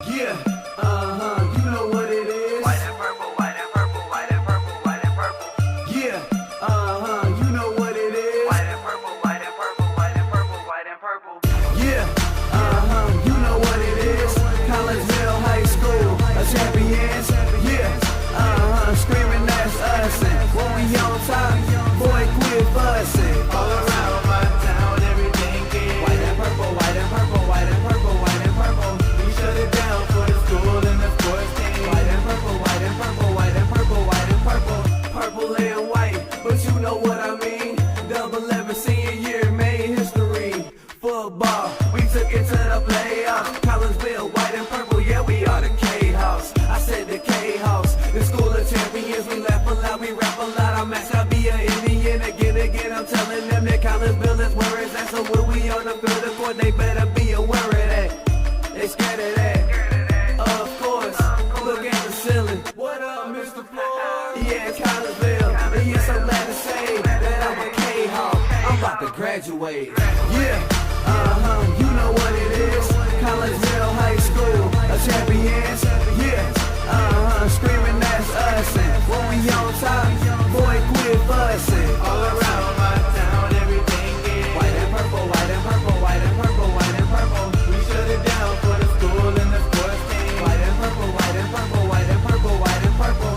Yeah, you know what it is. White and purple, white and purple, white and purple, white and purple. Yeah, you know what it is. White and purple, white and purple, white and purple, white and purple. Yeah, you know what it is. Collegeville High School, a champions. Yeah, screaming that's us. And when we on top, boy, quit fussing. All around my town, everything is white and purple, white and purple, white and purple, white and purple. We shut it down for the school and the sports team. White and purple, white and purple, white and purple, white and purple. Purple and white, but you know what I mean. Double 11 senior year made history. Football, we took it to the playoffs. Collegeville, white and purple, yeah, we are the K-House. I said the K-House, the school of champions. We laugh a lot, we rap a lot. I'm at be an Indian again. I'm telling them that Collegeville is where it's at. So when we on the field of court, they better be aware of that. They scared of that. Of course, look at the ceiling. What up, Mr. Floyd? Yeah, it's Collegeville. And yes, I'm glad to say that I'm a K-Hawk. I'm about to graduate. Yeah, you know what it is. Collegeville High School, a champions. Yeah, screaming that's us. And when we on top, boy, quit fussing. All around my town, everything is white and purple, white and purple, white and purple, white and purple. We shut it down for the school and the sports team. White and purple, white and purple, white and purple, white and purple.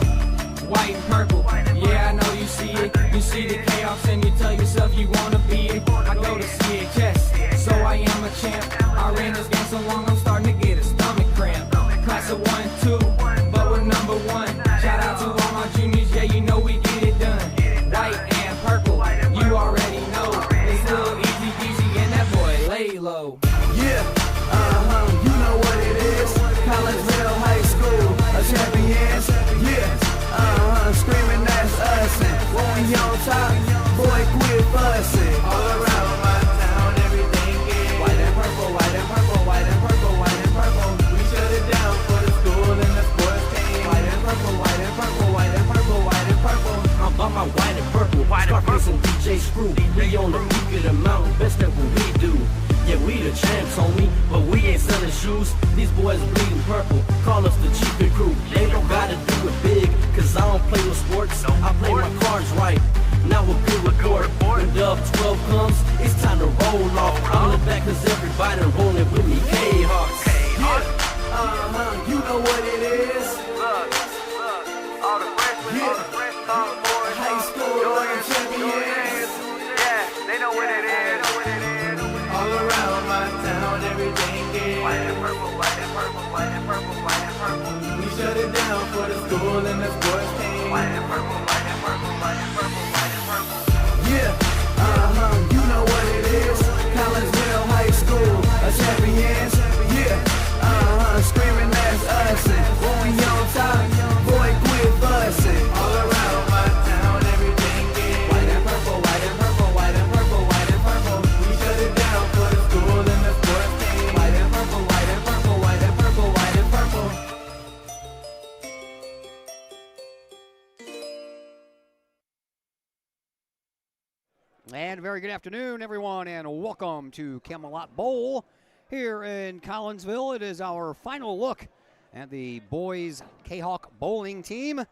White and purple, yeah, I know you see it. You see the chaos and you tell yourself you wanna be it. I go to CHS, so I am a champ. I ran this game so long I'm starting to get a stomach cramp. Class of 1 and 2, but we're number 1. Shout out to all my juniors, yeah, you know we get it done. White and purple, you already know. It's little easy peasy and that boy lay low. Yeah, you know what it is. Collegeville High School, a champions. Yeah, screaming that's us. And when we on top, boy, quit fussing. All around my town, everything is white and purple, white and purple, white and purple, white and purple. We shut it down for the school and the sports team. White and purple, white and purple, white and purple, white and purple. I'm by my white and purple, Scarface and DJ Screw. We on the peak of the mountain, best at what we do. Yeah, we the champs, homie, but we ain't selling shoes. These boys bleeding purple, call us the cheapest crew. They don't gotta do it big, cause I don't play with sports. I play my cards right, now a good report. When Dub 12 comes, it's time to roll off. I'm the back cause everybody rolling with me, K-Hawks. Yeah, you know what it is. Look, all the freshmen, all the fresh sophomores, High school, champions. yeah, they know what it is. All around my town, everything is White and purple, white and purple, white and purple, white and purple. we shut it down for the school and the sports team. White and purple, white and purple, white and purple, white and purple. Yeah, you know what it is. Collegeville High School, a champions. Yeah, screaming that's us. And when we on top, boy, quit fussing. All around my town, everything is white and purple, white and purple, white and purple, white and purple. We shut it down for the school and the sports team. White and purple, white and purple, white and purple, white and purple. And a very good afternoon, everyone, and welcome to Camelot Bowl here in Collegeville. It is our final look at the boys Kahok bowling team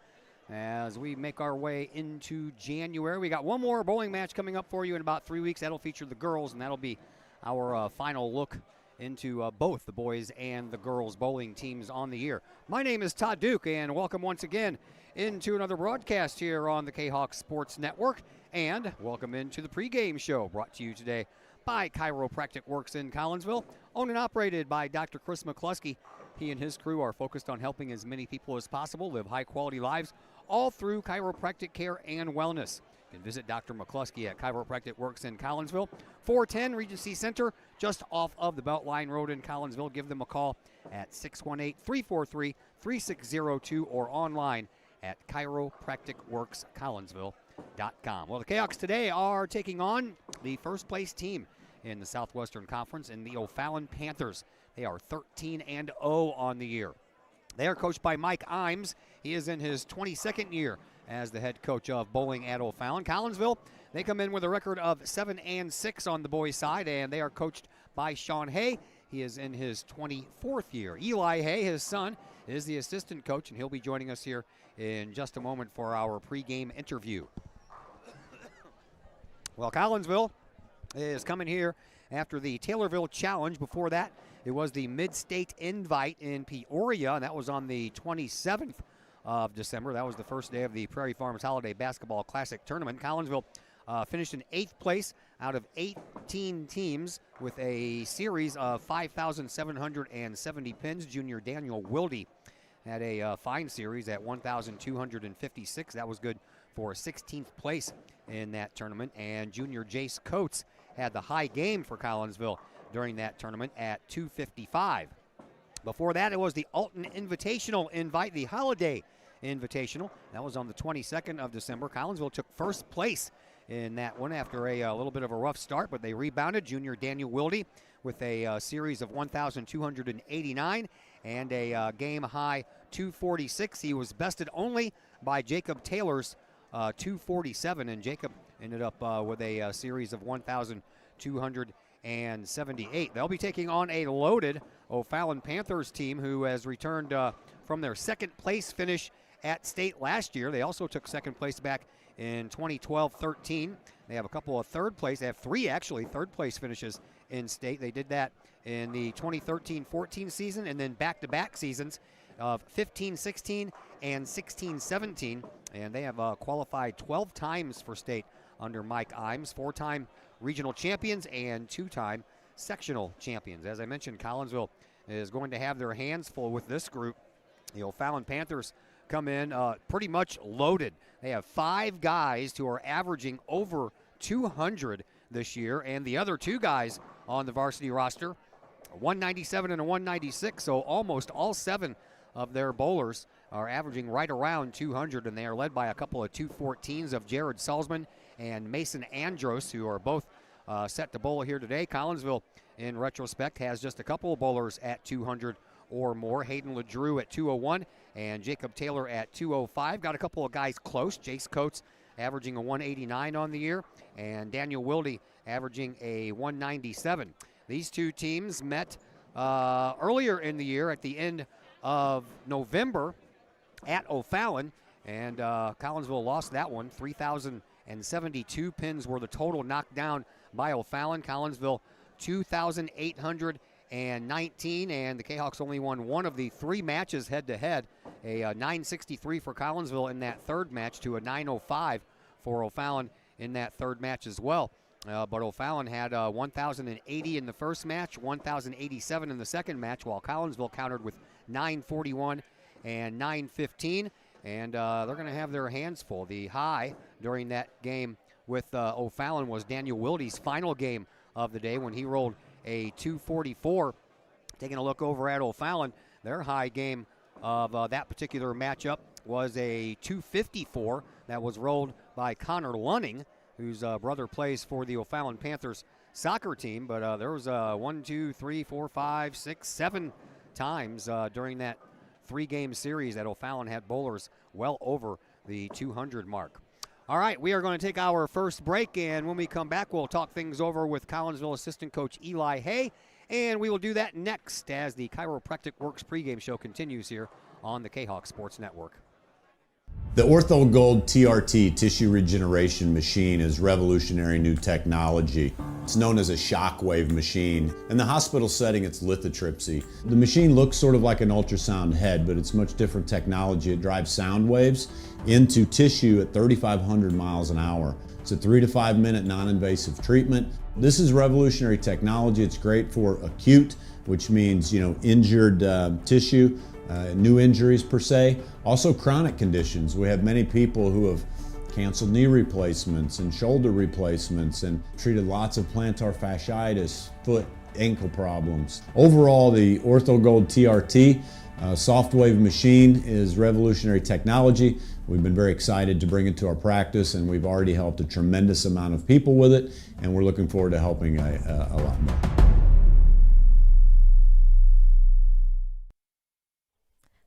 as we make our way into January. We got one more bowling match coming up for you in about 3 weeks. That'll feature the girls, and that'll be our final look into both the boys and the girls bowling teams on the year. My name is Todd Duke, and welcome once again into another broadcast here on the Kahok Sports Network. And welcome into the pregame show brought to you today by Chiropractic Works in Collegeville, owned and operated by Dr. Chris McCluskey. He and his crew are focused on helping as many people as possible live high-quality lives, all through chiropractic care and wellness. You can visit Dr. McCluskey at Chiropractic Works in Collegeville, 410 Regency Center, just off of the Beltline Road in Collegeville. Give them a call at 618-343-3602 or online at chiropracticworkscollegeville.com. Well, the Kahawks today are taking on the first-place team in the Southwestern Conference in the O'Fallon Panthers. They are 13-0 on the year. They are coached by Mike Imes. He is in his 22nd year as the head coach of bowling at O'Fallon. Collegeville, they come in with a record of 7-6 on the boys' side, and they are coached by Sean Hay. He is in his 24th year. Eli Hay, his son, is the assistant coach, and he'll be joining us here in just a moment for our pregame interview. Well, Collinsville is coming here after the Taylorville Challenge. Before that, it was the Mid-State Invite in Peoria, and that was on the 27th of December. That was the first day of the Prairie Farms Holiday Basketball Classic Tournament. Collinsville finished in 8th place out of 18 teams with a series of 5,770 pins. Junior Daniel Wilde had a fine series at 1,256. That was good for 16th place in that tournament. And junior Jace Coates had the high game for Collinsville during that tournament at 255. Before that, it was the Alton Invitational Invite, the Holiday Invitational. That was on the 22nd of December. Collinsville took first place in that one after a little bit of a rough start, but they rebounded. Junior Daniel Wilde with a series of 1,289 and a game-high 246. He was bested only by Jacob Taylor's 247, and Jacob ended up with a series of 1,278. They'll be taking on a loaded O'Fallon Panthers team who has returned from their second place finish at state last year. They also took second place back in 2012-13. They have a couple of third place. They have three, actually, third place finishes in state. They did that in the 2013-14 season and then back-to-back seasons of 15-16 and 16-17. And they have qualified 12 times for state under Mike Imes, 4-time regional champions and 2-time sectional champions. As I mentioned, Collinsville is going to have their hands full with this group. The O'Fallon Panthers come in pretty much loaded. They have 5 guys who are averaging over 200 this year, and the other 2 guys on the varsity roster, a 197 and a 196, so almost all 7 of their bowlers are averaging right around 200, and they are led by a couple of 214s of Jared Salzman and Mason Andros, who are both set to bowl here today. Collinsville, in retrospect, has just a couple of bowlers at 200 or more. Hayden LeDrew at 201 and Jacob Taylor at 205. Got a couple of guys close. Jace Coates averaging a 189 on the year, and Daniel Wilde averaging a 197. These two teams met earlier in the year at the end of November at O'Fallon, and Collinsville lost that one. 3,072 pins were the total knocked down by O'Fallon. Collinsville 2,819, and the Kahawks only won one of the 3 matches head-to-head, a 963 for Collinsville in that third match to a 905 for O'Fallon in that third match as well. But O'Fallon had 1,080 in the first match, 1,087 in the second match, while Collinsville countered with 941 and 915, and they're going to have their hands full. The high during that game with O'Fallon was Daniel Wilde's final game of the day when he rolled a 244. Taking a look over at O'Fallon, their high game of that particular matchup was a 254 that was rolled by Connor Lunning, whose brother plays for the O'Fallon Panthers soccer team. But there was 1, 2, 3, 4, 5, 6, 7 times during that 3-game series that O'Fallon had bowlers well over the 200 mark. All right, we are going to take our first break, and when we come back, we'll talk things over with Collinsville assistant coach Eli Hay, and we will do that next as the Chiropractic Works pregame show continues here on the Kahok Sports Network. The Ortho Gold TRT tissue regeneration machine is revolutionary new technology. It's known as a shockwave machine. In the hospital setting, it's lithotripsy. The machine looks sort of like an ultrasound head, but it's much different technology. It drives sound waves into tissue at 3,500 miles an hour. It's a 3 to 5 minute non-invasive treatment. This is revolutionary technology. It's great for acute, which means, injured tissue. New injuries per se, also chronic conditions. We have many people who have canceled knee replacements and shoulder replacements and treated lots of plantar fasciitis, foot, ankle problems. Overall, the Ortho Gold TRT soft wave machine is revolutionary technology. We've been very excited to bring it to our practice, and we've already helped a tremendous amount of people with it, and we're looking forward to helping a lot more.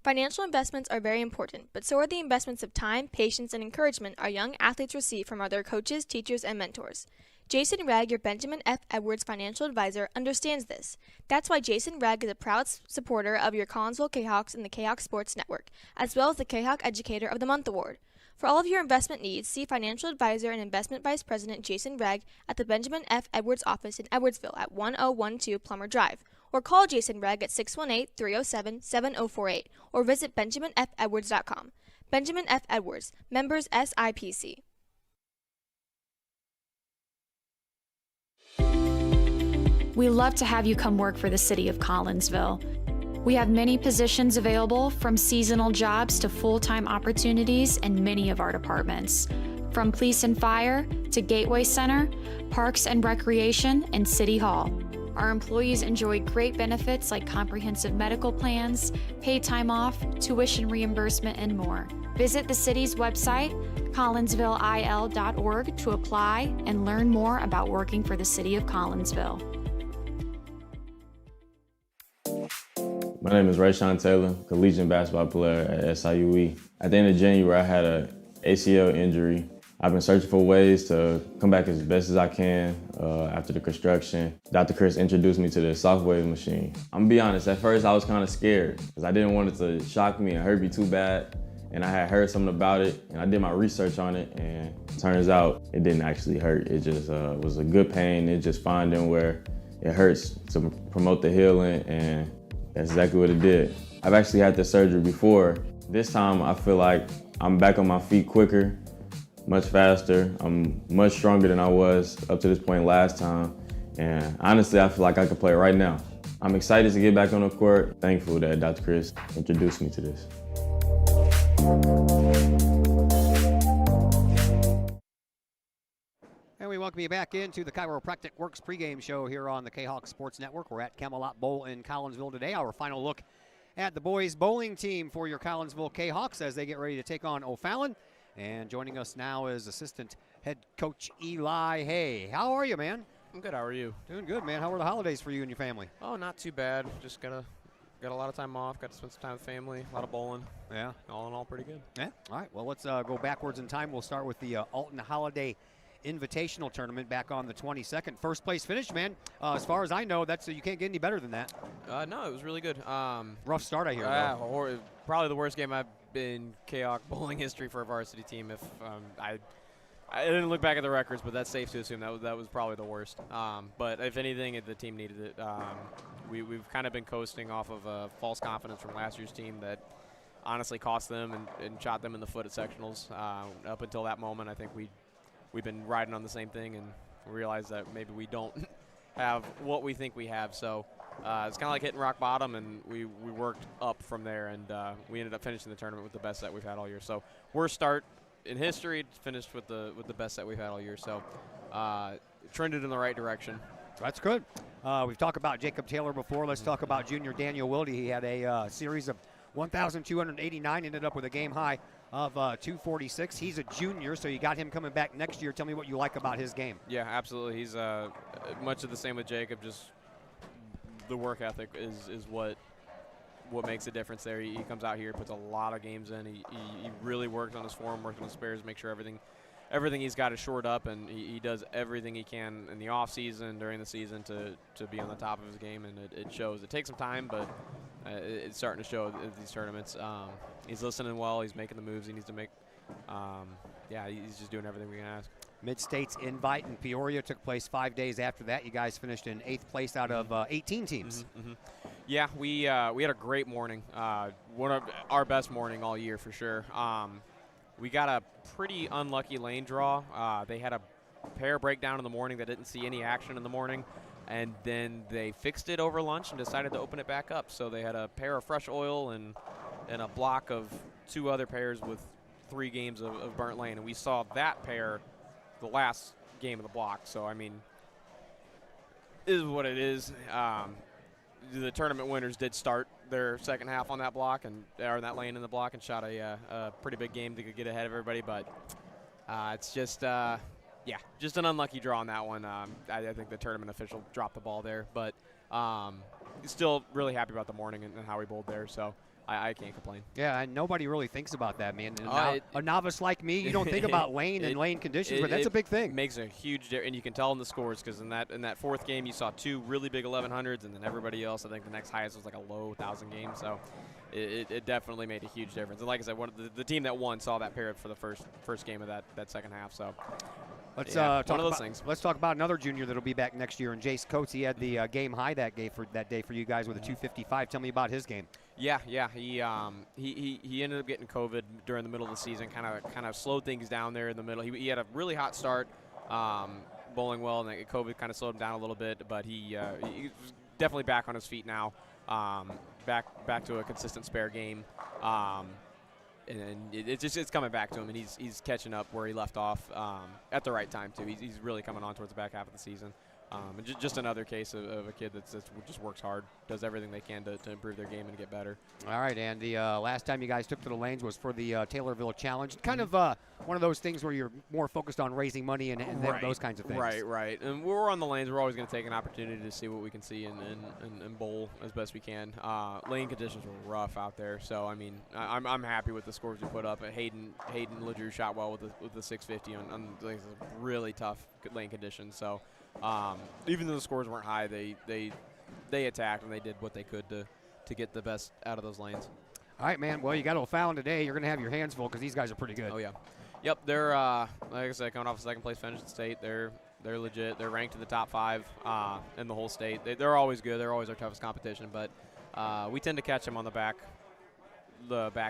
Financial investments are very important, but so are the investments of time, patience, and encouragement our young athletes receive from their coaches, teachers, and mentors. Jason Ragg, your Benjamin F. Edwards financial advisor, understands this. That's why Jason Ragg is a proud supporter of your Collinsville Kahawks and the Kahok Sports Network, as well as the Kahok Educator of the Month Award. For all of your investment needs, see financial advisor and investment vice president Jason Ragg at the Benjamin F. Edwards office in Edwardsville at 1012 Plummer Drive, or call Jason Ragg at 618-307-7048, or visit benjaminfedwards.com. Benjamin F. Edwards, members SIPC. We love to have you come work for the City of Collinsville. We have many positions available, from seasonal jobs to full-time opportunities in many of our departments. From police and fire to Gateway Center, Parks and Recreation, and City Hall. Our employees enjoy great benefits like comprehensive medical plans, paid time off, tuition reimbursement, and more. Visit the city's website, collinsvilleil.org, to apply and learn more about working for the City of Collinsville. My name is Rayshawn Taylor, collegiate basketball player at SIUE. At the end of January, I had an ACL injury. I've been searching for ways to come back as best as I can after the construction. Dr. Chris introduced me to the Shockwave machine. I'm gonna be honest, at first I was kind of scared because I didn't want it to shock me and hurt me too bad. And I had heard something about it, and I did my research on it, and it turns out it didn't actually hurt. It just was a good pain. It's just finding where it hurts to promote the healing, and that's exactly what it did. I've actually had this surgery before. This time I feel like I'm back on my feet quicker, much faster. I'm much stronger than I was up to this point last time. And honestly, I feel like I could play right now. I'm excited to get back on the court. Thankful that Dr. Chris introduced me to this. And we welcome you back into the Chiropractic Works pregame show here on the Kahok Sports Network. We're at Camelot Bowl in Collinsville today. Our final look at the boys bowling team for your Collinsville Kahawks as they get ready to take on O'Fallon. And joining us now is assistant head coach Eli Hay. How are you, man? I'm good. How are you? Doing good, man. How were the holidays for you and your family? Oh, not too bad. Just got a lot of time off. Got to spend some time with family. A lot of bowling. Yeah. All in all, pretty good. Yeah. All right. Well, let's go backwards in time. We'll start with the Alton Holiday Invitational Tournament back on the 22nd. First place finish, man. As far as I know, that's you can't get any better than that. No, it was really good. Rough start, I hear. Probably the worst game I've been Kahok bowling history for a varsity team. If I didn't look back at the records, but that's safe to assume that was probably the worst. But if anything, the team needed it. We've kind of been coasting off of false confidence from last year's team that honestly cost them and shot them in the foot at sectionals. Up until that moment, I think we've been riding on the same thing and realized that maybe we don't have what we think we have. So it's kind of like hitting rock bottom, and we worked up from there, and we ended up finishing the tournament with the best set we've had all year. So worst start in history, finished with the best set we've had all year. So trended in the right direction. That's good. We've talked about Jacob Taylor before. Let's talk about junior Daniel Wilde. He had a series of 1,289, ended up with a game high of 246. He's a junior, so you got him coming back next year. Tell me what you like about his game. Yeah, absolutely. He's much of the same with Jacob. Just the work ethic is what makes a difference there. He comes out here, puts a lot of games in. He really works on his form, works on his spares, make sure everything he's got is shored up, and he does everything he can in the off season, during the season to be on the top of his game, and it shows. It takes some time, but it's starting to show at these tournaments. He's listening well. He's making the moves he needs to make. He's just doing everything we can ask. Mid-States Invite in Peoria took place 5 days after that. You guys finished in 8th place out of 18 teams. Yeah, we had a great morning. One of our best morning all year for sure. We got a pretty unlucky lane draw. They had a pair breakdown in the morning that didn't see any action in the morning, and then they fixed it over lunch and decided to open it back up. So they had a pair of fresh oil and a block of 2 other pairs with 3 games of burnt lane, and we saw that pair the last game of the block. So, I mean, it is what it is. The tournament winners did start their second half on that block or that lane in the block and shot a pretty big game to get ahead of everybody, but it's just just an unlucky draw on that one. I think the tournament official dropped the ball there, but still really happy about the morning and how we bowled there. So I can't complain. Yeah, and nobody really thinks about that, man. Oh, A novice like me, you don't think about lane and lane conditions, but that's a big thing. It makes a huge difference, and you can tell in the scores because in that fourth game you saw 2 really big 1100s, and then everybody else, I think the next highest was like a low 1,000 game. So it definitely made a huge difference. And like I said, the team that won saw that pair for the first game of that second half. So let's one of those things. Let's talk about another junior that'll be back next year, and Jace Coates. He had the game high that day for you guys with a 255. Tell me about his game. Yeah. He ended up getting COVID during the middle of the season. Kind of slowed things down there in the middle. He had a really hot start, bowling well, and COVID kind of slowed him down a little bit. But he's definitely back on his feet now. Back to a consistent spare game. And it's coming back to him, and he's catching up where he left off at the right time too. He's really coming on towards the back half of the season. And just another case of a kid that just works hard, does everything they can to improve their game and get better. All right, and the last time you guys took to the lanes was for the Taylorville Challenge. Kind of one of those things where you're more focused on raising money and those kinds of things. Right. And we're on the lanes. We're always going to take an opportunity to see what we can see and bowl as best we can. Lane conditions were rough out there, so I mean, I'm happy with the scores we put up. Hayden LeDrew shot well with the 650 on like, really tough lane conditions. So. Even though the scores weren't high, they attacked and they did what they could to get the best out of those lanes. All right, man. Well, you got O'Fallon today. You're going to have your hands full because these guys are pretty good. Oh yeah, yep. They're like I said, coming off a second place finish in the state. They're legit. They're ranked in the top 5 in the whole state. They're always good. They're always our toughest competition. But we tend to catch them on the back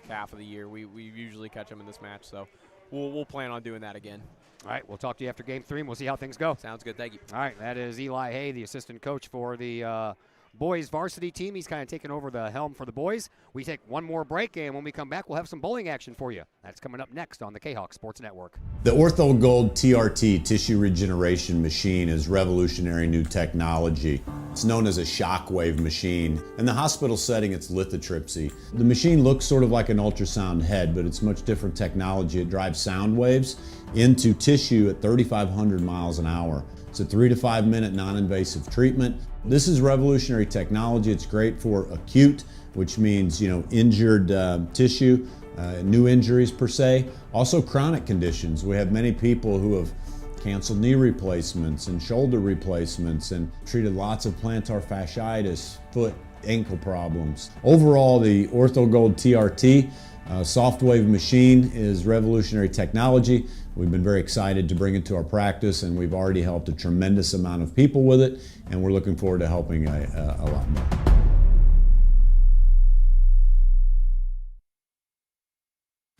half of the year. We usually catch them in this match. So we'll plan on doing that again. All right, we'll talk to you after game 3, and we'll see how things go. Sounds good. Thank you. All right, that is Eli Hay, the assistant coach for the boys varsity team. He's kind of taking over the helm for the boys. We take one more break, and when we come back, we'll have some bowling action for you. That's coming up next on the Kahok Sports Network. The Ortho Gold TRT tissue regeneration machine is revolutionary new technology. It's known as a shockwave machine. In the hospital setting, it's lithotripsy. The machine looks sort of like an ultrasound head, but it's much different technology. It drives sound waves into tissue at 3,500 miles an hour. It's a 3 to 5 minute non-invasive treatment. This is revolutionary technology. It's great for acute, which means injured tissue, new injuries per se. Also chronic conditions. We have many people who have canceled knee replacements and shoulder replacements and treated lots of plantar fasciitis, foot, ankle problems. Overall, the Ortho Gold TRT soft wave machine is revolutionary technology. We've been very excited to bring it to our practice, and we've already helped a tremendous amount of people with it, and we're looking forward to helping a lot more.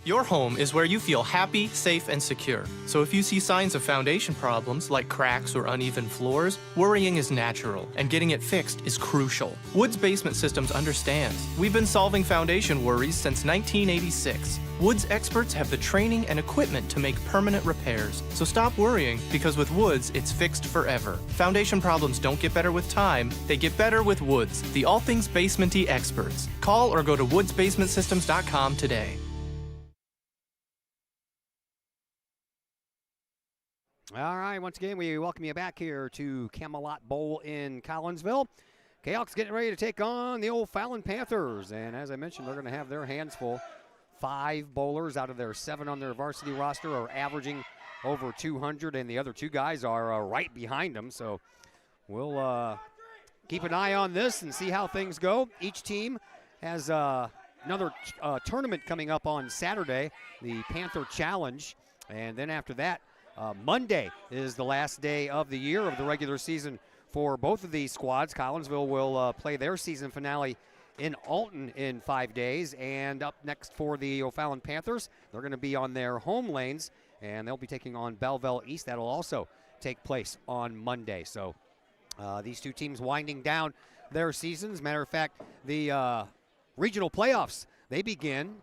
Your home is where you feel happy, safe, and secure. So if you see signs of foundation problems like cracks or uneven floors, worrying is natural, and getting it fixed is crucial. Woods Basement Systems understands. We've been solving foundation worries since 1986. Woods experts have the training and equipment to make permanent repairs. So stop worrying, because with Woods, it's fixed forever. Foundation problems don't get better with time, they get better with Woods, the all things basement-y experts. Call or go to woodsbasementsystems.com today. All right, once again, we welcome you back here to Camelot Bowl in Collinsville. Kahok's getting ready to take on the O'Fallon Panthers, and as I mentioned, they're going to have their hands full. 5 bowlers out of their 7 on their varsity roster are averaging over 200, and the other 2 guys are right behind them, so we'll keep an eye on this and see how things go. Each team has another tournament coming up on Saturday, the Panther Challenge, and then after that, Monday is the last day of the year of the regular season for both of these squads. Collinsville will play their season finale in Alton in 5 days. And up next for the O'Fallon Panthers, they're going to be on their home lanes, and they'll be taking on Belleville East. That'll also take place on Monday. So these 2 teams winding down their seasons. Matter of fact, the regional playoffs, they begin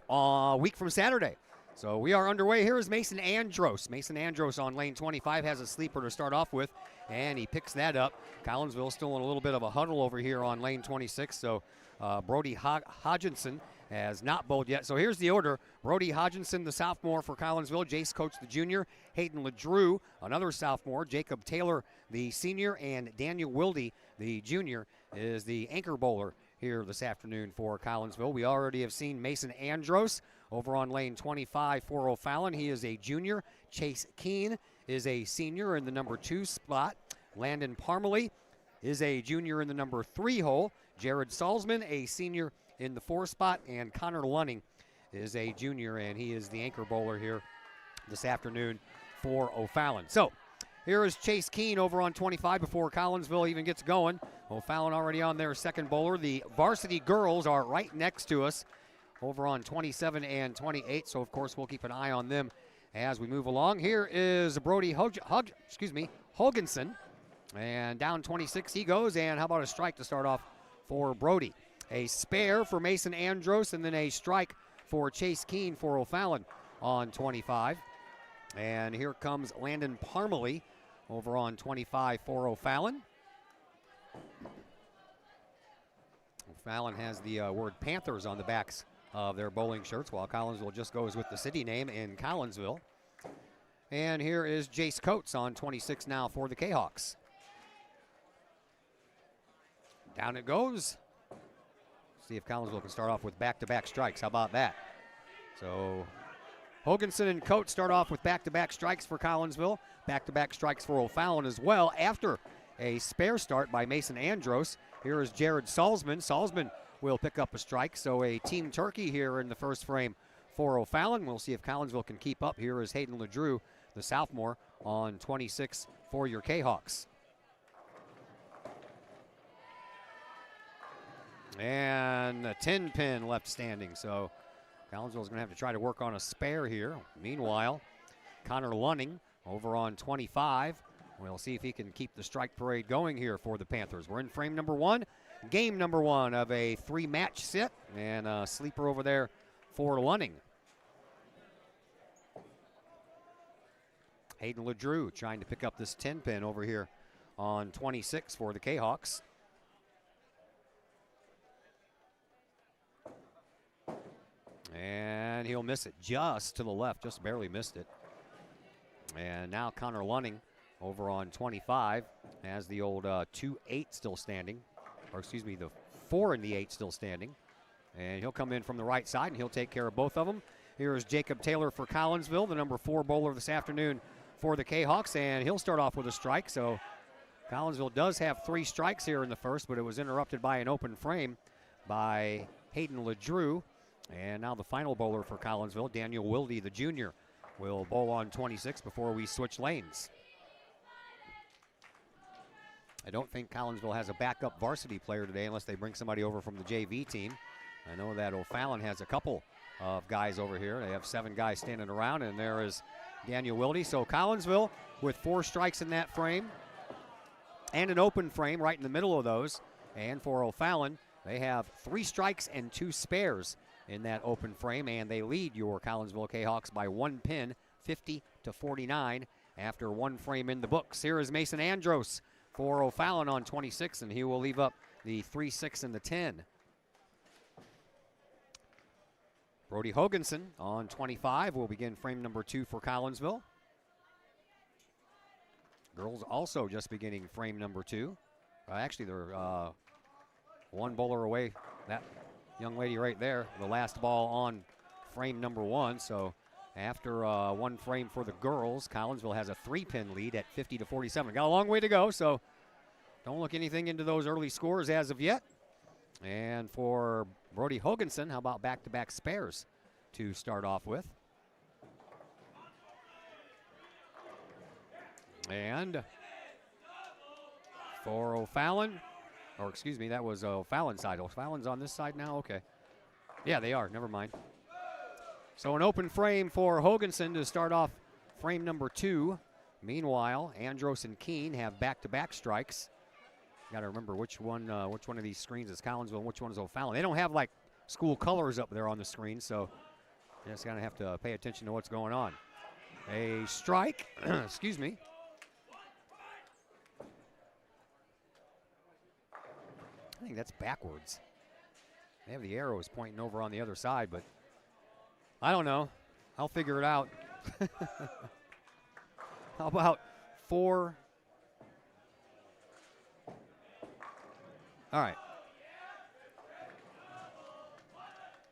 a week from Saturday. So we are underway. Here is Mason Andros. Mason Andros on lane 25 has a sleeper to start off with, and he picks that up. Collinsville still in a little bit of a huddle over here on lane 26. So Brody Hodginson has not bowled yet. So here's the order. Brody Hodginson, the sophomore for Collinsville. Jace Coates, the junior. Hayden LeDrew, another sophomore. Jacob Taylor, the senior. And Daniel Wilde, the junior, is the anchor bowler here this afternoon for Collinsville. We already have seen Mason Andros over on lane 25 for O'Fallon. He is a junior. Chase Keene is a senior in the number 2 spot. Landon Parmalee is a junior in the number 3 hole. Jared Salzman, a senior in the 4 spot. And Connor Lunning is a junior, and he is the anchor bowler here this afternoon for O'Fallon. So here is Chase Keene over on 25 before Collinsville even gets going. O'Fallon already on their second bowler. The varsity girls are right next to us over on 27 and 28, so of course we'll keep an eye on them as we move along. Here is Brody Hoganson, and down 26 he goes, and how about a strike to start off for Brody? A spare for Mason Andros, and then a strike for Chase Keene for O'Fallon on 25. And here comes Landon Parmalee over on 25 for O'Fallon. O'Fallon has the word Panthers on the backs of their bowling shirts, while Collinsville just goes with the city name in Collinsville. And here is Jace Coates on 26 now for the Kahawks. Down it goes. See if Collinsville can start off with back-to-back strikes. How about that? So Hoganson and Coates start off with back-to-back strikes for Collinsville. Back-to-back strikes for O'Fallon as well after a spare start by Mason Andros. Here is Jared Salzman. Salzman will pick up a strike, so a team turkey here in the first frame for O'Fallon. We'll see if Collinsville can keep up. Here is Hayden LeDrew, the sophomore, on 26 for your Kahawks. And a 10-pin left standing, so Collinsville is going to have to try to work on a spare here. Meanwhile, Connor Lunning over on 25. We'll see if he can keep the strike parade going here for the Panthers. We're in frame number 1, game number 1 of a 3-match sit, and a sleeper over there for Lunning. Hayden LeDrew trying to pick up this 10-pin over here on 26 for the Kahawks. And he'll miss it just to the left, just barely missed it. And now Connor Lunning over on 25 has the old 2-8 still standing, or excuse me, the 4 and the 8 still standing. And he'll come in from the right side, and he'll take care of both of them. Here is Jacob Taylor for Collinsville, the number 4 bowler this afternoon for the Kahawks, and he'll start off with a strike. So Collinsville does have 3 strikes here in the first, but it was interrupted by an open frame by Hayden LeDrew. And now the final bowler for Collinsville, Daniel Wilde, the junior, will bowl on 26 before we switch lanes. I don't think Collinsville has a backup varsity player today unless they bring somebody over from the JV team. I know that O'Fallon has a couple of guys over here. They have 7 guys standing around, and there is Daniel Wilde. So Collinsville with 4 strikes in that frame and an open frame right in the middle of those. And for O'Fallon, they have 3 strikes and 2 spares in that open frame, and they lead your Collinsville Kahawks by 1 pin, 50-49 after 1 frame in the books. Here is Mason Andros for O'Fallon on 26, and he will leave up the 3, 6, and the 10. Brody Hoganson on 25 will begin frame number 2 for Collinsville. Girls also just beginning frame number 2. Actually, they're 1 bowler away. That young lady right there, the last ball on frame number 1. So after 1 frame for the girls, Collinsville has a 3-pin lead at 50-47. Got a long way to go, so don't look anything into those early scores as of yet. And for Brody Hoganson, how about back-to-back spares to start off with? And for O'Fallon, or excuse me, that was O'Fallon's side. O'Fallon's on this side now? Okay. Yeah, they are. Never mind. So an open frame for Hoganson to start off frame number 2. Meanwhile, Andros and Keene have back-to-back strikes. Got to remember which one of these screens is Collinsville and which one is O'Fallon. They don't have like school colors up there on the screen, so you just gotta have to pay attention to what's going on. A strike, excuse me. I think that's backwards. They have the arrows pointing over on the other side, but I don't know. I'll figure it out. How about 4? All right.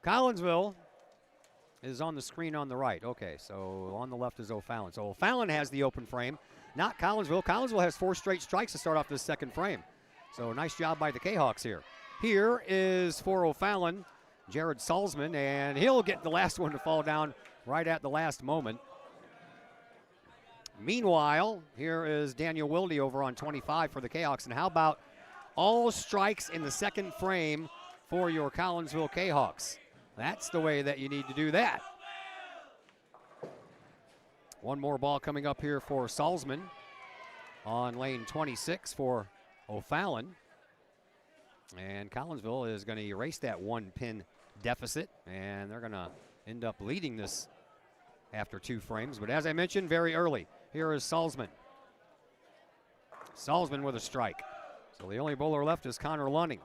Collinsville is on the screen on the right. Okay, so on the left is O'Fallon. So O'Fallon has the open frame, not Collinsville. Collinsville has 4 straight strikes to start off this second frame. So nice job by the Kahawks here. Here is for O'Fallon, Jared Salzman, and he'll get the last one to fall down right at the last moment. Meanwhile, here is Daniel Wilde over on 25 for the Kahawks. And how about all strikes in the second frame for your Collinsville Kahawks? That's the way that you need to do that. One more ball coming up here for Salzman on lane 26 for O'Fallon. And Collinsville is going to erase that 1-pin deficit, and they're going to end up leading this after 2 frames. But as I mentioned, very early. Here is Salzman. Salzman with a strike. So the only bowler left is Connor Lunning.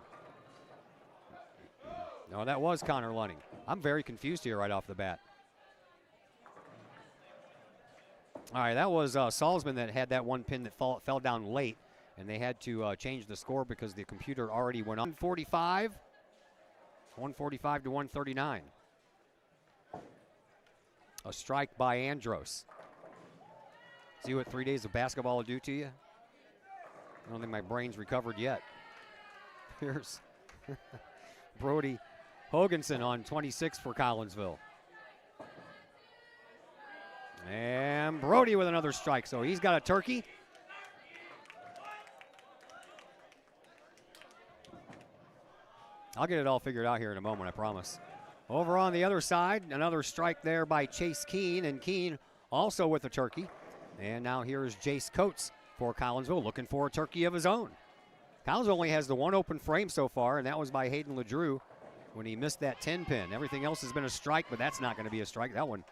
No, that was Connor Lunning. I'm very confused here right off the bat. All right, that was Salzman that had that 1 pin that fell down late, and they had to change the score because the computer already went up. 145 to 139. A strike by Andros. See what 3 days of basketball will do to you? I don't think my brain's recovered yet. Here's Brody Hoganson on 26 for Collinsville. And Brody with another strike, so he's got a turkey. I'll get it all figured out here in a moment, I promise. Over on the other side, another strike there by Chase Keene, and Keene also with a turkey. And now here's Jace Coates for Collinsville, looking for a turkey of his own. Collinsville only has the 1 open frame so far, and that was by Hayden LeDrew when he missed that 10-pin. Everything else has been a strike, but that's not going to be a strike. That one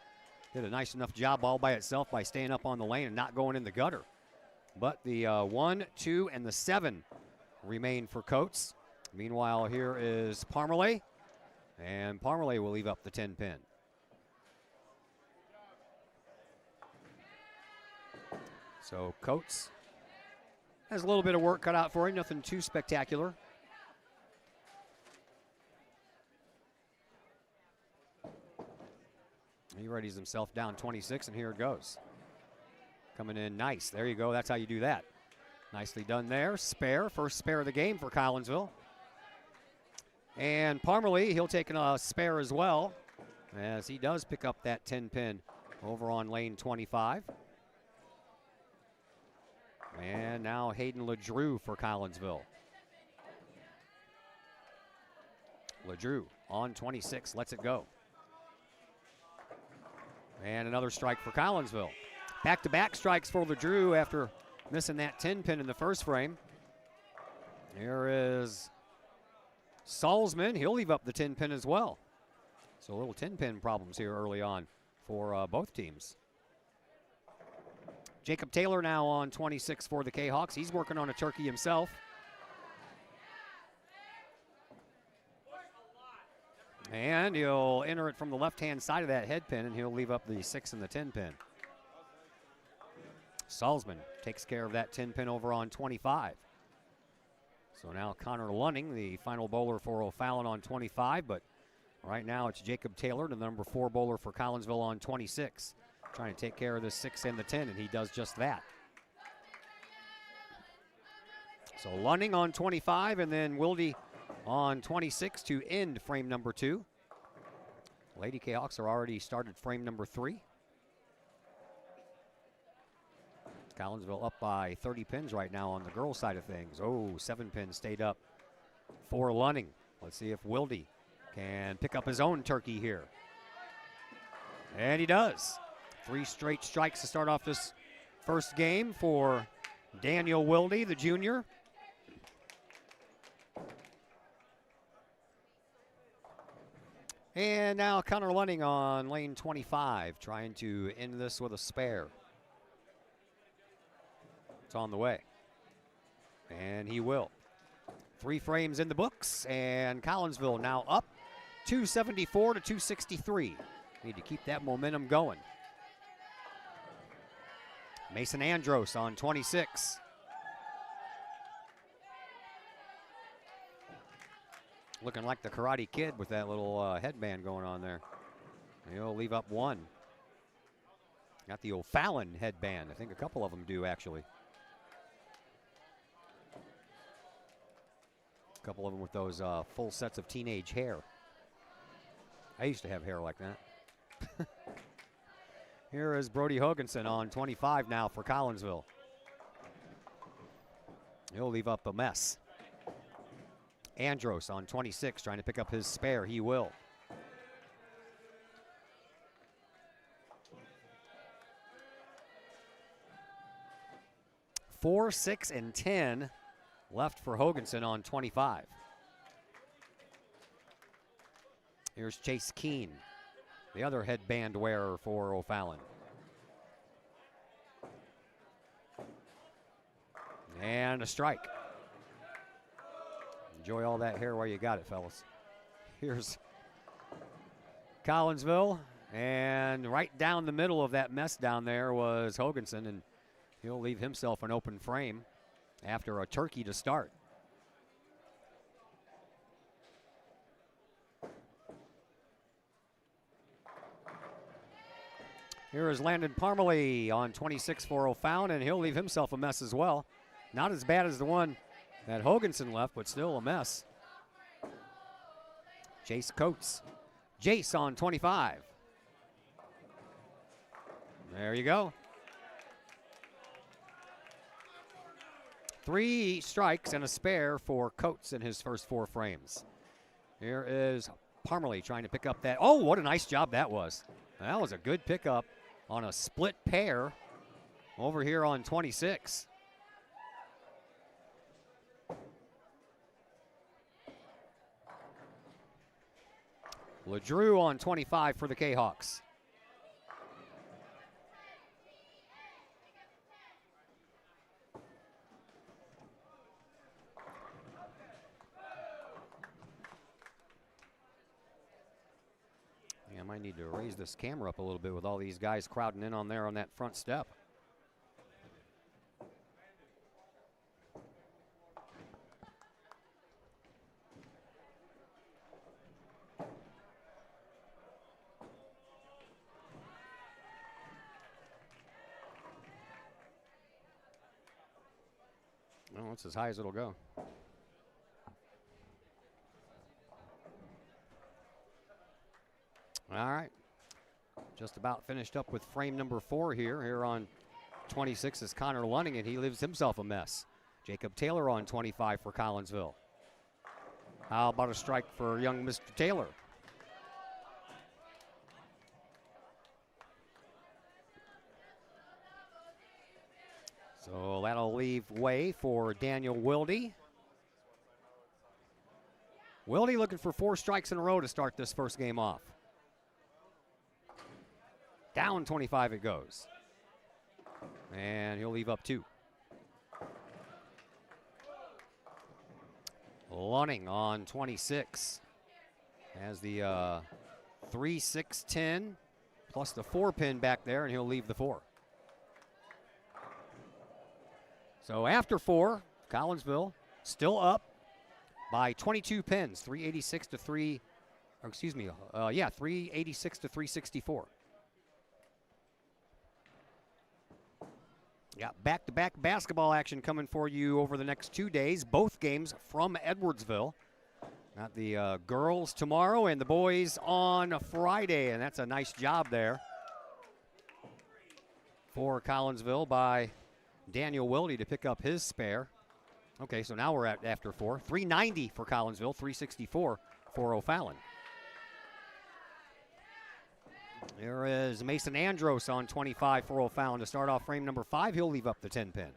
did a nice enough job all by itself by staying up on the lane and not going in the gutter. But the 1, 2, and the 7 remain for Coates. Meanwhile, here is Parmalee, and Parmalee will leave up the 10-pin. So Coates has a little bit of work cut out for him, nothing too spectacular. He readies himself down 26, and here it goes. Coming in nice. There you go. That's how you do that. Nicely done there. Spare. First spare of the game for Collinsville. And Parmalee, he'll take a spare as well, as he does pick up that 10-pin over on lane 25. And now Hayden LeDrew for Collinsville. LeDrew on 26, lets it go. And another strike for Collinsville. Back-to-back strikes for LeDrew after missing that 10-pin in the first frame. Here is Salzman. He'll leave up the 10-pin as well. So a little 10-pin problems here early on for both teams. Jacob Taylor now on 26 for the Kahawks. He's working on a turkey himself. And he'll enter it from the left-hand side of that head pin, and he'll leave up the 6 and the 10-pin. Salzman takes care of that 10-pin over on 25. So now Connor Lunning, the final bowler for O'Fallon on 25, but right now it's Jacob Taylor, the number 4 bowler for Collinsville on 26. Trying to take care of the 6 and the 10, and he does just that. So Lunning on 25, and then Wilde on 26 to end frame number 2. Lady Kahawks are already started frame number 3. Collinsville up by 30 pins right now on the girls' side of things. Oh, 7 pins stayed up for Lunning. Let's see if Wilde can pick up his own turkey here. And he does. 3 straight strikes to start off this first game for Daniel Wilde, the junior. And now Connor Lunning on lane 25, trying to end this with a spare. It's on the way. And he will. 3 frames in the books, and Collinsville now up 274 to 263. Need to keep that momentum going. Mason Andros on 26. Looking like the Karate Kid with that little headband going on there. He'll leave up one. Got the O'Fallon headband. I think a couple of them do, actually. A couple of them with those full sets of teenage hair. I used to have hair like that. Here is Brody Hoganson on 25 now for Collinsville. He'll leave up a mess. Andros on 26 trying to pick up his spare. He will. Four, 6, and 10 left for Hoganson on 25. Here's Chase Keene, the other headband wearer for O'Fallon. And a strike. Enjoy all that hair while you got it, fellas. Here's Collinsville, and right down the middle of that mess down there was Hoganson, and he'll leave himself an open frame after a turkey to start. Here is Landon Parmalee on 26 for O'Fallon, and he'll leave himself a mess as well. Not as bad as the one that Hoganson left, but still a mess. Jace Coates. Jace on 25. There you go. 3 strikes and a spare for Coates in his first 4 frames. Here is Parmalee trying to pick up that. Oh, what a nice job that was. That was a good pickup on a split pair over here on 26. LeDrew on 25 for the Kahawks. I might need to raise this camera up a little bit with all these guys crowding in on there on that front step. Well, it's as high as it'll go. All right, just about finished up with frame number 4 here. Here on 26 is Connor Lunning, and he leaves himself a mess. Jacob Taylor on 25 for Collinsville. How about a strike for young Mr. Taylor? So that'll leave way for Daniel Wilde. Wilde looking for 4 strikes in a row to start this first game off. Down 25 it goes. And he'll leave up 2. Lunning on 26 has the 3, 6, 10 plus the 4 pin back there, and he'll leave the 4. So after 4, Collinsville still up by 22 pins, 386 to 364. Got back-to-back basketball action coming for you over the next 2 days. Both games from Edwardsville. Got the girls tomorrow and the boys on Friday, and that's a nice job there for Collinsville by Daniel Wilde to pick up his spare. Okay, so now we're at after 4. 390 for Collinsville, 364 for O'Fallon. There is Mason Andros on 25 for O'Fallon to start off frame number 5. He'll leave up the 10 pin.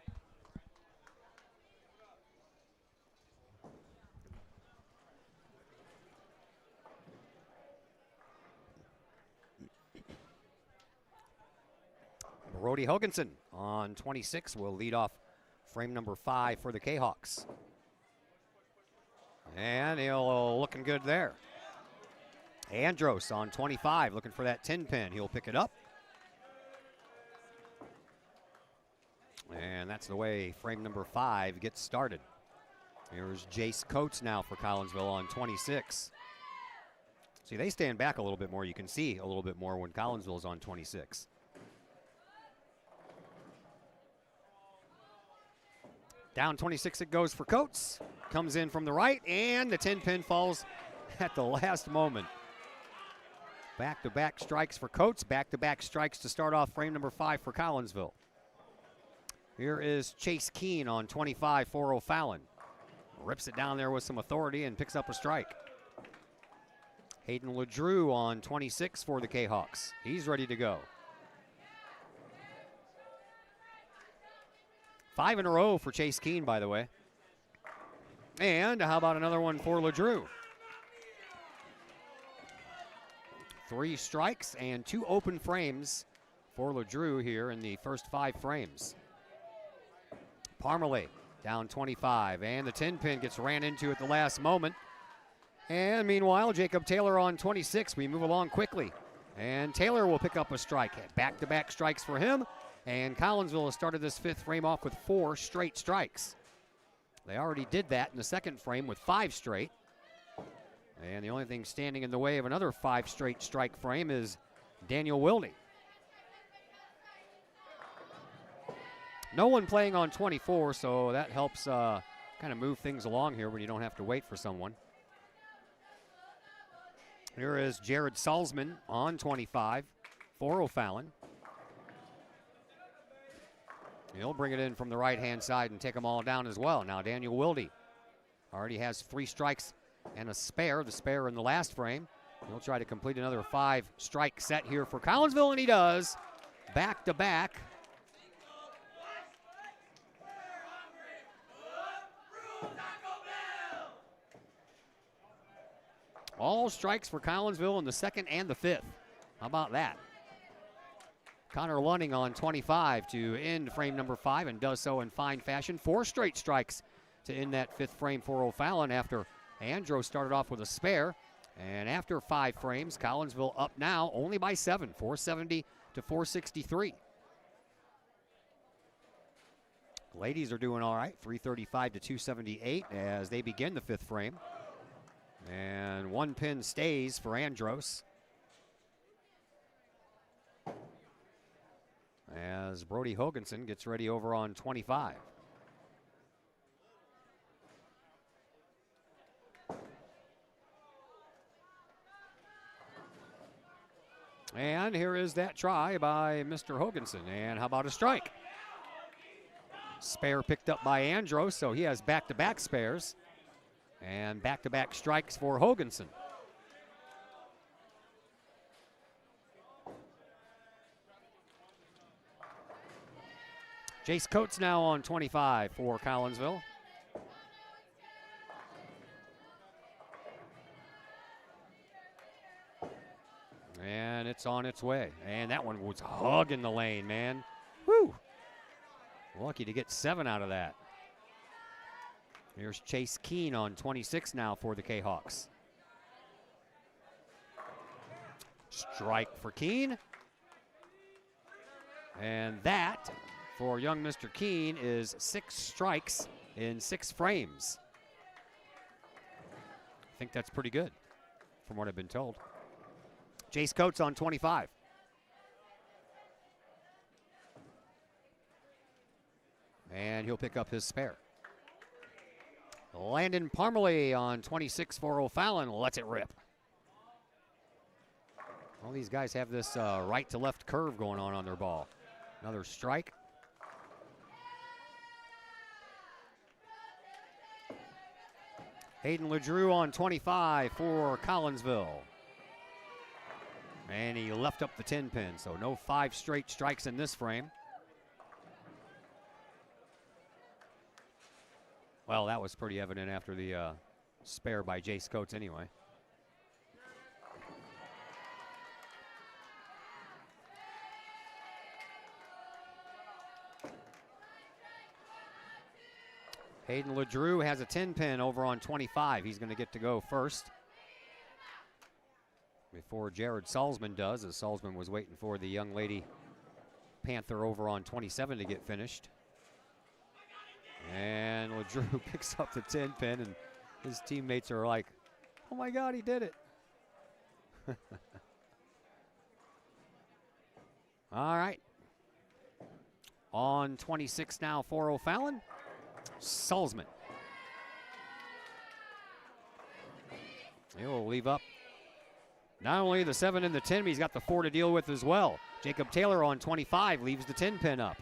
Brody Hoganson on 26 will lead off frame number 5 for the Kahawks. And he'll looking good there. Andros on 25 looking for that 10 pin. He'll pick it up. And that's the way frame number 5 gets started. Here's Jace Coates now for Collinsville on 26. See, they stand back a little bit more. You can see a little bit more when Collinsville's on 26. Down 26 it goes for Coates. Comes in from the right, and the 10-pin falls at the last moment. Back-to-back strikes for Coates. Back-to-back strikes to start off frame number 5 for Collinsville. Here is Chase Keene on 25 for O'Fallon. Rips it down there with some authority and picks up a strike. Hayden LeDrew on 26 for the Kahawks. He's ready to go. 5 in a row for Chase Keene, by the way. And how about another one for LeDrew? 3 strikes and 2 open frames for LeDrew here in the first 5 frames. Parmalee down 25, and the 10-pin gets ran into at the last moment. And meanwhile, Jacob Taylor on 26. We move along quickly. And Taylor will pick up a strike. Back-to-back strikes for him. And Collinsville has started this 5th frame off with 4 straight strikes. They already did that in the 2nd frame with 5 straight. And the only thing standing in the way of another 5 straight strike frame is Daniel Wilde. No one playing on 24, so that helps kind of move things along here when you don't have to wait for someone. Here is Jared Salzman on 25 for O'Fallon. He'll bring it in from the right-hand side and take them all down as well. Now Daniel Wilde already has 3 strikes and a spare, the spare in the last frame. He'll try to complete another 5-strike set here for Collinsville, and he does. Back-to-back. All strikes for Collinsville in the 2nd and the 5th. How about that? Connor Lunning on 25 to end frame number 5 and does so in fine fashion. 4 straight strikes to end that 5th frame for O'Fallon after Andros started off with a spare. And after 5 frames, Collinsville up now only by 7, 470 to 463. Ladies are doing all right, 335 to 278 as they begin the 5th frame. And 1 pin stays for Andros. As Brody Hoganson gets ready over on 25. And here is that try by Mr. Hoganson. And how about a strike? Spare picked up by Andros, so he has back-to-back spares. And back-to-back strikes for Hoganson. Jace Coates now on 25 for Collinsville. And it's on its way. And that one was hugging the lane, man. Woo! Lucky to get 7 out of that. Here's Chase Keene on 26 now for the Kahawks. Strike for Keene. And that, for young Mr. Keene, is 6 strikes in 6 frames. I think that's pretty good, from what I've been told. Jace Coates on 25. And he'll pick up his spare. Landon Parmalee on 26 for O'Fallon lets it rip. All these guys have this right to left curve going on their ball. Another strike. Hayden LeDrew on 25 for Collinsville. And he left up the 10-pin, so no 5 straight strikes in this frame. Well, that was pretty evident after the spare by Jace Coates anyway. Hayden LeDrew has a 10-pin over on 25. He's going to get to go first before Jared Salzman does, as Salzman was waiting for the young lady Panther over on 27 to get finished. And LeDrew picks up the 10 pin, and his teammates are like, oh my God, he did it. All right. On 26 now for O'Fallon. Salzman. He'll leave up not only the 7 and the 10, but he's got the 4 to deal with as well. Jacob Taylor on 25 leaves the 10 pin up.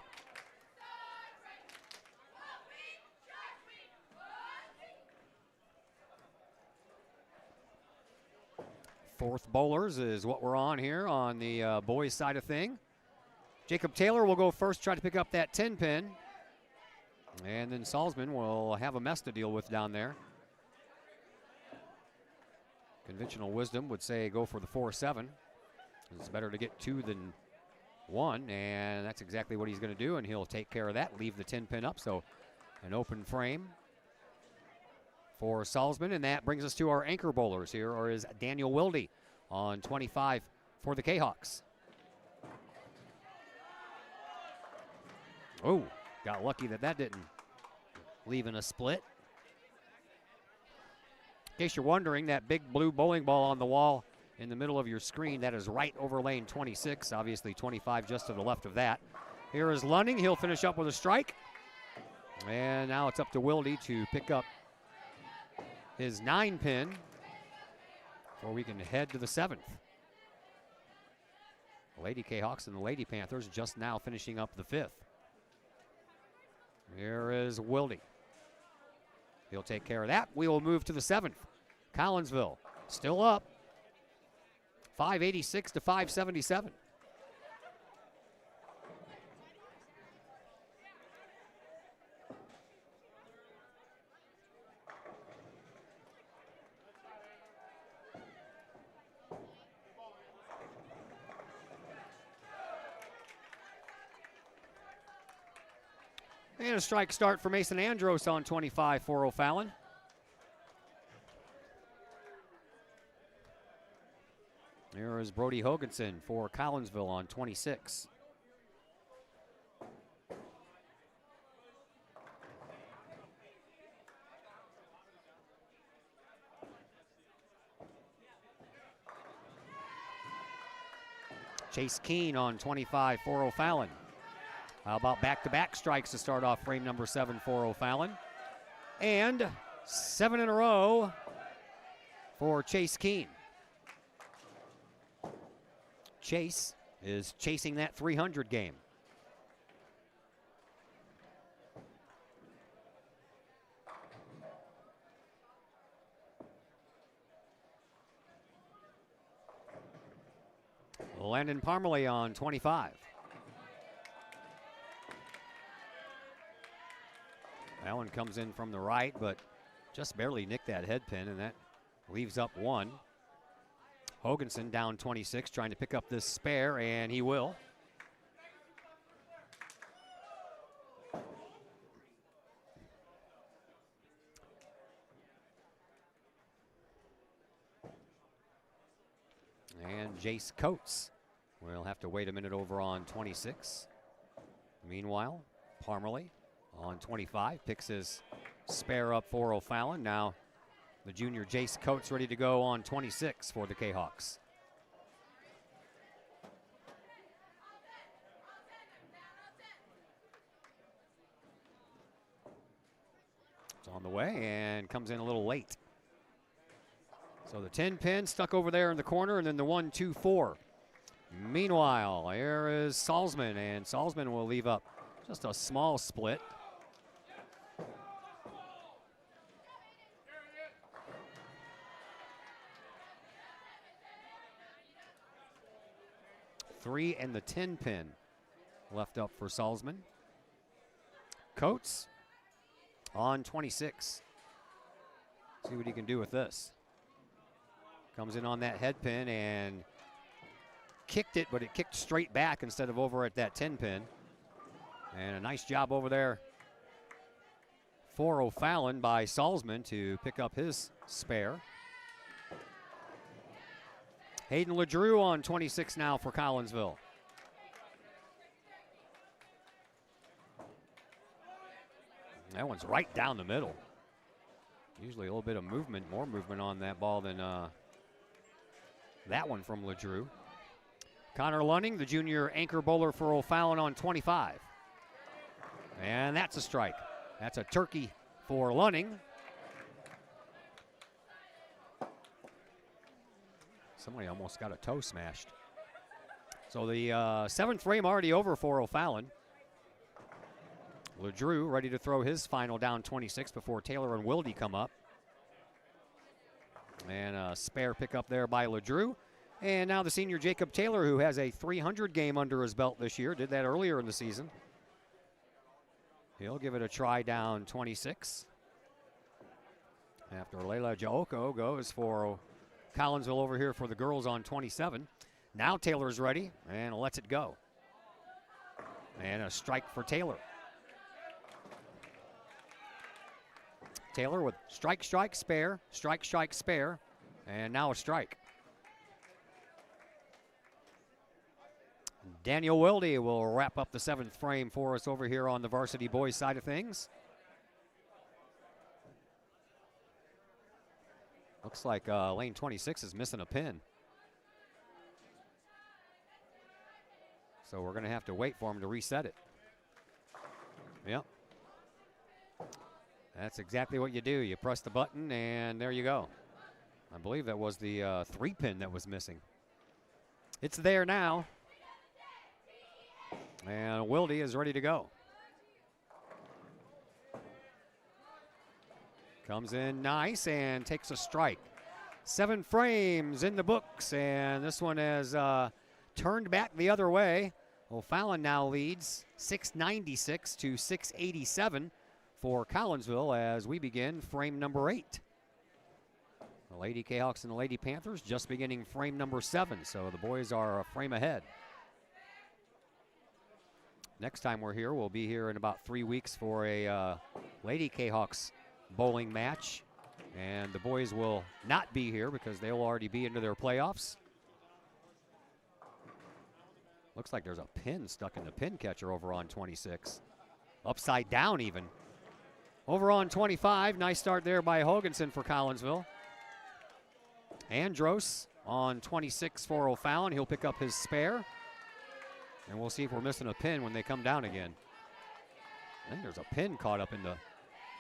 Fourth bowlers is what we're on here on the boys side of thing. Jacob Taylor will go first, try to pick up that 10 pin. And then Salzman will have a mess to deal with down there. Conventional wisdom would say go for the 4-7. It's better to get 2 than 1, and that's exactly what he's going to do, and he'll take care of that, leave the 10 pin up, so an open frame for Salzman, and that brings us to our anchor bowlers. Here or is Daniel Wilde on 25 for the Kahawks. Oh, got lucky that didn't leave in a split. In case you're wondering, that big blue bowling ball on the wall in the middle of your screen, that is right over lane 26, obviously 25 just to the left of that. Here is Lunding, he'll finish up with a strike. And now it's up to Wilde to pick up his 9 pin before we can head to the 7th. The Lady Kahawks and the Lady Panthers just now finishing up the 5th. Here is Wilde. He'll take care of that. We will move to the 7th. Collinsville still up. 586 to 577. And a strike start for Mason Andros on 25 for O'Fallon. Here is Brody Hoganson for Collinsville on 26. Chase Keene on 25 for O'Fallon. How about back-to-back strikes to start off frame number 7 for O'Fallon? And 7 in a row for Chase Keene. Chase is chasing that 300 game. Landon Parmalee on 25. That one comes in from the right, but just barely nicked that head pin, and that leaves up 1. Hoganson down 26, trying to pick up this spare, and he will. And Jace Coates will have to wait a minute over on 26. Meanwhile, Parmalee on 25 picks his spare up for O'Fallon. Now the junior Jace Coates ready to go on 26 for the Kahawks. It's on the way and comes in a little late. So the 10 pin stuck over there in the corner, and then the 1-2-4. Meanwhile, here is Salzman, and Salzman will leave up just a small split. Three and the 10 pin left up for Salzman. Coates on 26. See what he can do with this. Comes in on that head pin and kicked it, but it kicked straight back instead of over at that 10 pin. And a nice job over there for O'Fallon by Salzman to pick up his spare. Hayden LeDrew on 26 now for Collinsville. That one's right down the middle. Usually a little bit of movement, more movement on that ball than that one from LeDrew. Connor Lunning, the junior anchor bowler for O'Fallon on 25. And that's a strike. That's a turkey for Lunning. Somebody almost got a toe smashed. So the seventh frame already over for O'Fallon. LeDrew ready to throw his final down 26 before Taylor and Wilde come up. And a spare pickup there by LeDrew. And now the senior Jacob Taylor, who has a 300 game under his belt this year, did that earlier in the season. He'll give it a try down 26. After Layla Jaoko goes for Collinsville over here for the girls on 27. Now Taylor's ready and lets it go. And a strike for Taylor. Taylor with strike, strike, spare, strike, strike, spare, and now a strike. Daniel Wilde will wrap up the seventh frame for us over here on the varsity boys side of things. Looks like lane 26 is missing a pin. So we're going to have to wait for him to reset it. Yep. That's exactly what you do. You press the button and there you go. I believe that was the 3 pin that was missing. It's there now. And Wilde is ready to go. Comes in nice and takes a strike. 7 frames in the books, and this one has turned back the other way. O'Fallon now leads 696 to 687 for Collinsville as we begin frame number 8. The Lady Kahawks and the Lady Panthers just beginning frame number 7, so the boys are a frame ahead. Next time we're here, we'll be here in about 3 weeks for a Lady Kahawks bowling match. And the boys will not be here because they'll already be into their playoffs. Looks like there's a pin stuck in the pin catcher over on 26. Upside down even. Over on 25, nice start there by Hoganson for Collinsville. Andros on 26 for O'Fallon. He'll pick up his spare. And we'll see if we're missing a pin when they come down again. I think there's a pin caught up in the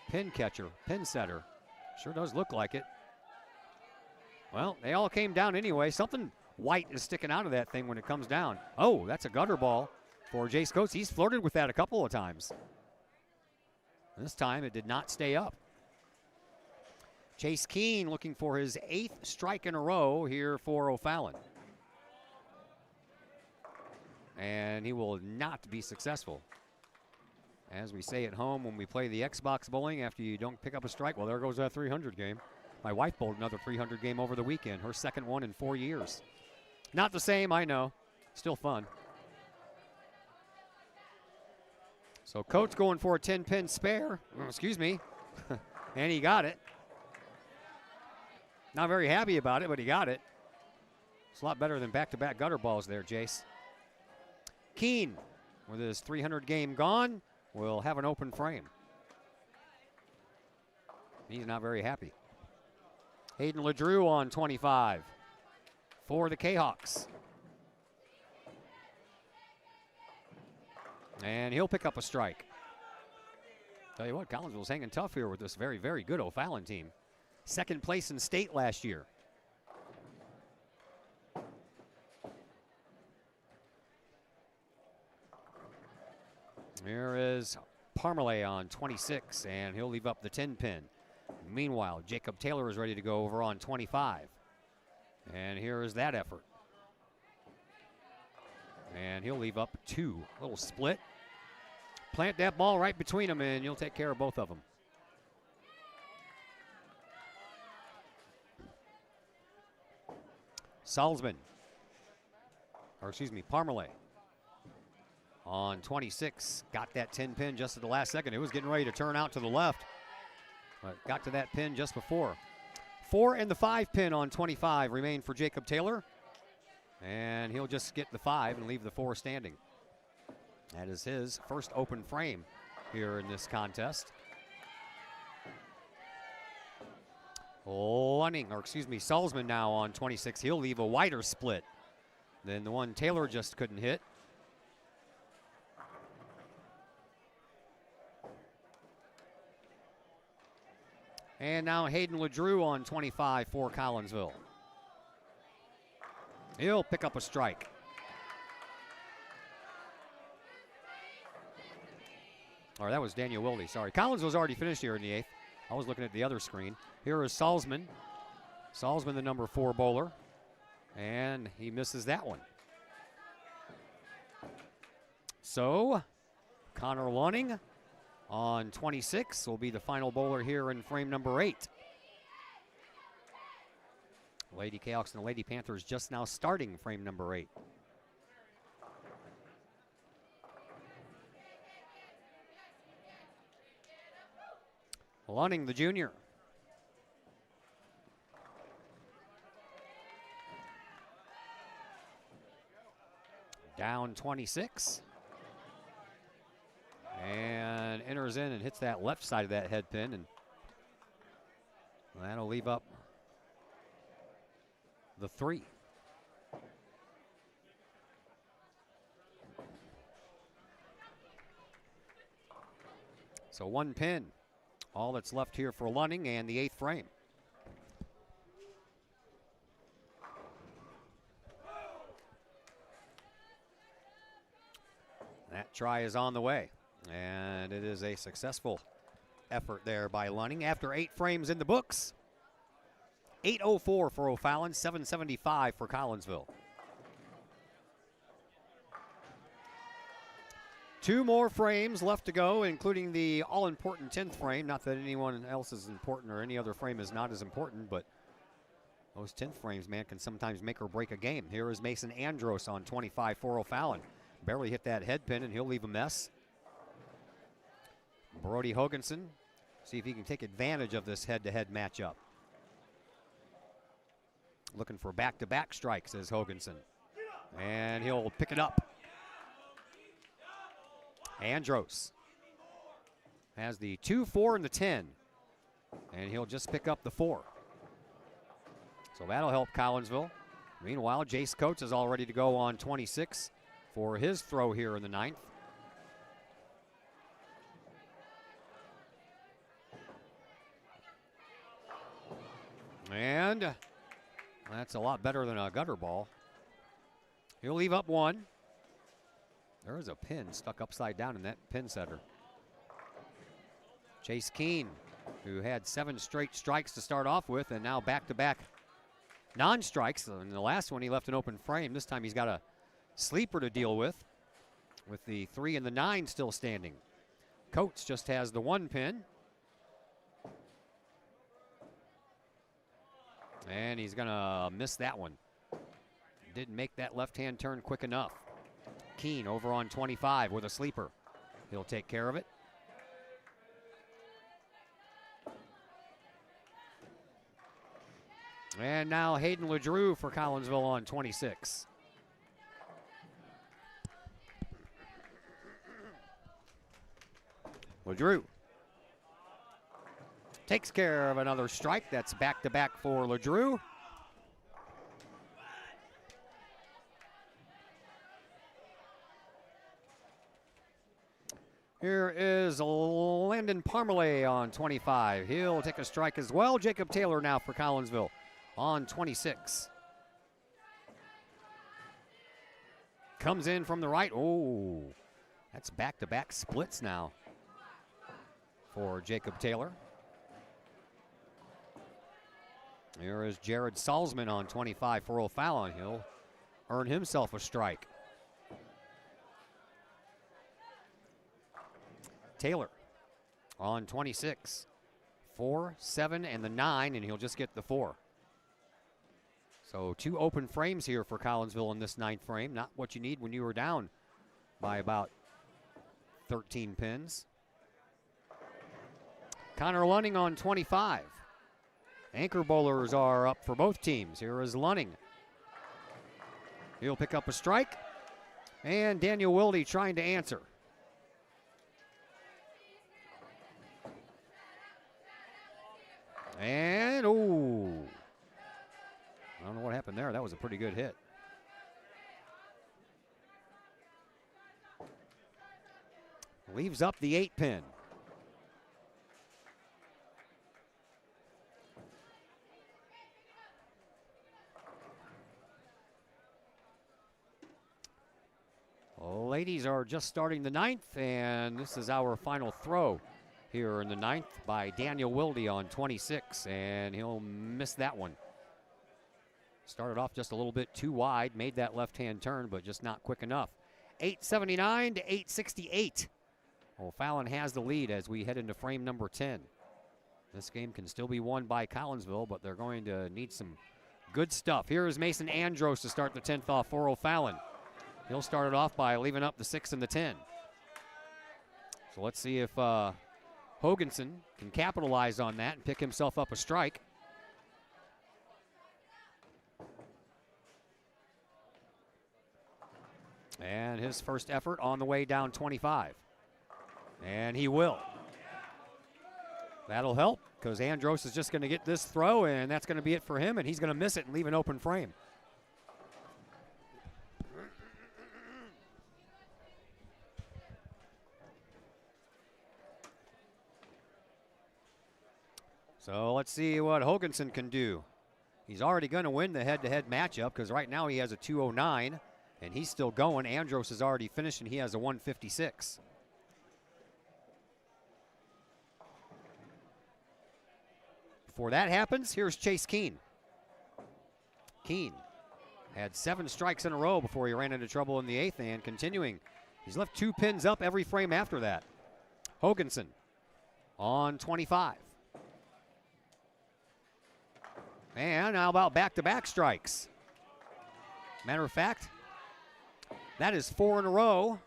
pin catcher, pin setter. Sure does look like it. Well, they all came down anyway. Something white is sticking out of that thing when it comes down. Oh, that's a gutter ball for Jace Coates. He's flirted with that a couple of times. This time it did not stay up. Chase Keene looking for his 8th strike in a row here for O'Fallon. And he will not be successful. As we say at home when we play the Xbox bowling, after you don't pick up a strike, well, there goes that 300 game. My wife bowled another 300 game over the weekend, her second one in 4 years. Not the same, I know. Still fun. So Coates going for a 10-pin spare. Excuse me. And he got it. Not very happy about it, but he got it. It's a lot better than back-to-back gutter balls there, Jace. Keene, with his 300 game gone, will have an open frame. He's not very happy. Hayden LeDrew on 25 for the Kahawks. And he'll pick up a strike. Tell you what, Collinsville's hanging tough here with this very, very good O'Fallon team. Second place in state last year. Here is Parmalee on 26, and he'll leave up the 10-pin. Meanwhile, Jacob Taylor is ready to go over on 25. And here is that effort. And he'll leave up 2. Little split. Plant that ball right between them, and you'll take care of both of them. Salzman. Or excuse me, Parmalee. On 26, got that 10-pin just at the last second. It was getting ready to turn out to the left, but got to that pin just before. 4 and the 5-pin on 25 remain for Jacob Taylor, and he'll just get the 5 and leave the 4 standing. That is his first open frame here in this contest. Salzman now on 26. He'll leave a wider split than the one Taylor just couldn't hit. And now Hayden LeDrew on 25 for Collinsville. He'll pick up a strike. Or that was Daniel Wilde, sorry. Collinsville's already finished here in the 8th. I was looking at the other screen. Here is Salzman. Salzman, the number 4 bowler. And he misses that one. So, Connor Lunning on 26 will be the final bowler here in frame number 8. Lady Kahawks and the Lady Panthers just now starting frame number 8. Lunning, the junior. Down 26. And enters in and hits that left side of that head pin, and that'll leave up the 3. So 1 pin. All that's left here for Lunning and the 8th frame. That try is on the way. And it is a successful effort there by Lunning. After 8 frames in the books, 8:04 for O'Fallon, 7:75 for Collinsville. 2 more frames left to go, including the all-important 10th frame. Not that anyone else is important or any other frame is not as important, but those 10th frames, man, can sometimes make or break a game. Here is Mason Andros on 25 for O'Fallon. Barely hit that head pin, and he'll leave a mess. Brody Hoganson, see if he can take advantage of this head-to-head matchup. Looking for back-to-back strikes is Hoganson. And he'll pick it up. Andros has the 2, 4, and the 10. And he'll just pick up the 4. So that'll help Collinsville. Meanwhile, Jace Coates is all ready to go on 26 for his throw here in the 9th. And that's a lot better than a gutter ball. He'll leave up 1. There is a pin stuck upside down in that pin setter. Chase Keene, who had 7 straight strikes to start off with, and now back-to-back non-strikes. In the last one, he left an open frame. This time he's got a sleeper to deal with the 3 and the 9 still standing. Coates just has the 1 pin. And he's gonna miss that one. Didn't make that left-hand turn quick enough. Keene over on 25 with a sleeper. He'll take care of it. And now Hayden LeDrew for Collinsville on 26. LeDrew takes care of another strike. That's back-to-back for LeDrew. Here is Landon Parmalee on 25. He'll take a strike as well. Jacob Taylor now for Collinsville on 26. Comes in from the right. Oh, that's back-to-back splits now for Jacob Taylor. Here is Jared Salzman on 25 for O'Fallon. He'll earn himself a strike. Taylor on 26. 4, 7, and the 9, and he'll just get the 4. So 2 open frames here for Collinsville in this 9th frame. Not what you need when you were down by about 13 pins. Connor Lunning on 25. Anchor bowlers are up for both teams. Here is Lunning. He'll pick up a strike. And Daniel Wilde trying to answer. And, ooh. I don't know what happened there. That was a pretty good hit. Leaves up the 8-pin. Ladies are just starting the 9th, and this is our final throw here in the 9th by Daniel Wilde on 26, and he'll miss that one. Started off just a little bit too wide, made that left-hand turn, but just not quick enough. 879 to 868. O'Fallon has the lead as we head into frame number 10. This game can still be won by Collinsville, but they're going to need some good stuff. Here is Mason Andros to start the 10th off for O'Fallon. He'll start it off by leaving up the 6 and the 10. So let's see if Hoganson can capitalize on that and pick himself up a strike. And his first effort on the way down 25. And he will. That'll help because Andros is just going to get this throw, and that's going to be it for him, and he's going to miss it and leave an open frame. So let's see what Hoganson can do. He's already going to win the head-to-head matchup because right now he has a 209, and he's still going. Andros is already finished, and he has a 156. Before that happens, here's Chase Keene. Keene had 7 strikes in a row before he ran into trouble in the 8th, and continuing. He's left 2 pins up every frame after that. Hoganson on 25. And how about back-to-back strikes? Matter of fact, that is 4 in a row.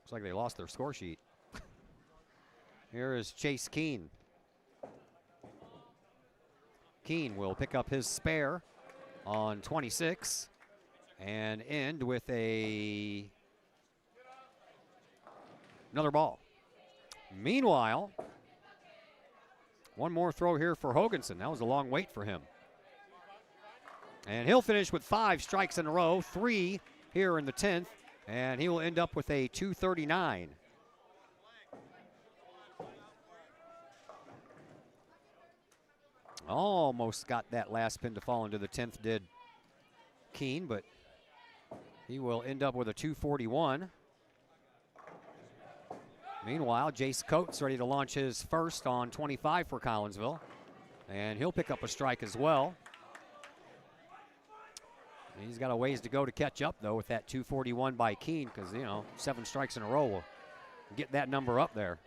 Looks like they lost their score sheet. Here is Chase Keene. Keene will pick up his spare on 26 and end with another ball. Meanwhile, one more throw here for Hoganson. That was a long wait for him. And he'll finish with 5 strikes in a row, 3 here in the 10th, and he will end up with a 239. Almost got that last pin to fall into the 10th, did Keene, but he will end up with a 241. Meanwhile, Jace Coates ready to launch his first on 25 for Collinsville, and he'll pick up a strike as well. He's got a ways to go to catch up, though, with that 241 by Keene, because, 7 strikes in a row will get that number up there.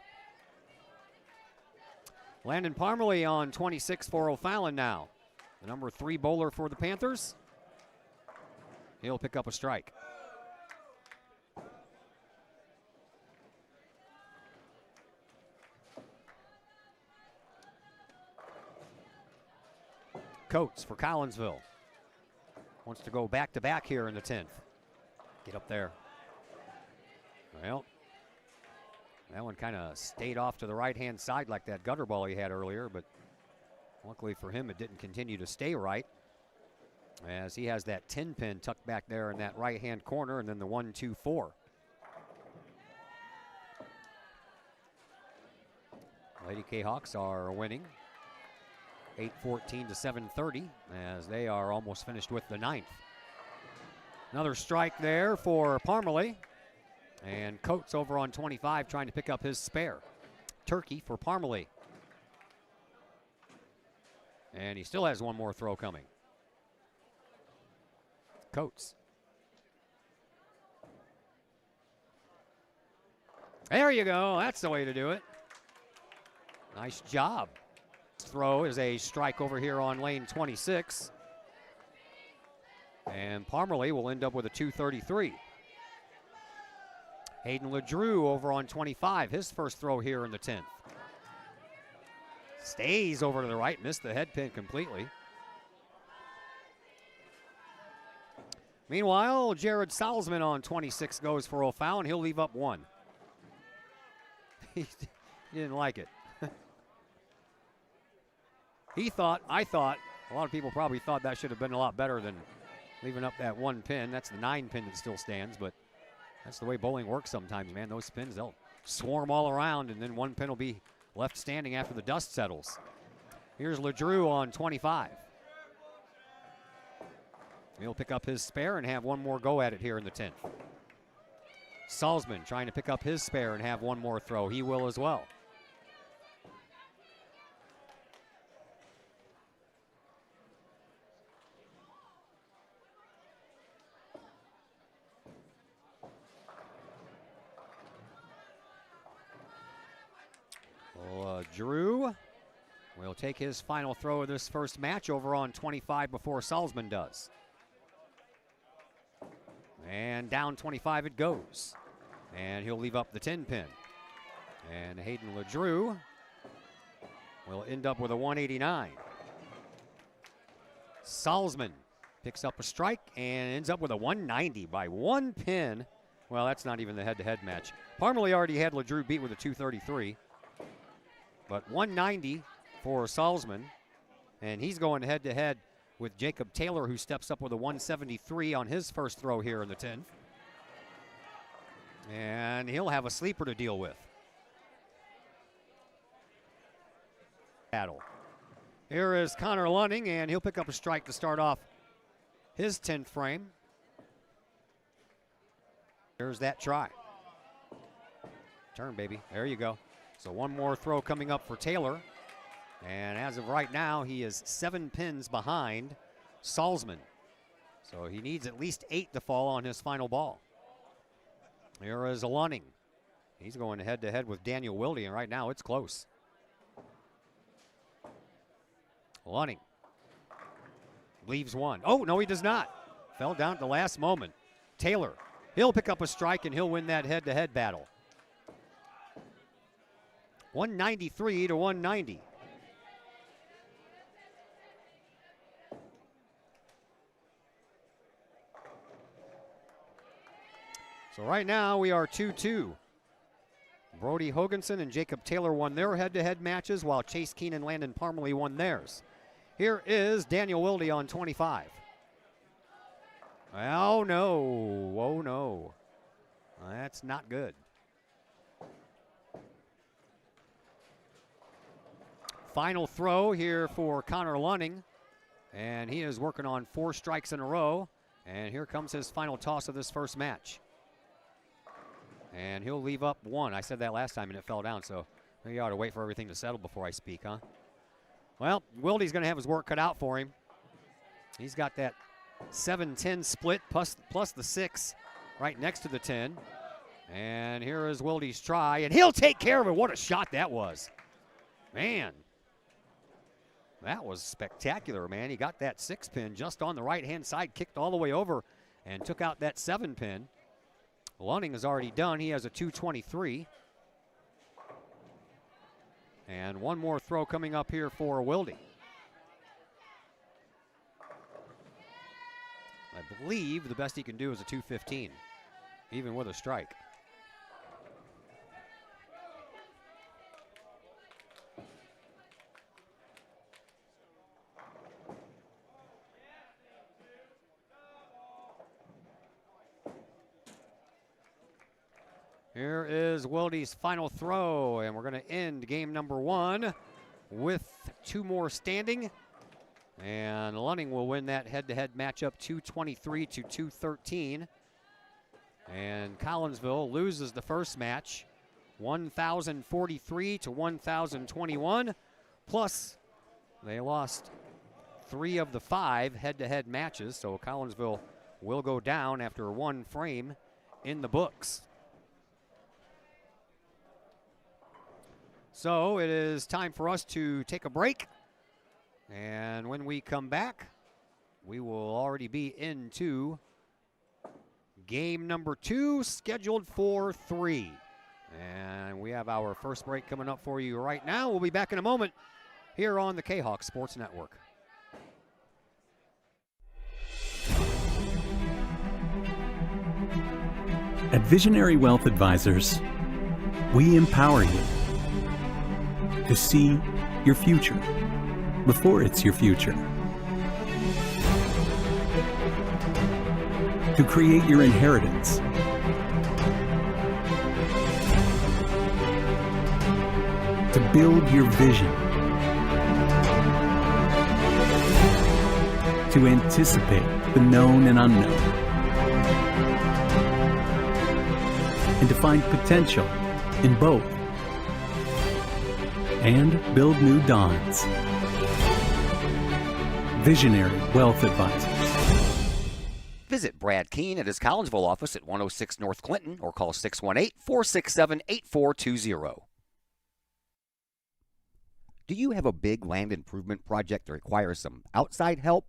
Landon Parmalee on 26 for O'Fallon now. The number 3 bowler for the Panthers. He'll pick up a strike. Coates for Collinsville. Wants to go back-to-back here in the 10th. Get up there. Well, that one kind of stayed off to the right-hand side like that gutter ball he had earlier, but luckily for him, it didn't continue to stay right, as he has that 10 pin tucked back there in that right-hand corner, and then the 1-2-4. Lady Kahawks are winning 8-14 to 7-30, as they are almost finished with the 9th. Another strike there for Parmalee. And Coates over on 25 trying to pick up his spare. Turkey for Parmalee. And he still has one more throw coming. Coates. There you go. That's the way to do it. Nice job. Throw is a strike over here on lane 26. And Parmalee will end up with a 233. Hayden LeDrew over on 25, his first throw here in the 10th. Stays over to the right, missed the head pin completely. Meanwhile, Jared Salzman on 26 goes for a foul, and he'll leave up 1. He didn't like it. I thought, a lot of people probably thought that should have been a lot better than leaving up that 1 pin. That's the 9 pin that still stands, but that's the way bowling works sometimes, man. Those pins, they'll swarm all around, and then 1 pin will be left standing after the dust settles. Here's LeDrew on 25. He'll pick up his spare and have 1 more go at it here in the 10th. Salzman trying to pick up his spare and have 1 more throw. He will as well. Drew will take his final throw of this first match over on 25 before Salzman does. And down 25 it goes. And he'll leave up the 10 pin. And Hayden LeDrew will end up with a 189. Salzman picks up a strike and ends up with a 190 by 1 pin. Well, that's not even the head-to-head match. Parmalee already had LeDrew beat with a 233. But 190 for Salzman, and he's going head-to-head with Jacob Taylor, who steps up with a 173 on his first throw here in the 10th. And he'll have a sleeper to deal with. Battle. Here is Connor Lunning, and he'll pick up a strike to start off his 10th frame. Here's that try. Turn, baby. There you go. So 1 more throw coming up for Taylor. And as of right now, he is 7 pins behind Salzman. So he needs at least 8 to fall on his final ball. Here is Lunning. He's going head-to-head with Daniel Wilde, and right now it's close. Lunning leaves 1. Oh, no, he does not. Fell down at the last moment. Taylor, he'll pick up a strike, and he'll win that head-to-head battle. 193 to 190. So right now we are 2-2. Brody Hoganson and Jacob Taylor won their head-to-head matches, while Chase Keene and Landon Parmalee won theirs. Here is Daniel Wilde on 25. Oh no, oh no. That's not good. Final throw here for Connor Lunning, and he is working on 4 strikes in a row, and here comes his final toss of this first match. And he'll leave up 1. I said that last time and it fell down, so maybe I ought to wait for everything to settle before I speak, huh? Well, Wilde's going to have his work cut out for him. He's got that 7-10 split plus the 6 right next to the 10. And here is Wilde's try, and he'll take care of it. What a shot that was. Man. That was spectacular, man. He got that 6 pin just on the right-hand side, kicked all the way over, and took out that 7 pin. Lunning is already done. He has a 223. And 1 more throw coming up here for Wilde. I believe the best he can do is a 215, even with a strike. Here is Wilde's final throw, and we're going to end game number 1 with 2 more standing. And Lunning will win that head-to-head matchup 223 to 213. And Collinsville loses the first match 1,043 to 1,021. Plus, they lost 3 of the 5 head-to-head matches, so Collinsville will go down after 1 frame in the books. So it is time for us to take a break. And when we come back, we will already be into game number 2, scheduled for 3. And we have our first break coming up for you right now. We'll be back in a moment here on the Kahok Sports Network. At Visionary Wealth Advisors, we empower you to see your future before it's your future, to create your inheritance, to build your vision, to anticipate the known and unknown, and to find potential in both, and build new dawns. Visionary Wealth Advisors. Visit Brad Keene at his Collinsville office at 106 North Clinton or call 618-467-8420. Do you have a big land improvement project that requires some outside help?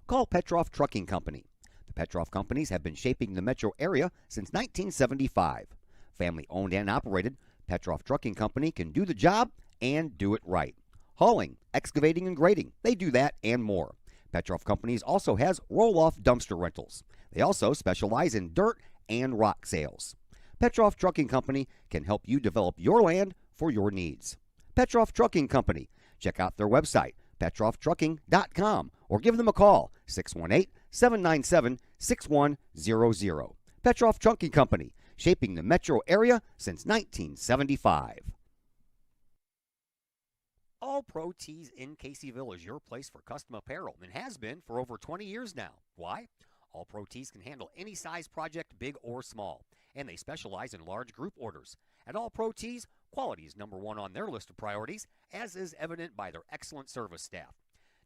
Call Petroff Trucking Company. The Petroff Companies have been shaping the metro area since 1975. Family owned and operated, Petroff Trucking Company can do the job and do it right. Hauling, excavating, and grading, they do that and more. Petroff Companies also has roll-off dumpster rentals. They also specialize in dirt and rock sales. Petroff Trucking Company can help you develop your land for your needs. Petroff Trucking Company. Check out their website, petrofftrucking.com, or give them a call, 618-797-6100. Petroff Trucking Company, shaping the metro area since 1975. All Pro Tees in Caseyville is your place for custom apparel and has been for over 20 years now. Why? All Pro Tees can handle any size project, big or small, and they specialize in large group orders. At All Pro Tees, quality is number one on their list of priorities, as is evident by their excellent service staff.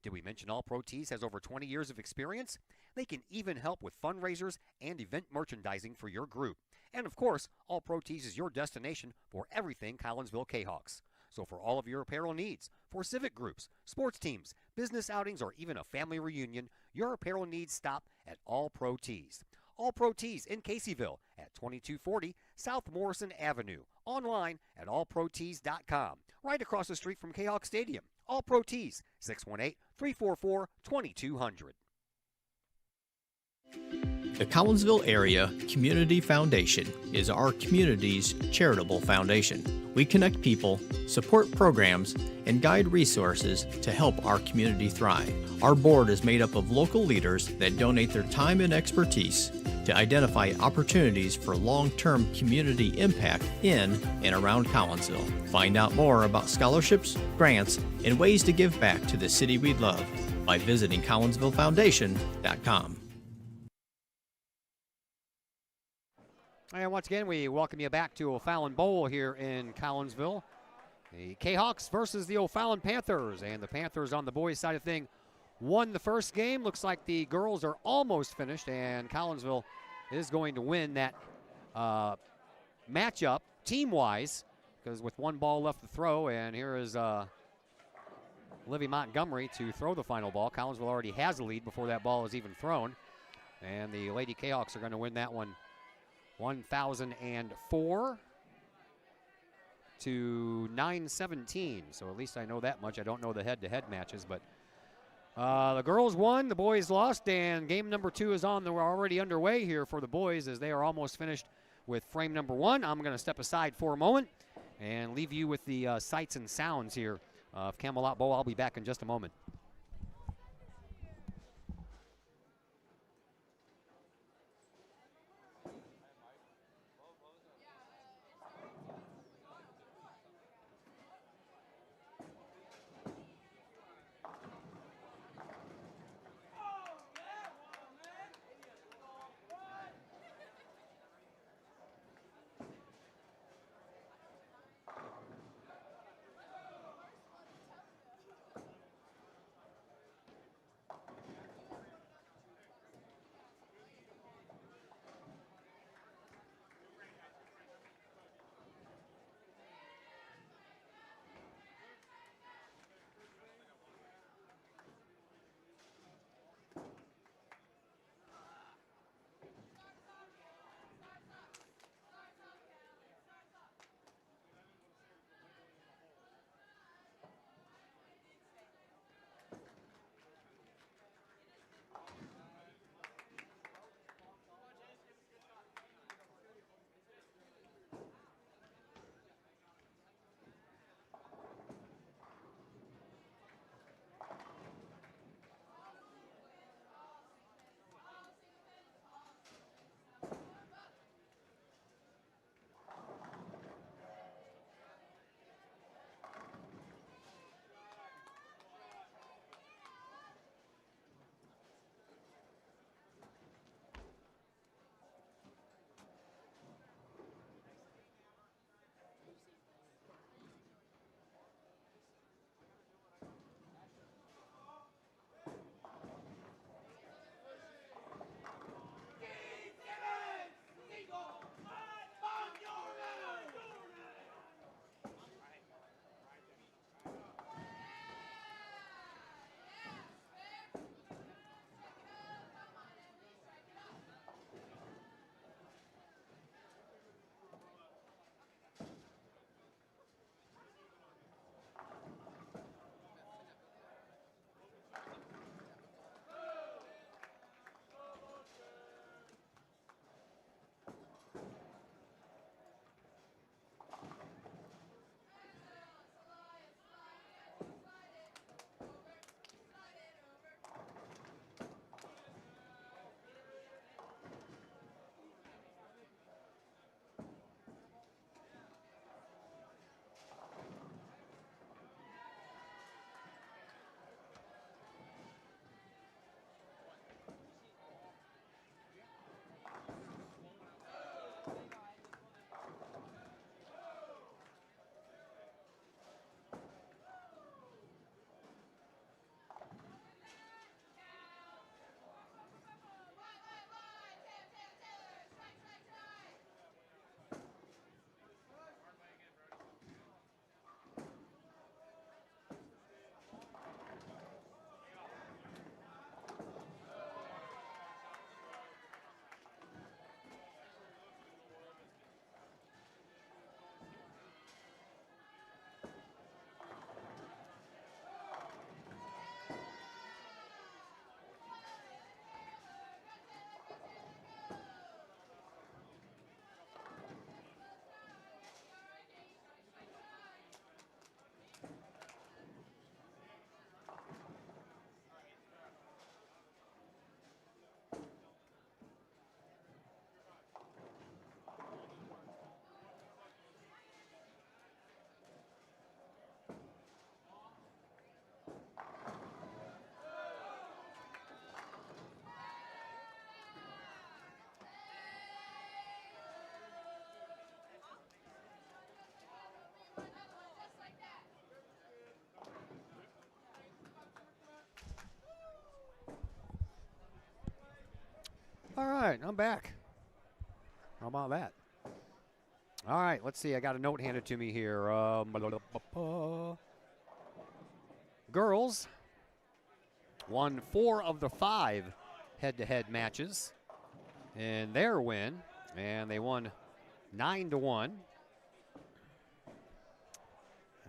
Did we mention All Pro Tees has over 20 years of experience? They can even help with fundraisers and event merchandising for your group. And of course, All Pro Tees is your destination for everything Collinsville Kahawks. So for all of your apparel needs, for civic groups, sports teams, business outings, or even a family reunion, your apparel needs stop at All Pro Tees. All Pro Tees in Caseyville at 2240 South Morrison Avenue. Online at allprotees.com. Right across the street from Kahok Stadium. All Pro Tees, 618-344-2200. The Collinsville Area Community Foundation is our community's charitable foundation. We connect people, support programs, and guide resources to help our community thrive. Our board is made up of local leaders that donate their time and expertise to identify opportunities for long-term community impact in and around Collinsville. Find out more about scholarships, grants, and ways to give back to the city we love by visiting CollinsvilleFoundation.com. And once again, we welcome you back to O'Fallon Bowl here in Collinsville. The Kahawks versus the O'Fallon Panthers. And the Panthers on the boys' side of thing won the first game. Looks like the girls are almost finished, and Collinsville is going to win that matchup team-wise, because with one ball left to throw, and here is Livy Montgomery to throw the final ball. Collinsville already has a lead before that ball is even thrown. And the Lady Kahawks are going to win that one 1,004 to 917. So at least I know that much. I don't know the head-to-head matches, but the girls won, the boys lost, and game number 2 is on. We're already underway here for the boys as they are almost finished with frame number 1. I'm going to step aside for a moment and leave you with the sights and sounds here of Camelot Bowl. I'll be back in just a moment. All right, I'm back. How about that? All right, let's see. I got a note handed to me here. Girls won 4 of the 5 head-to-head matches in their win, and they won 9-1.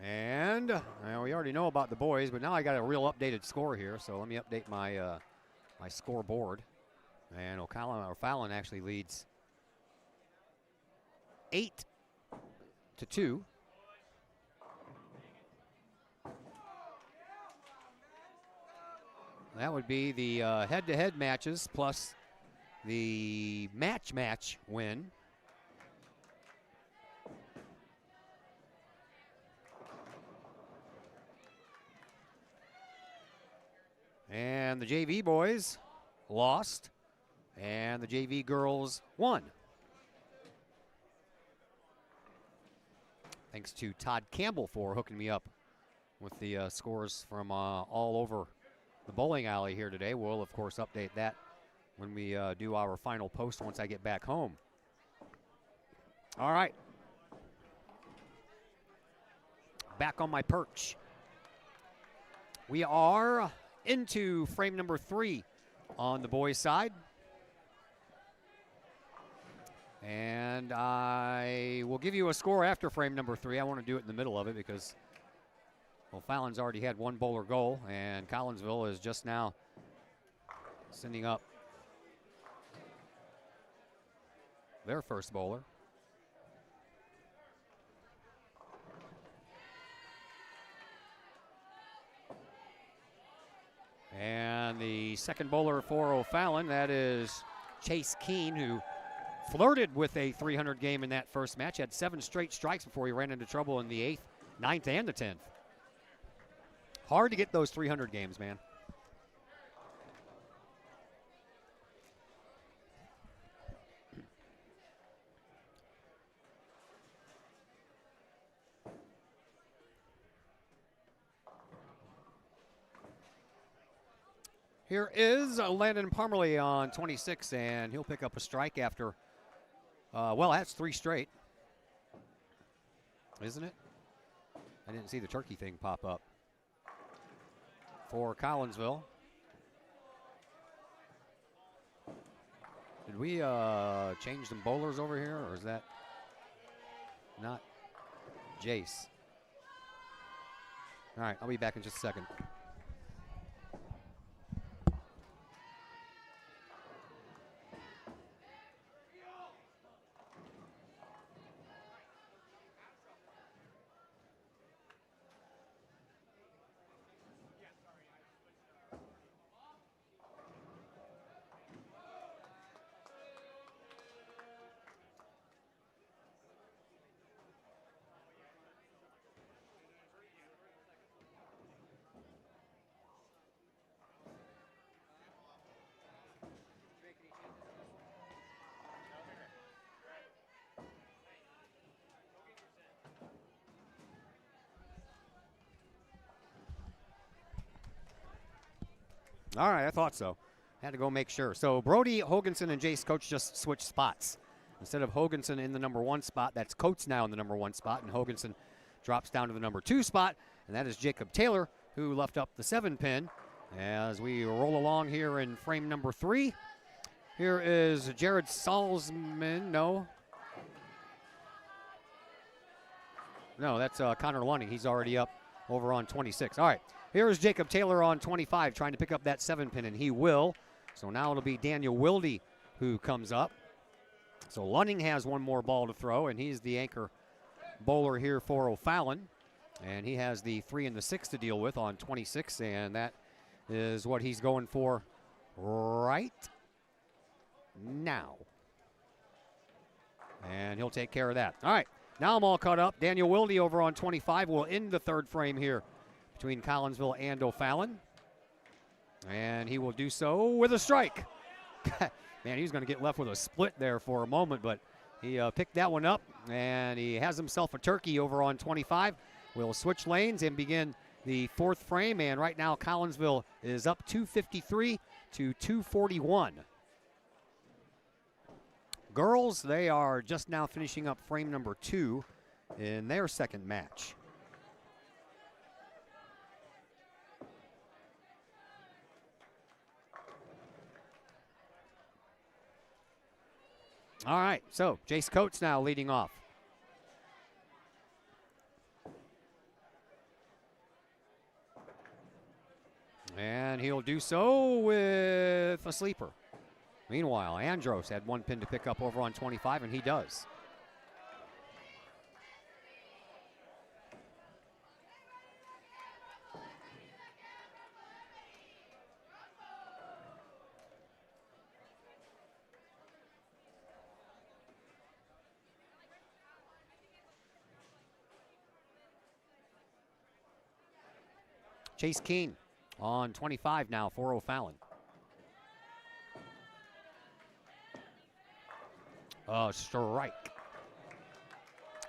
And we already know about the boys, but now I got a real updated score here, so let me update my my scoreboard. And O'Fallon actually leads 8-2. That would be the head-to-head matches plus the match win. And the JV boys lost, and the JV girls won. Thanks to Todd Campbell for hooking me up with the scores from all over the bowling alley here today. We'll, of course, update that when we do our final post once I get back home. All right. Back on my perch. We are into frame number 3 on the boys' side. And I will give you a score after frame number 3. I want to do it in the middle of it because O'Fallon's already had 1 bowler goal, and Collinsville is just now sending up their first bowler. And the second bowler for O'Fallon, that is Chase Keene, who flirted with a 300 game in that first match. Had 7 straight strikes before he ran into trouble in the 8th, 9th, and the 10th. Hard to get those 300 games, man. Here is Landon Parmalee on 26, and he'll pick up a strike after, well, that's 3 straight, isn't it? I didn't see the turkey thing pop up for Collinsville. Did we change some bowlers over here, or is that not Jace? All right, I'll be back in just a second. All right, I thought so. Had to go make sure. So Brody, Hoganson, and Jace Coates just switched spots. Instead of Hoganson in the number 1 spot, that's Coates now in the number 1 spot, and Hoganson drops down to the number 2 spot, and that is Jacob Taylor, who left up the 7 pin. As we roll along here in frame number 3, here is Jared Salzman. No, that's Connor Lunning. He's already up over on 26. All right. Here is Jacob Taylor on 25 trying to pick up that 7 pin, and he will. So now it'll be Daniel Wilde who comes up. So Lunning has 1 more ball to throw, and he's the anchor bowler here for O'Fallon. And he has the 3 and the 6 to deal with on 26, and that is what he's going for right now. And he'll take care of that. All right, now I'm all caught up. Daniel Wilde over on 25 will end the 3rd frame here between Collinsville and O'Fallon. And he will do so with a strike. Man, he's going to get left with a split there for a moment, but he picked that one up, and he has himself a turkey over on 25. We'll switch lanes and begin the 4th frame, and right now Collinsville is up 253 to 241. Girls, they are just now finishing up frame number 2 in their second match. All right, so Jace Coates now leading off. And he'll do so with a sleeper. Meanwhile, Andros had 1 pin to pick up over on 25, and he does. Chase Keene on 25 now for O'Fallon. A strike.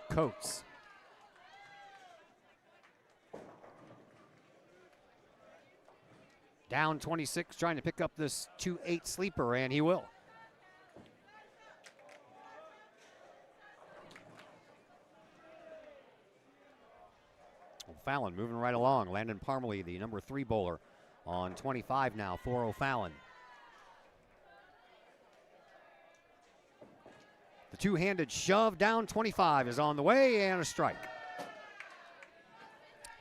Coates. Down 26, trying to pick up this 2-8 sleeper, and he will. O'Fallon moving right along. Landon Parmalee, the number 3 bowler, on 25 now for O'Fallon. The two-handed shove down 25 is on the way, and a strike.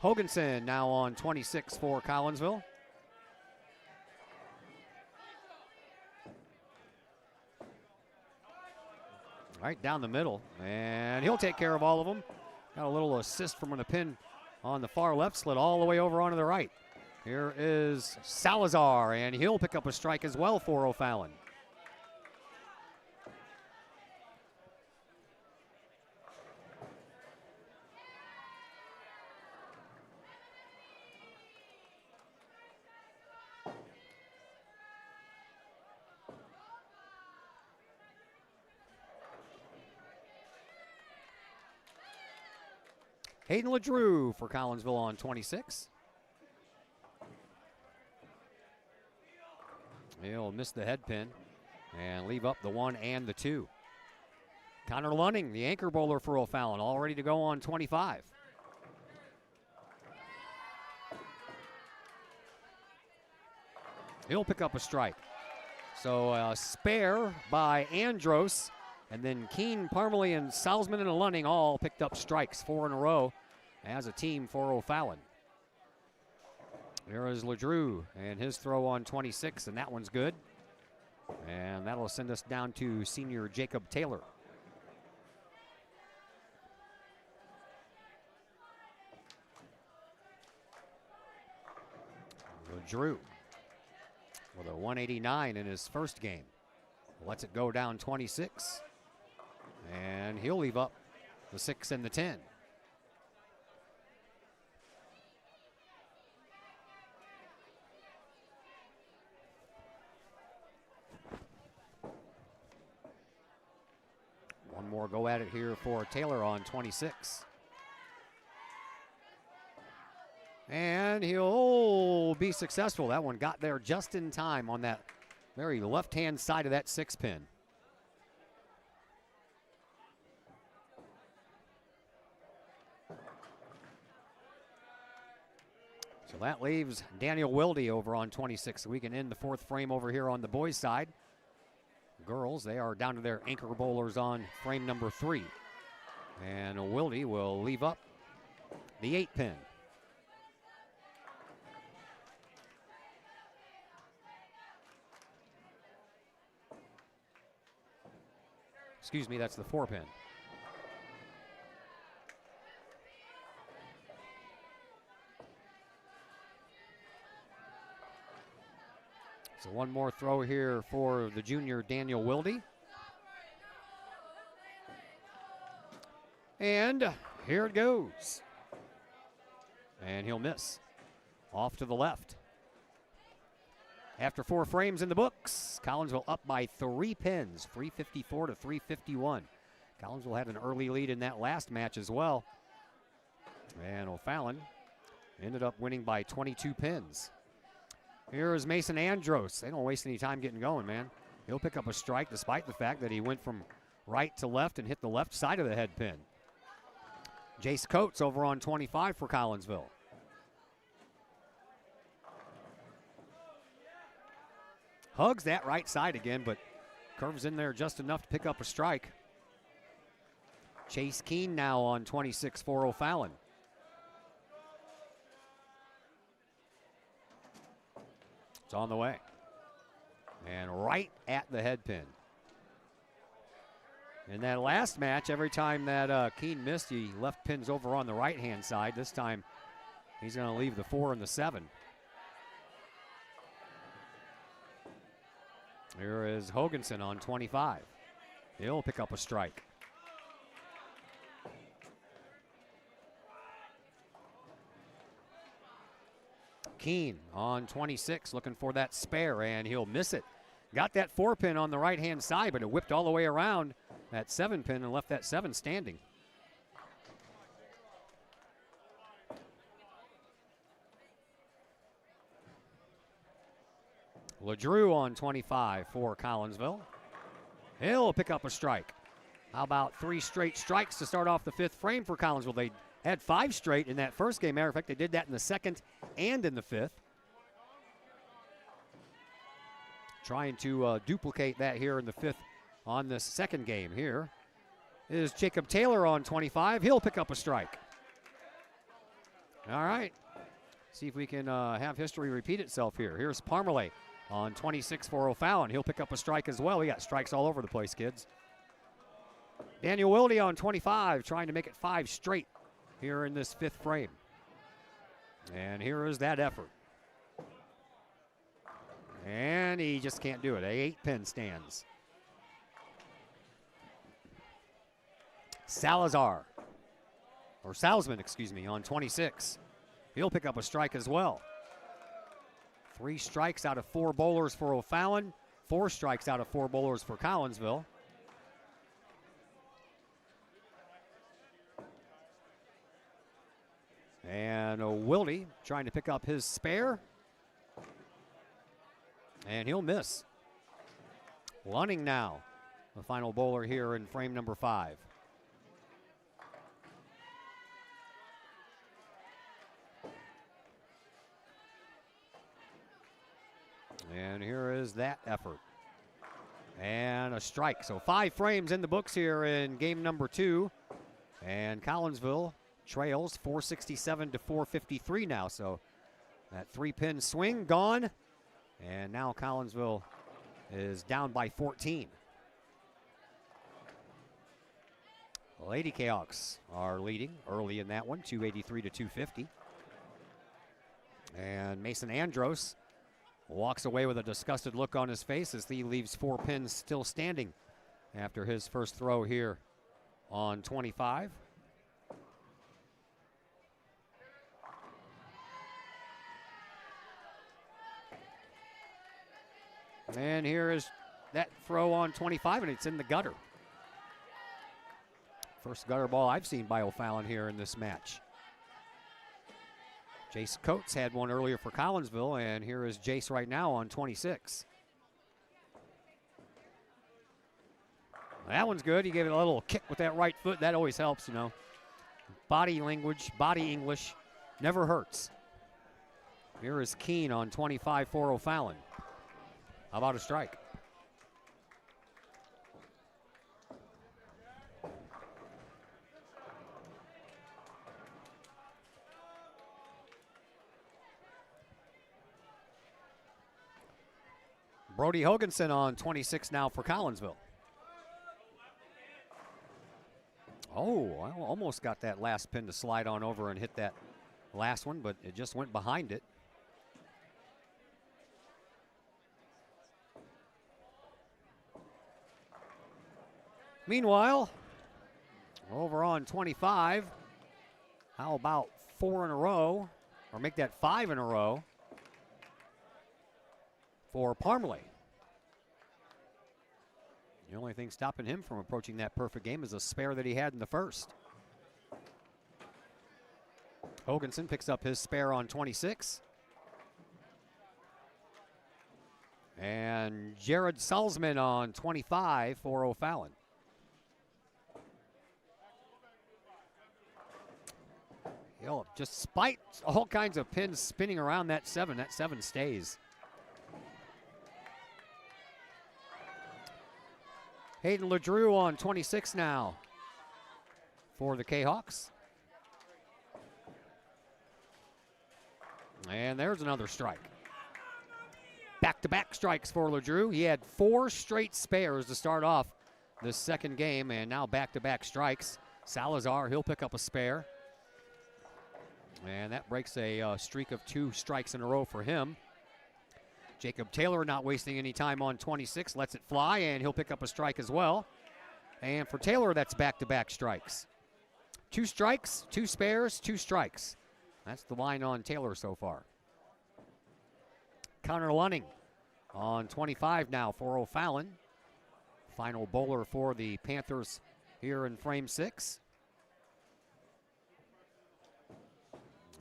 Hoganson now on 26 for Collinsville. All right, down the middle, and he'll take care of all of them. Got a little assist from the pin on the far left, slid all the way over onto the right. Here is Salazar, and he'll pick up a strike as well for O'Fallon. Hayden LeDrew for Collinsville on 26. He'll miss the head pin and leave up the 1 and the 2. Connor Lunning, the anchor bowler for O'Fallon, all ready to go on 25. He'll pick up a strike. So a spare by Andros. And then Keene, Parmalee, and Salzman and Lunning all picked up strikes, 4 in a row as a team for O'Fallon. There is LeDrew and his throw on 26, and that one's good. And that'll send us down to senior Jacob Taylor. LeDrew with a 189 in his first game. Lets it go down 26. And he'll leave up the 6 and the 10. One more go at it here for Taylor on 26. And he'll be successful. That one got there just in time on that very left-hand side of that 6 pin. So that leaves Daniel Wilde over on 26. We can end the 4th frame over here on the boys' side. Girls, they are down to their anchor bowlers on frame number 3. And Wilde will leave up the 8 pin. Excuse me, that's the 4 pin. So one more throw here for the junior Daniel Wilde. And here it goes. And he'll miss. Off to the left. After 4 frames in the books, Collinsville up by 3 pins, 354 to 351. Collinsville had an early lead in that last match as well. And O'Fallon ended up winning by 22 pins. Here is Mason Andros. They don't waste any time getting going, man. He'll pick up a strike despite the fact that he went from right to left and hit the left side of the head pin. Jace Coates over on 25 for Collinsville. Hugs that right side again, but curves in there just enough to pick up a strike. Chase Keene now on 26 for O'Fallon. It's on the way. And right at the head pin. In that last match, every time that Keene missed, he left pins over on the right-hand side. This time, he's going to leave the 4 and the 7. Here is Hoganson on 25. He'll pick up a strike. Keene on 26 looking for that spare, and he'll miss it. Got that 4 pin on the right-hand side, but it whipped all the way around that 7 pin and left that 7 standing. LeDrew on 25 for Collinsville. He'll pick up a strike. How about 3 straight strikes to start off the 5th frame for Collinsville? They had 5 straight in that first game. Matter of fact, they did that in the 2nd and in the 5th. Trying to duplicate that here in the 5th on this 2nd game. Here is Jacob Taylor on 25. He'll pick up a strike. All right. See if we can have history repeat itself here. Here's Parmalee on 26 for O'Fallon. He'll pick up a strike as well. We got strikes all over the place, kids. Daniel Wilde on 25, trying to make it 5 straight here in this 5th frame. And here is that effort. And he just can't do it. A 8 pin stands. Salazar, or Salzman, excuse me, on 26. He'll pick up a strike as well. 3 strikes out of 4 bowlers for O'Fallon. 4 strikes out of 4 bowlers for Collinsville. And Wilde trying to pick up his spare. And he'll miss. Lunning now, the final bowler here in frame number 5. And here is that effort. And a strike. So 5 frames in the books here in game number 2. And Collinsville trails 467 to 453 now. So that 3-pin swing gone. And now Collinsville is down by 14. Lady Kahawks are leading early in that one, 283 to 250. And Mason Andros walks away with a disgusted look on his face as he leaves 4 pins still standing after his first throw here on 25. And here is that throw on 25, and it's in the gutter. First gutter ball I've seen by O'Fallon here in this match. Jace Coates had one earlier for Collinsville, and here is Jace right now on 26. That one's good. He gave it a little kick with that right foot. That always helps, you know. Body language, body English, never hurts. Here is Keene on 25 for O'Fallon. How about a strike? Brody Hoganson on 26 now for Collinsville. Oh, I almost got that last pin to slide on over and hit that last one, but it just went behind it. Meanwhile, over on 25, how about 4 in a row, or make that 5 in a row for Parmalee. The only thing stopping him from approaching that perfect game is a spare that he had in the first. Hoganson picks up his spare on 26. And Jared Salzman on 25 for O'Fallon. Despite all kinds of pins spinning around that 7 stays. Hayden LeDrew on 26 now for the Kahawks. And there's another strike. Back-to-back strikes for LeDrew. He had 4 straight spares to start off the second game, and now back-to-back strikes. Salazar, he'll pick up a spare. And that breaks a streak of 2 strikes in a row for him. Jacob Taylor not wasting any time on 26, lets it fly, and he'll pick up a strike as well. And for Taylor, that's back-to-back strikes. 2 strikes, 2 spares, 2 strikes. That's the line on Taylor so far. Connor Lunning on 25 now for O'Fallon. Final bowler for the Panthers here in frame 6.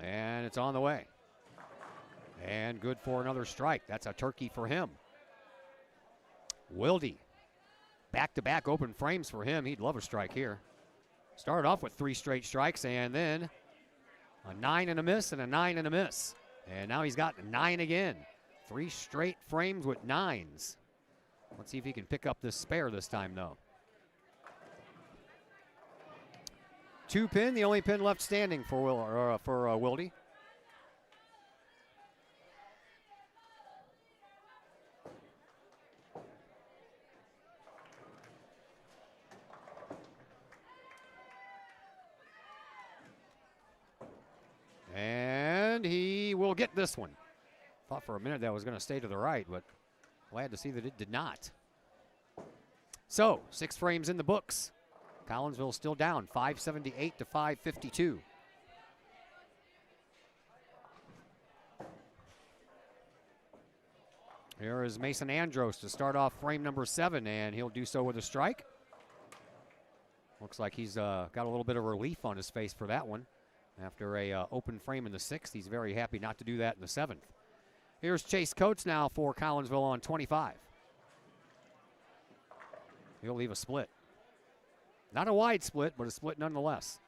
And it's on the way. And good for another strike. That's a turkey for him. Wilde. Back-to-back open frames for him. He'd love a strike here. Started off with 3 straight strikes and then a 9 and a miss and a 9 and a miss. And now he's got 9 again. 3 straight frames with 9s. Let's see if he can pick up this spare this time, though. 2 pin, the only pin left standing for Wilde. And he will get this one. Thought for a minute that was going to stay to the right, but glad to see that it did not. So, 6 frames in the books. Collinsville still down, 578 to 552. Here is Mason Andros to start off frame number 7, and he'll do so with a strike. Looks like he's got a little bit of relief on his face for that one. After a open frame in the 6th, he's very happy not to do that in the 7th. Here's Chase Coates now for Collinsville on 25. He'll leave a split. Not a wide split, but a split nonetheless.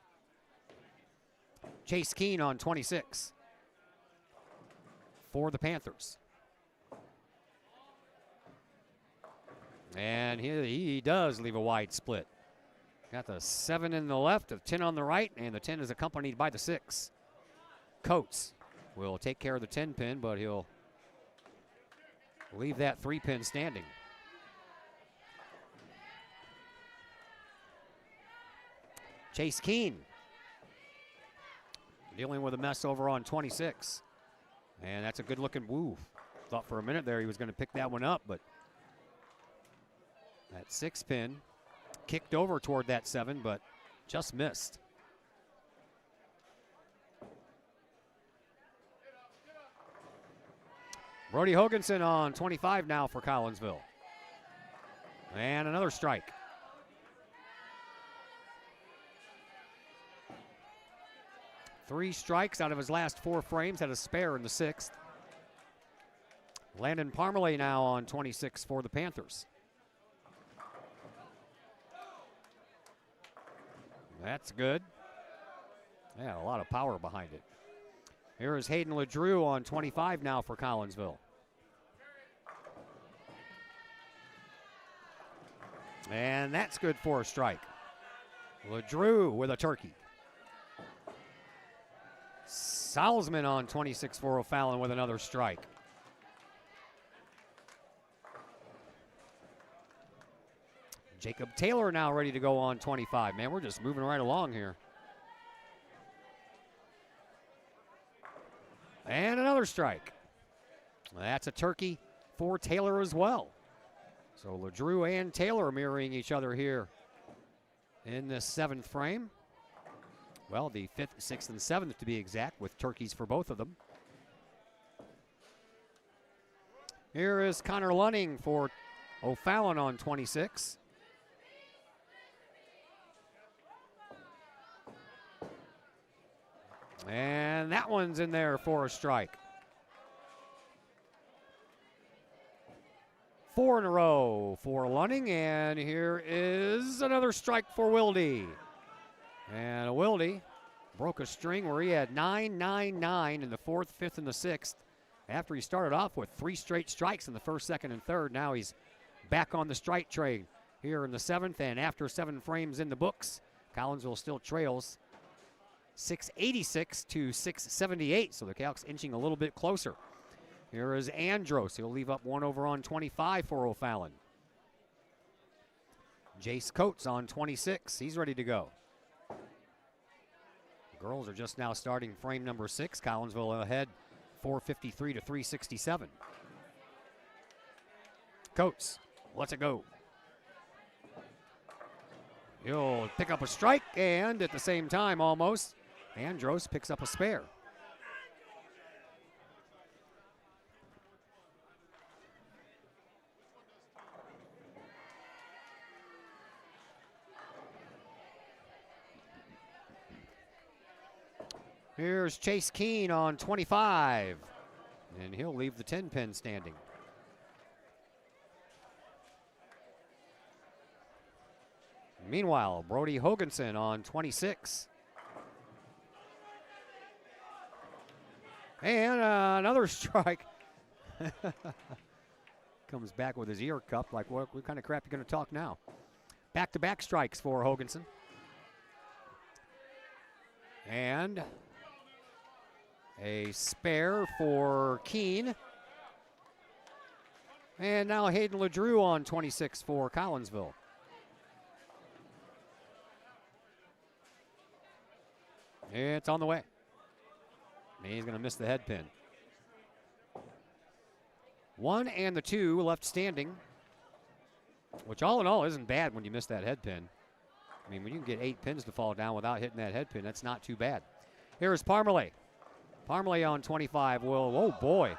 Chase Keene on 26 for the Panthers. And he does leave a wide split. Got the 7 in the left, the 10 on the right, and the 10 is accompanied by the 6. Coates will take care of the 10 pin, but he'll leave that 3 pin standing. Chase Keene dealing with a mess over on 26. And that's a good looking move. Thought for a minute there he was going to pick that one up, but that 6 pin kicked over toward that 7, but just missed. Brody Hoganson on 25 now for Collinsville. And another strike. Three strikes out of his last 4 frames, had a spare in the 6th. Landon Parmalee now on 26 for the Panthers. That's good. Yeah, a lot of power behind it. Here is Hayden LeDrew on 25 now for Collinsville. And that's good for a strike. LeDrew with a turkey. Salzman on 26 for O'Fallon with another strike. Jacob Taylor now ready to go on 25. Man, we're just moving right along here. And another strike. That's a turkey for Taylor as well. So LeDrew and Taylor mirroring each other here in this 7th frame. Well, the 5th, 6th, and 7th to be exact, with turkeys for both of them. Here is Connor Lunning for O'Fallon on 26. And that one's in there for a strike. 4 in a row for Lunning, and here is another strike for Wilde. And Wilde broke a string where he had 9, 9, 9 in the 4th, 5th, and the 6th. After he started off with 3 straight strikes in the 1st, 2nd, and 3rd, now he's back on the strike train here in the 7th, and after 7 frames in the books, Collinsville still trails 686 to 678, so the Calcs inching a little bit closer. Here is Andros. He'll leave up 1 over on 25 for O'Fallon. Jace Coates on 26. He's ready to go. The girls are just now starting frame number 6. Collinsville ahead 453 to 367. Coates lets it go. He'll pick up a strike, and at the same time almost, Andros picks up a spare. Here's Chase Keene on 25, and he'll leave the 10-pin standing. Meanwhile, Brody Hoganson on 26. And another strike. Comes back with his ear cupped like, what kind of crap you going to talk now? Back-to-back strikes for Hoganson. And a spare for Keene. And now Hayden LeDrew on 26 for Collinsville. It's on the way. And he's going to miss the head pin. 1 and the 2 left standing, which all in all isn't bad when you miss that head pin. I mean, when you can get 8 pins to fall down without hitting that head pin, that's not too bad. Here's Parmalee. Parmalee on 25 will, oh boy.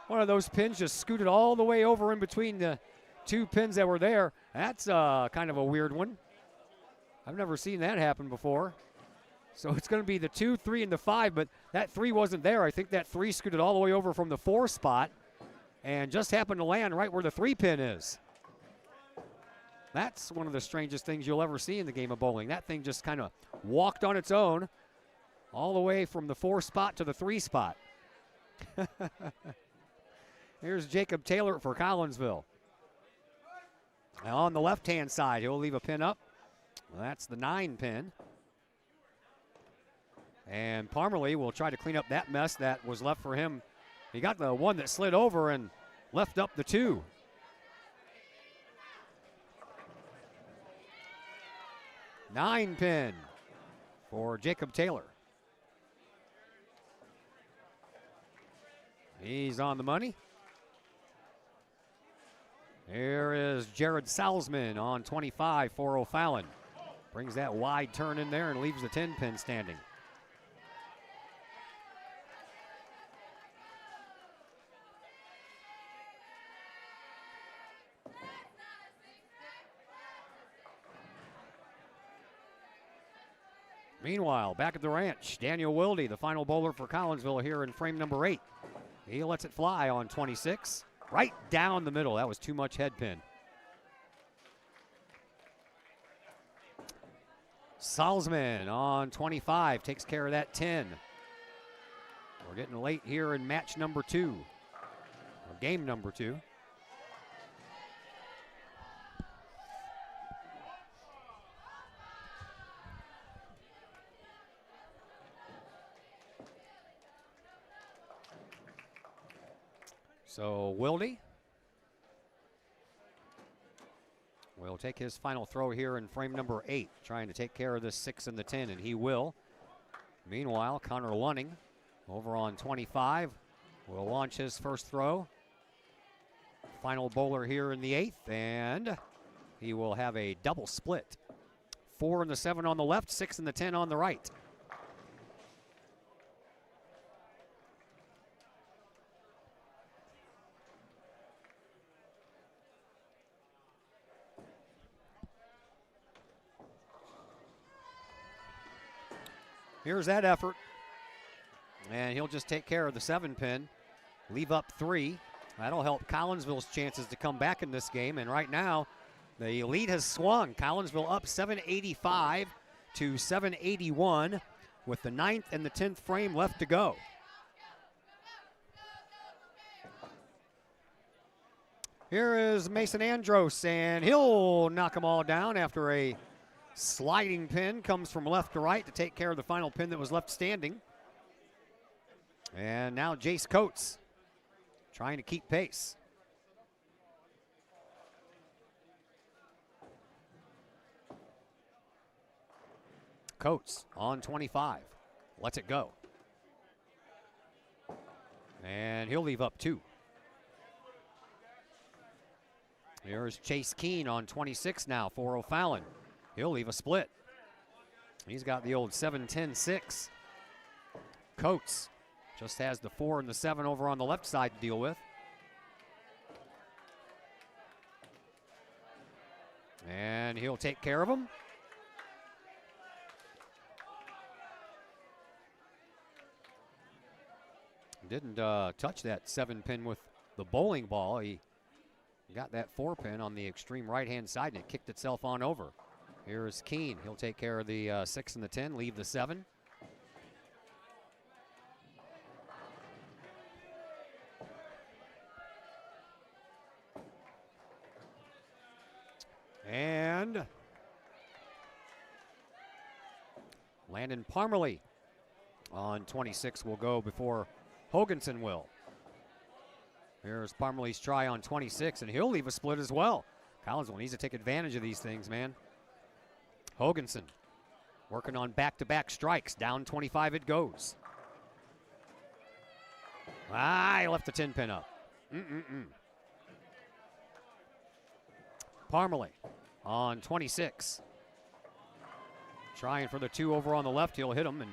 One of those pins just scooted all the way over in between the 2 pins that were there. That's kind of a weird one. I've never seen that happen before. So it's going to be the 2, 3, and the 5, but that 3 wasn't there. I think that 3 scooted all the way over from the 4 spot and just happened to land right where the 3 pin is. That's one of the strangest things you'll ever see in the game of bowling. That thing just kind of walked on its own all the way from the 4 spot to the 3 spot. Here's Jacob Taylor for Collinsville. Now on the left-hand side, he'll leave a pin up. Well, that's the 9 pin. And Parmalee will try to clean up that mess that was left for him. He got the 1 that slid over and left up the 2. Nine pin for Jacob Taylor. He's on the money. Here is Jared Salzman on 25 for O'Fallon. Brings that wide turn in there and leaves the 10 pin standing. Meanwhile, back at the ranch, Daniel Wilde, the final bowler for Collinsville here in frame number 8. He lets it fly on 26. Right down the middle. That was too much head pin. Salzman on 25 takes care of that 10. We're getting late here in match number 2, or game number 2. So Wilde will take his final throw here in frame number 8, trying to take care of this 6 and the 10, and he will. Meanwhile, Connor Lunning over on 25 will launch his first throw. Final bowler here in the 8th, and he will have a double split. 4 and the 7 on the left, 6 and the 10 on the right. Here's that effort. And he'll just take care of the 7 pin. Leave up 3. That'll help Collinsville's chances to come back in this game. And right now, the lead has swung. Collinsville up 785 to 781 with the 9th and the 10th frame left to go. Here is Mason Andros, and he'll knock them all down after a sliding pin. Comes from left to right to take care of the final pin that was left standing. And now Jace Coates trying to keep pace. Coates on 25. Lets it go. And he'll leave up 2. Here's Chase Keene on 26 now for O'Fallon. He'll leave a split. He's got the old 7-10-6. Coates just has the 4 and the 7 over on the left side to deal with. And he'll take care of him. Didn't touch that 7 pin with the bowling ball. He got that 4 pin on the extreme right-hand side, and it kicked itself on over. Here's Keene. He'll take care of the 6 and the 10, leave the 7. And Landon Parmalee on 26 will go before Hoganson will. Here's Parmalee's try on 26, and he'll leave a split as well. Collinsville needs to take advantage of these things, man. Hoganson working on back-to-back strikes. Down 25 it goes. He left the 10 pin up. Parmalee on 26. Trying for the 2 over on the left. He'll hit him and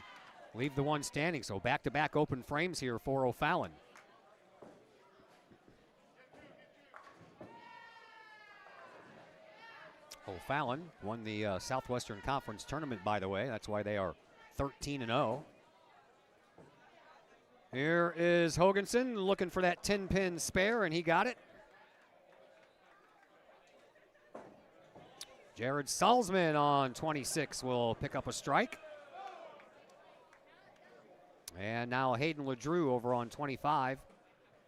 leave the 1 standing. So back-to-back open frames here for O'Fallon. O'Fallon won the Southwestern Conference tournament, by the way. That's why they are 13-0. Here is Hoganson looking for that 10-pin spare, and he got it. Jared Salzman on 26 will pick up a strike. And now Hayden LeDrew over on 25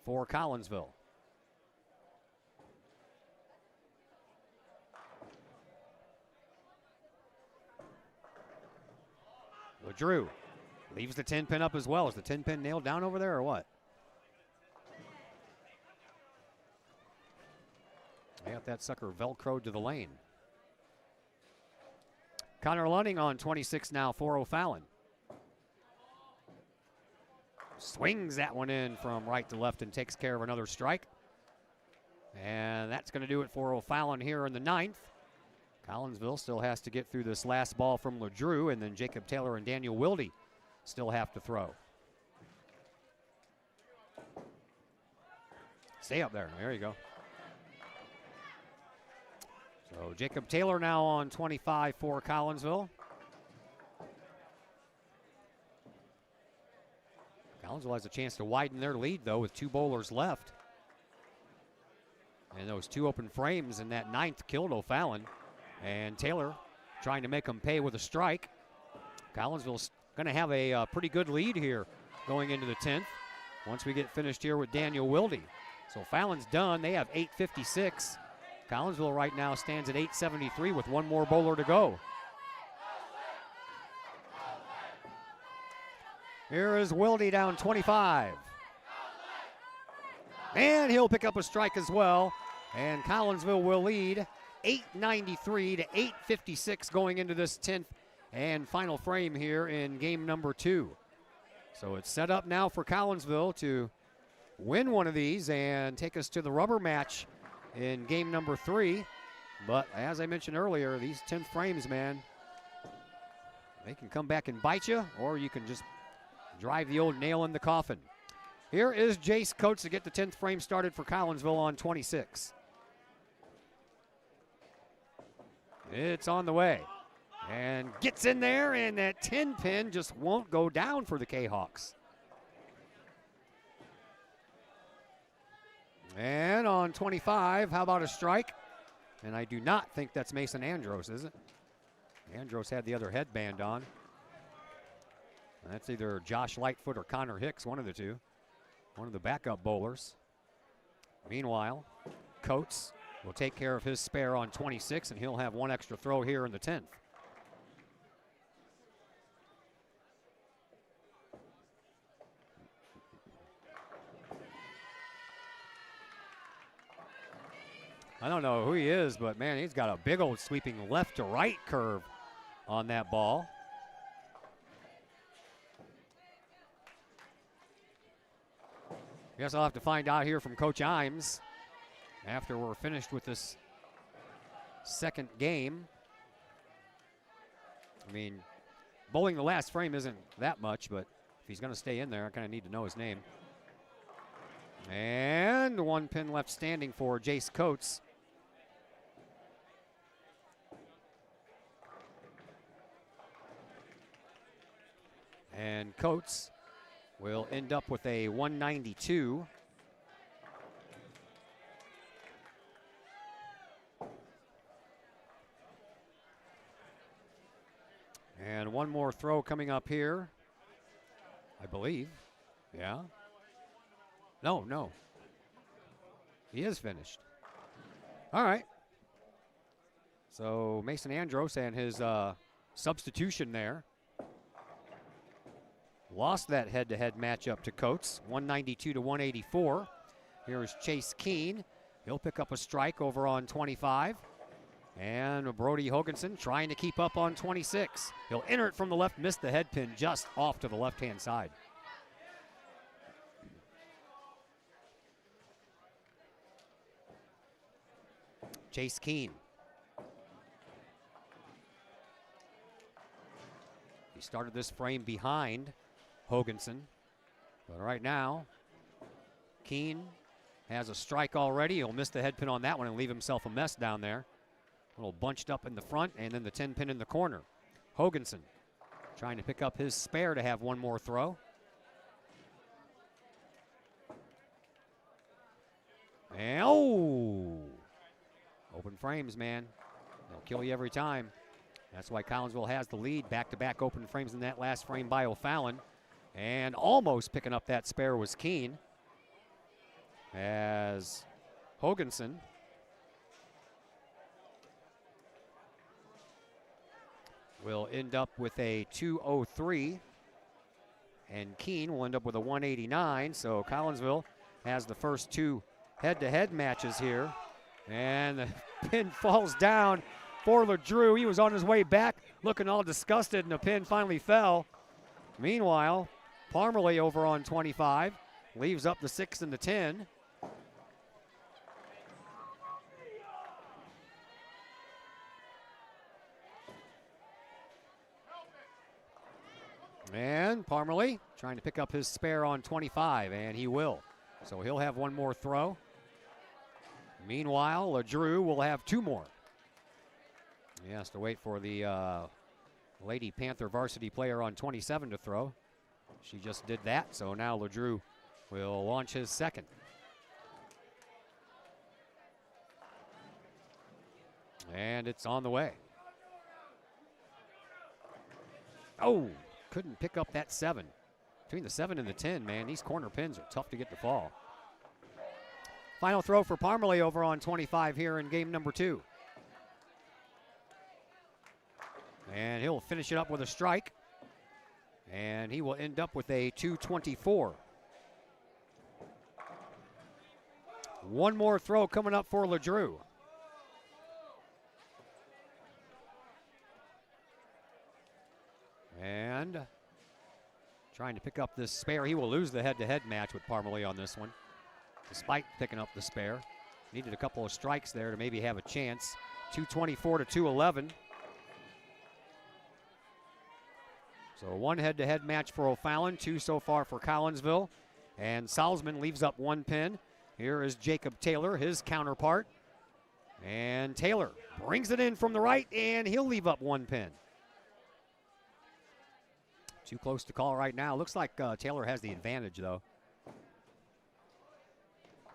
for Collinsville. LeDrew leaves the 10 pin up as well. Is the 10 pin nailed down over there or what? They got that sucker velcroed to the lane. Connor Lunning on 26 now for O'Fallon. Swings that one in from right to left and takes care of another strike. And that's going to do it for O'Fallon here in the 9th. Collinsville still has to get through this last ball from LeDrew, and then Jacob Taylor and Daniel Wilde still have to throw. Stay up there. There you go. So Jacob Taylor now on 25 for Collinsville. Collinsville has a chance to widen their lead, though, with 2 bowlers left. And those 2 open frames in that 9th killed O'Fallon. And Taylor trying to make them pay with a strike. Collinsville's going to have a pretty good lead here going into the 10th once we get finished here with Daniel Wilde. So Fallon's done. They have 8:56. Collinsville right now stands at 8:73 with 1 more bowler to go. Here is Wilde down 25. And he'll pick up a strike as well. And Collinsville will lead 8:93 to 8:56 going into this 10th and final frame here in game number 2. So it's set up now for Collinsville to win one of these and take us to the rubber match in game number 3. But as I mentioned earlier, these 10th frames, man, they can come back and bite you, or you can just drive the old nail in the coffin. Here is Jace Coates to get the 10th frame started for Collinsville on 26. It's on the way. And gets in there, and that 10 pin just won't go down for the Kahawks. And on 25, how about a strike? And I do not think that's Mason Andros, is it? Andros had the other headband on. That's either Josh Lightfoot or Connor Hicks, one of the two. One of the backup bowlers. Meanwhile, Coates will take care of his spare on 26, and he'll have one extra throw here in the 10th. I don't know who he is, but man, he's got a big old sweeping left to right curve on that ball. Guess I'll have to find out here from Coach Imes after we're finished with this second game. I mean, bowling the last frame isn't that much, but if he's going to stay in there, I kind of need to know his name. And one pin left standing for Jace Coates. And Coates will end up with a 192. And one more throw coming up here, I believe. Yeah. No. He is finished. All right. So Mason Andros and his substitution there lost that head-to-head matchup to Coates, 192 to 184. Here is Chase Keene. He'll pick up a strike over on 25. And Brody Hoganson trying to keep up on 26. He'll enter it from the left, miss the head pin just off to the left-hand side. Chase Keene. He started this frame behind Hoganson, but right now, Keene has a strike already. He'll miss the head pin on that one and leave himself a mess down there. A little bunched up in the front and then the 10 pin in the corner. Hoganson trying to pick up his spare to have one more throw. And open frames, man. They'll kill you every time. That's why Collinsville has the lead. Back-to-back open frames in that last frame by O'Fallon. And almost picking up that spare was Keene, as Hoganson will end up with a 203, and Keene will end up with a 189. So Collinsville has the first two head-to-head matches here, and the pin falls down for LeDrew. He was on his way back looking all disgusted, and the pin finally fell. Meanwhile, Parmalee over on 25 leaves up the 6 and the 10. And Parmalee trying to pick up his spare on 25, and he will. So he'll have one more throw. Meanwhile, LeDrew will have two more. He has to wait for the Lady Panther varsity player on 27 to throw. She just did that, so now LeDrew will launch his second. And it's on the way. Oh, couldn't pick up that 7. Between the 7 and the 10, man, these corner pins are tough to get to fall. Final throw for Parmalee over on 25 here in game number 2. And he'll finish it up with a strike. And he will end up with a 224. One more throw coming up for LeDrew. And trying to pick up this spare. He will lose the head-to-head match with Parmalee on this one, despite picking up the spare. Needed a couple of strikes there to maybe have a chance. 224 to 211. So one head-to-head match for O'Fallon, 2 so far for Collinsville. And Salzman leaves up 1 pin. Here is Jacob Taylor, his counterpart. And Taylor brings it in from the right, and he'll leave up 1 pin. Too close to call right now. Looks like Taylor has the advantage, though.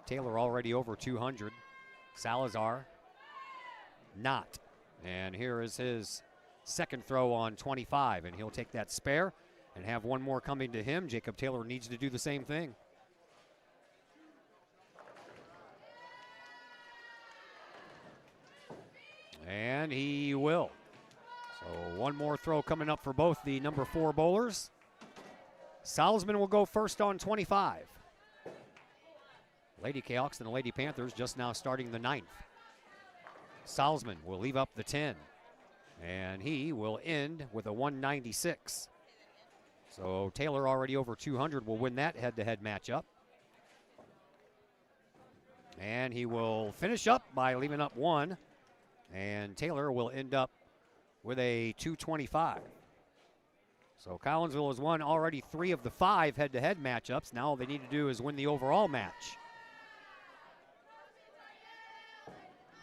Taylor already over 200. Salazar, not. And here is his second throw on 25, and he'll take that spare and have one more coming to him. Jacob Taylor needs to do the same thing. And he will. So one more throw coming up for both the number 4 bowlers. Salzman will go first on 25. Lady Kahawks and the Lady Panthers just now starting the 9th. Salzman will leave up the 10. And he will end with a 196. So Taylor already over 200 will win that head-to-head matchup. And he will finish up by leaving up 1. And Taylor will end up with a 225. So Collinsville has won already 3 of the 5 head-to-head matchups. Now all they need to do is win the overall match.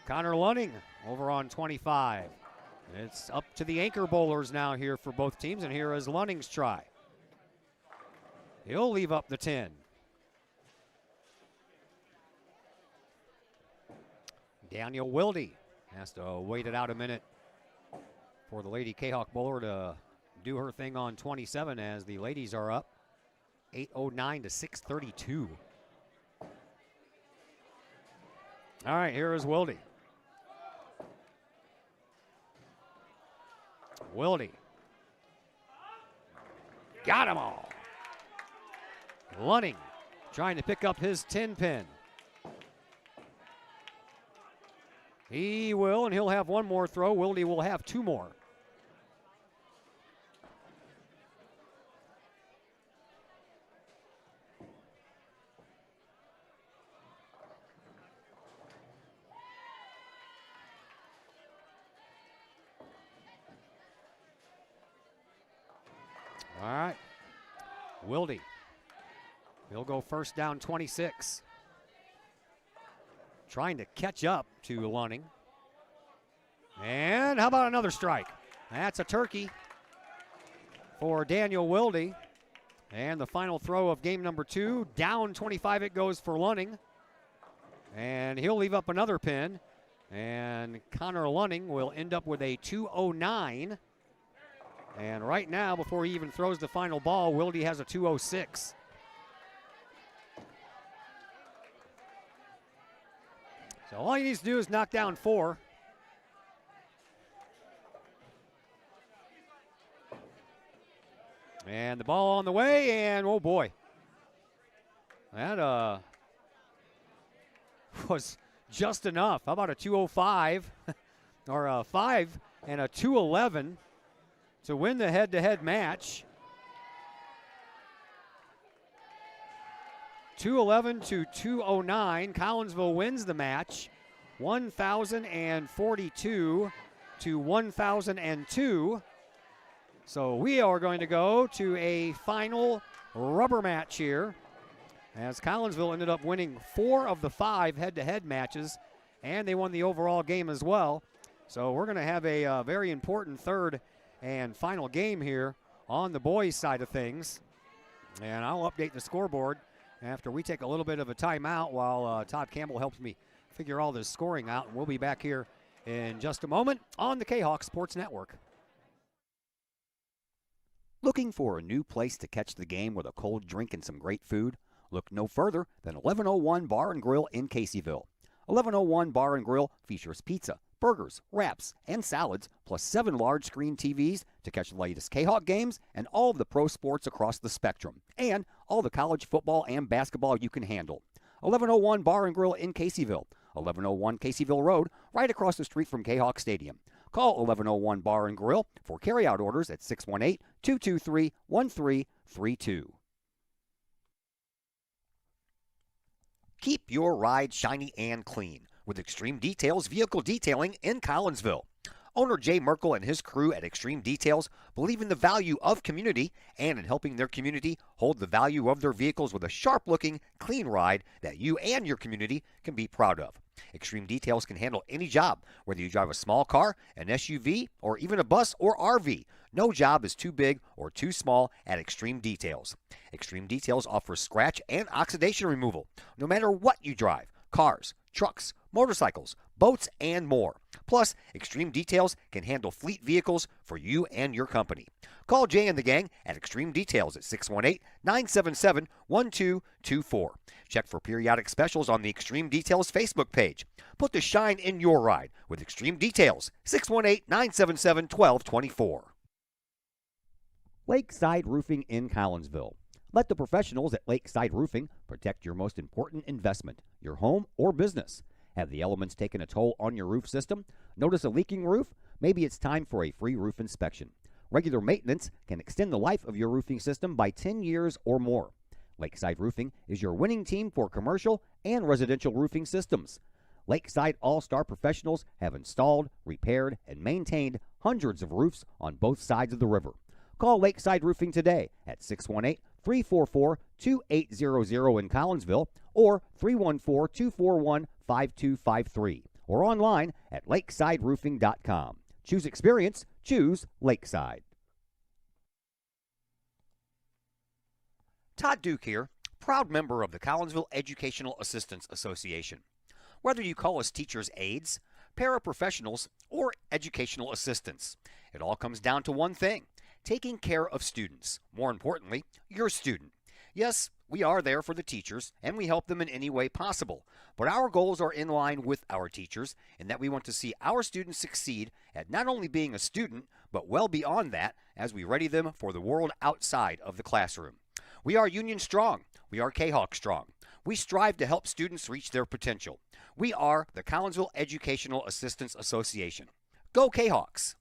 Connor Lunning over on 25. It's up to the anchor bowlers now here for both teams, and here is Lunning's try. He'll leave up the 10. Daniel Wilde has to wait it out a minute for the Lady Kahawk bowler to do her thing on 27 as the ladies are up 8:09 to 6:32. All right, here is Wilde. Wilde. Got them all. Lunning trying to pick up his 10 pin. He will, and he'll have one more throw. Wilde will have 2 more. All right. Wilde. He'll go first down 26. Trying to catch up to Lunning. And how about another strike? That's a turkey for Daniel Wilde. And the final throw of game number 2. Down 25 it goes for Lunning. And he'll leave up another pin. And Connor Lunning will end up with a 209. And right now, before he even throws the final ball, Wilde has a 206. So all he needs to do is knock down 4. And the ball on the way, and oh boy. That was just enough. How about a 205 or a 5 and a 211 to win the head-to-head match. 211 to 209. Collinsville wins the match 1,042 to 1,002. So we are going to go to a final rubber match here, as Collinsville ended up winning 4 of the 5 head-to-head matches, and they won the overall game as well. So we're going to have a very important third and final game here on the boys' side of things. And I'll update the scoreboard after we take a little bit of a timeout while Todd Campbell helps me figure all this scoring out. And we'll be back here in just a moment on the Kahawk Sports Network. Looking for a new place to catch the game with a cold drink and some great food? Look no further than 1101 Bar and Grill in Caseyville. 1101 Bar and Grill features pizza, burgers, wraps, and salads, plus 7 large screen TVs to catch the latest Kahawk games and all of the pro sports across the spectrum, and all the college football and basketball you can handle. 1101 Bar and Grill in Caseyville, 1101 Caseyville Road, right across the street from Kahawk Stadium. Call 1101 Bar and Grill for carryout orders at 618-223-1332. Keep your ride shiny and clean with Extreme Details Vehicle Detailing in Collinsville. Owner Jay Merkel and his crew at Extreme Details believe in the value of community and in helping their community hold the value of their vehicles with a sharp-looking, clean ride that you and your community can be proud of. Extreme Details can handle any job, whether you drive a small car, an SUV, or even a bus or RV. No job is too big or too small at Extreme Details. Extreme Details offers scratch and oxidation removal, no matter what you drive: cars, trucks, motorcycles, boats, and more. Plus, Extreme Details can handle fleet vehicles for you and your company. Call Jay and the gang at Extreme Details at 618-977-1224. Check for periodic specials on the Extreme Details Facebook page. Put the shine in your ride with Extreme Details, 618-977-1224. Lakeside Roofing in Collinsville. Let the professionals at Lakeside Roofing protect your most important investment, your home or business. Have the elements taken a toll on your roof system? Notice a leaking roof? Maybe it's time for a free roof inspection. Regular maintenance can extend the life of your roofing system by 10 years or more. Lakeside Roofing is your winning team for commercial and residential roofing systems. Lakeside All-Star professionals have installed, repaired, and maintained hundreds of roofs on both sides of the river. Call Lakeside Roofing today at 618-344-2800 in Collinsville or 314-241-5253 or online at lakesideroofing.com. Choose experience, choose Lakeside. Todd Duke here, proud member of the Collinsville Educational Assistance Association. Whether you call us teachers' aides, paraprofessionals, or educational assistants, it all comes down to one thing: taking care of students. More importantly, your student. Yes, we are there for the teachers, and we help them in any way possible. But our goals are in line with our teachers in that we want to see our students succeed at not only being a student, but well beyond that as we ready them for the world outside of the classroom. We are Union Strong. We are Kahok Strong. We strive to help students reach their potential. We are the Collinsville Educational Assistance Association. Go Kahawks!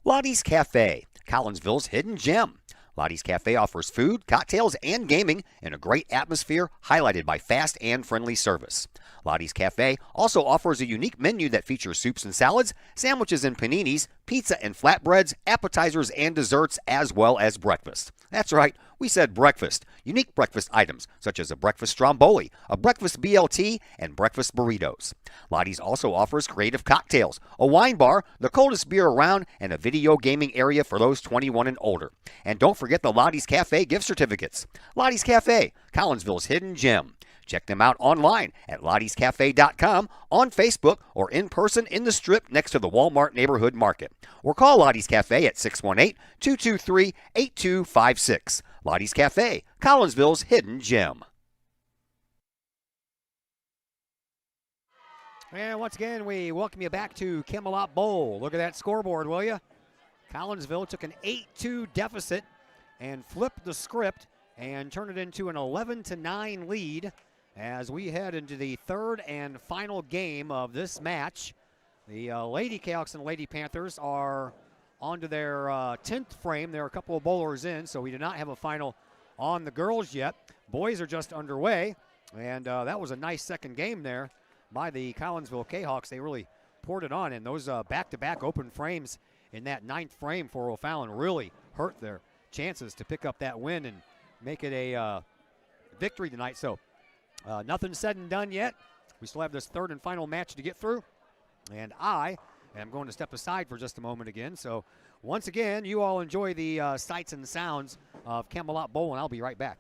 Lottie's Cafe, Collinsville's hidden gem. Lottie's Cafe offers food, cocktails, and gaming in a great atmosphere highlighted by fast and friendly service. Lottie's Cafe also offers a unique menu that features soups and salads, sandwiches and paninis, pizza and flatbreads, appetizers and desserts, as well as breakfast. That's right, we said breakfast. Unique breakfast items such as a breakfast stromboli, a breakfast BLT, and breakfast burritos. Lottie's also offers creative cocktails, a wine bar, the coldest beer around, and a video gaming area for those 21 and older. And don't forget the Lottie's Cafe gift certificates. Lottie's Cafe, Collinsville's hidden gem. Check them out online at lottiescafe.com, on Facebook, or in person in the Strip next to the Walmart Neighborhood Market. Or call Lottie's Cafe at 618-223-8256. Lottie's Cafe, Collinsville's hidden gem. And once again, we welcome you back to Camelot Bowl. Look at that scoreboard, will you? Collinsville took an 8-2 deficit and flipped the script and turned it into an 11-9 lead as we head into the third and final game of this match. The Lady Kahawks and Lady Panthers are onto their 10th frame. They're a couple of bowlers in, so we do not have a final on the girls yet. Boys are just underway, and that was a nice second game there by the Collinsville Kahawks. They really poured it on, and those back-to-back open frames in that 9th frame for O'Fallon really hurt their chances to pick up that win and make it a victory tonight. So nothing said and done yet. We still have this third and final match to get through, and I am going to step aside for just a moment again. So once again, you all enjoy the sights and sounds of Camelot Bowl, and I'll be right back.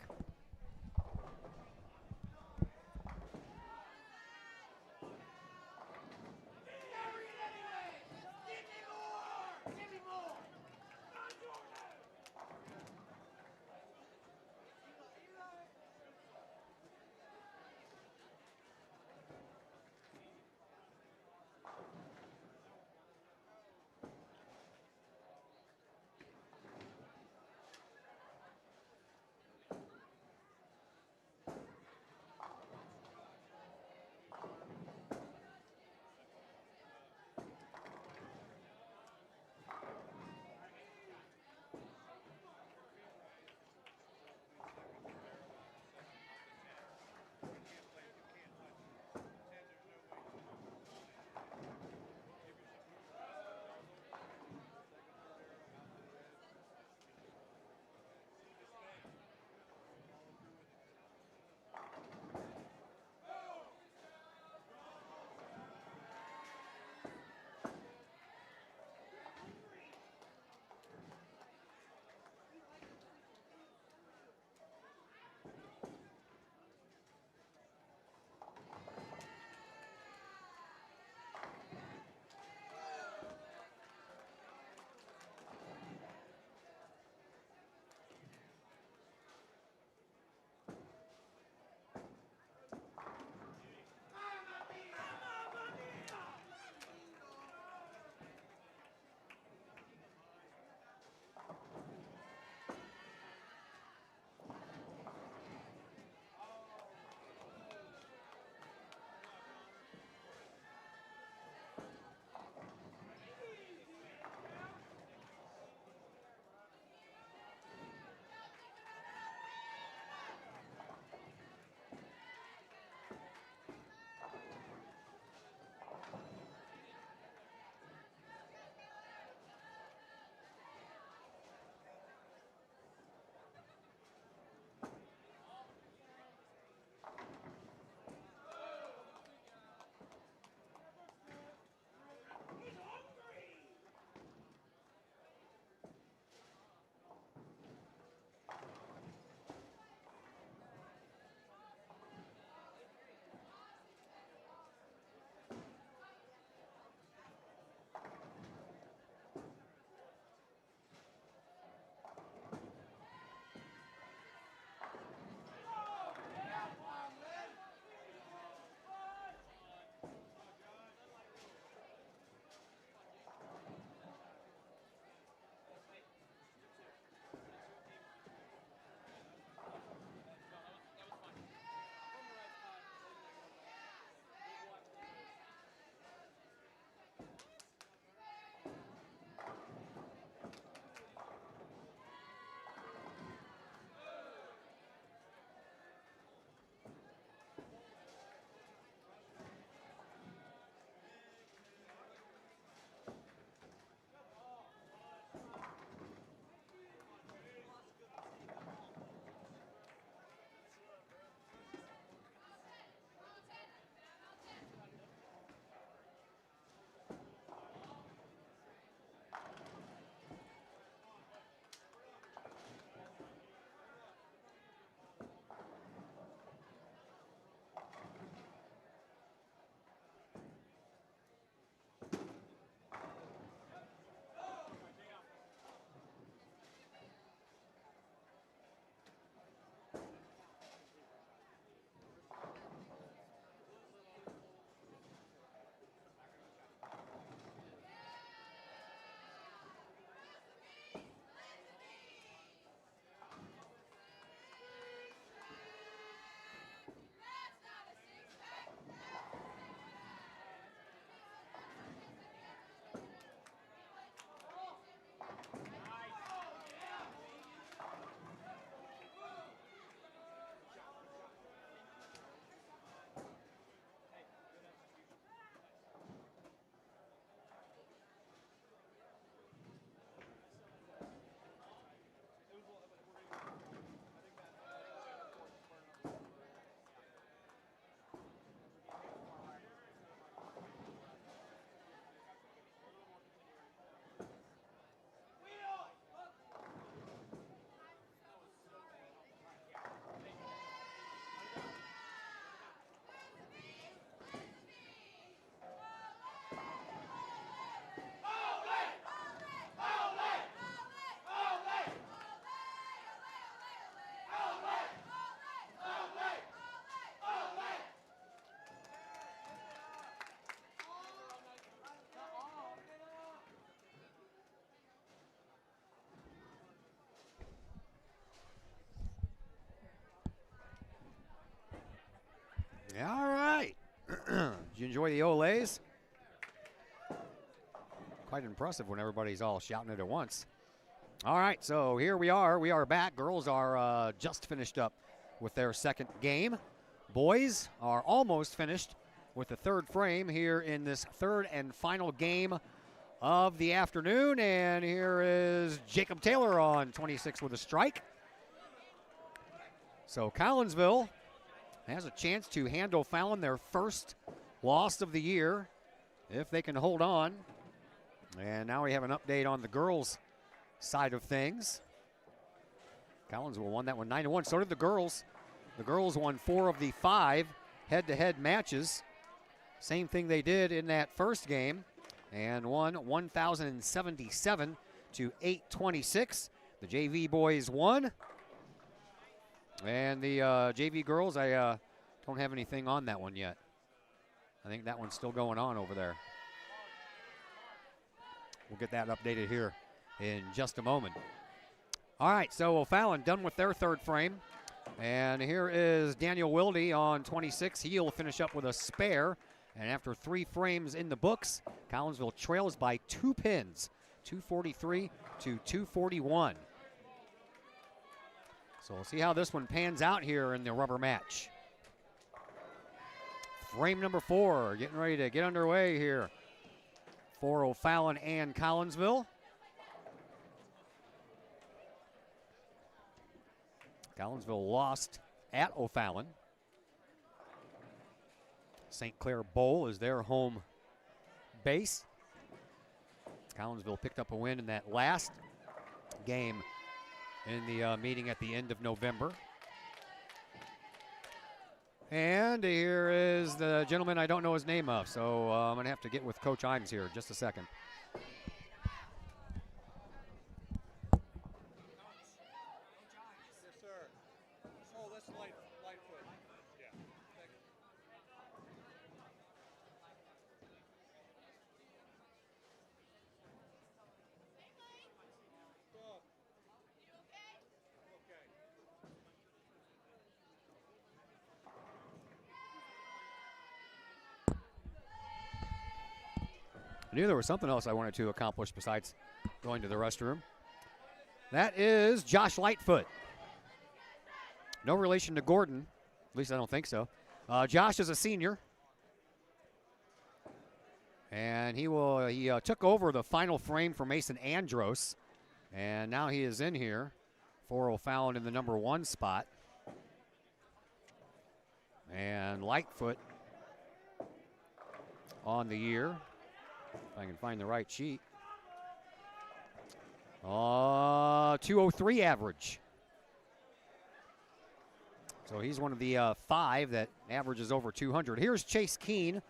Did you enjoy the Olays? Quite impressive when everybody's all shouting it at once. All right, so here we are. We are back. Girls are just finished up with their second game. Boys are almost finished with the third frame here in this third and final game of the afternoon. And here is Jacob Taylor on 26 with a strike. So Collinsville has a chance to hand O'Fallon their first loss of the year if they can hold on. And now we have an update on the girls' side of things. Collinsville won that one 9-1. So did the girls. The girls won 4 of the 5 head-to-head matches. Same thing they did in that first game and won 1,077 to 826. The JV boys won. And the JV girls, I don't have anything on that one yet. I think that one's still going on over there. We'll get that updated here in just a moment. All right, so O'Fallon done with their third frame. And here is Daniel Wilde on 26. He'll finish up with a spare. And after 3 frames in the books, Collinsville trails by 2 pins, 243 to 241. So we'll see how this one pans out here in the rubber match. Frame number 4, getting ready to get underway here for O'Fallon and Collinsville. Collinsville lost at O'Fallon. St. Clair Bowl is their home base. Collinsville picked up a win in that last game in the meeting at the end of November. And here is the gentleman I don't know his name of, so I'm going to have to get with Coach Imes here in just a second. I knew there was something else I wanted to accomplish besides going to the restroom. That is Josh Lightfoot. No relation to Gordon, at least I don't think so. Josh is a senior. And he took over the final frame for Mason Andros. And now he is in here for O'Fallon in the number 1 spot. And Lightfoot on the year. If I can find the right sheet. 203 average. So he's one of the 5 that averages over 200. Here's Chase Keene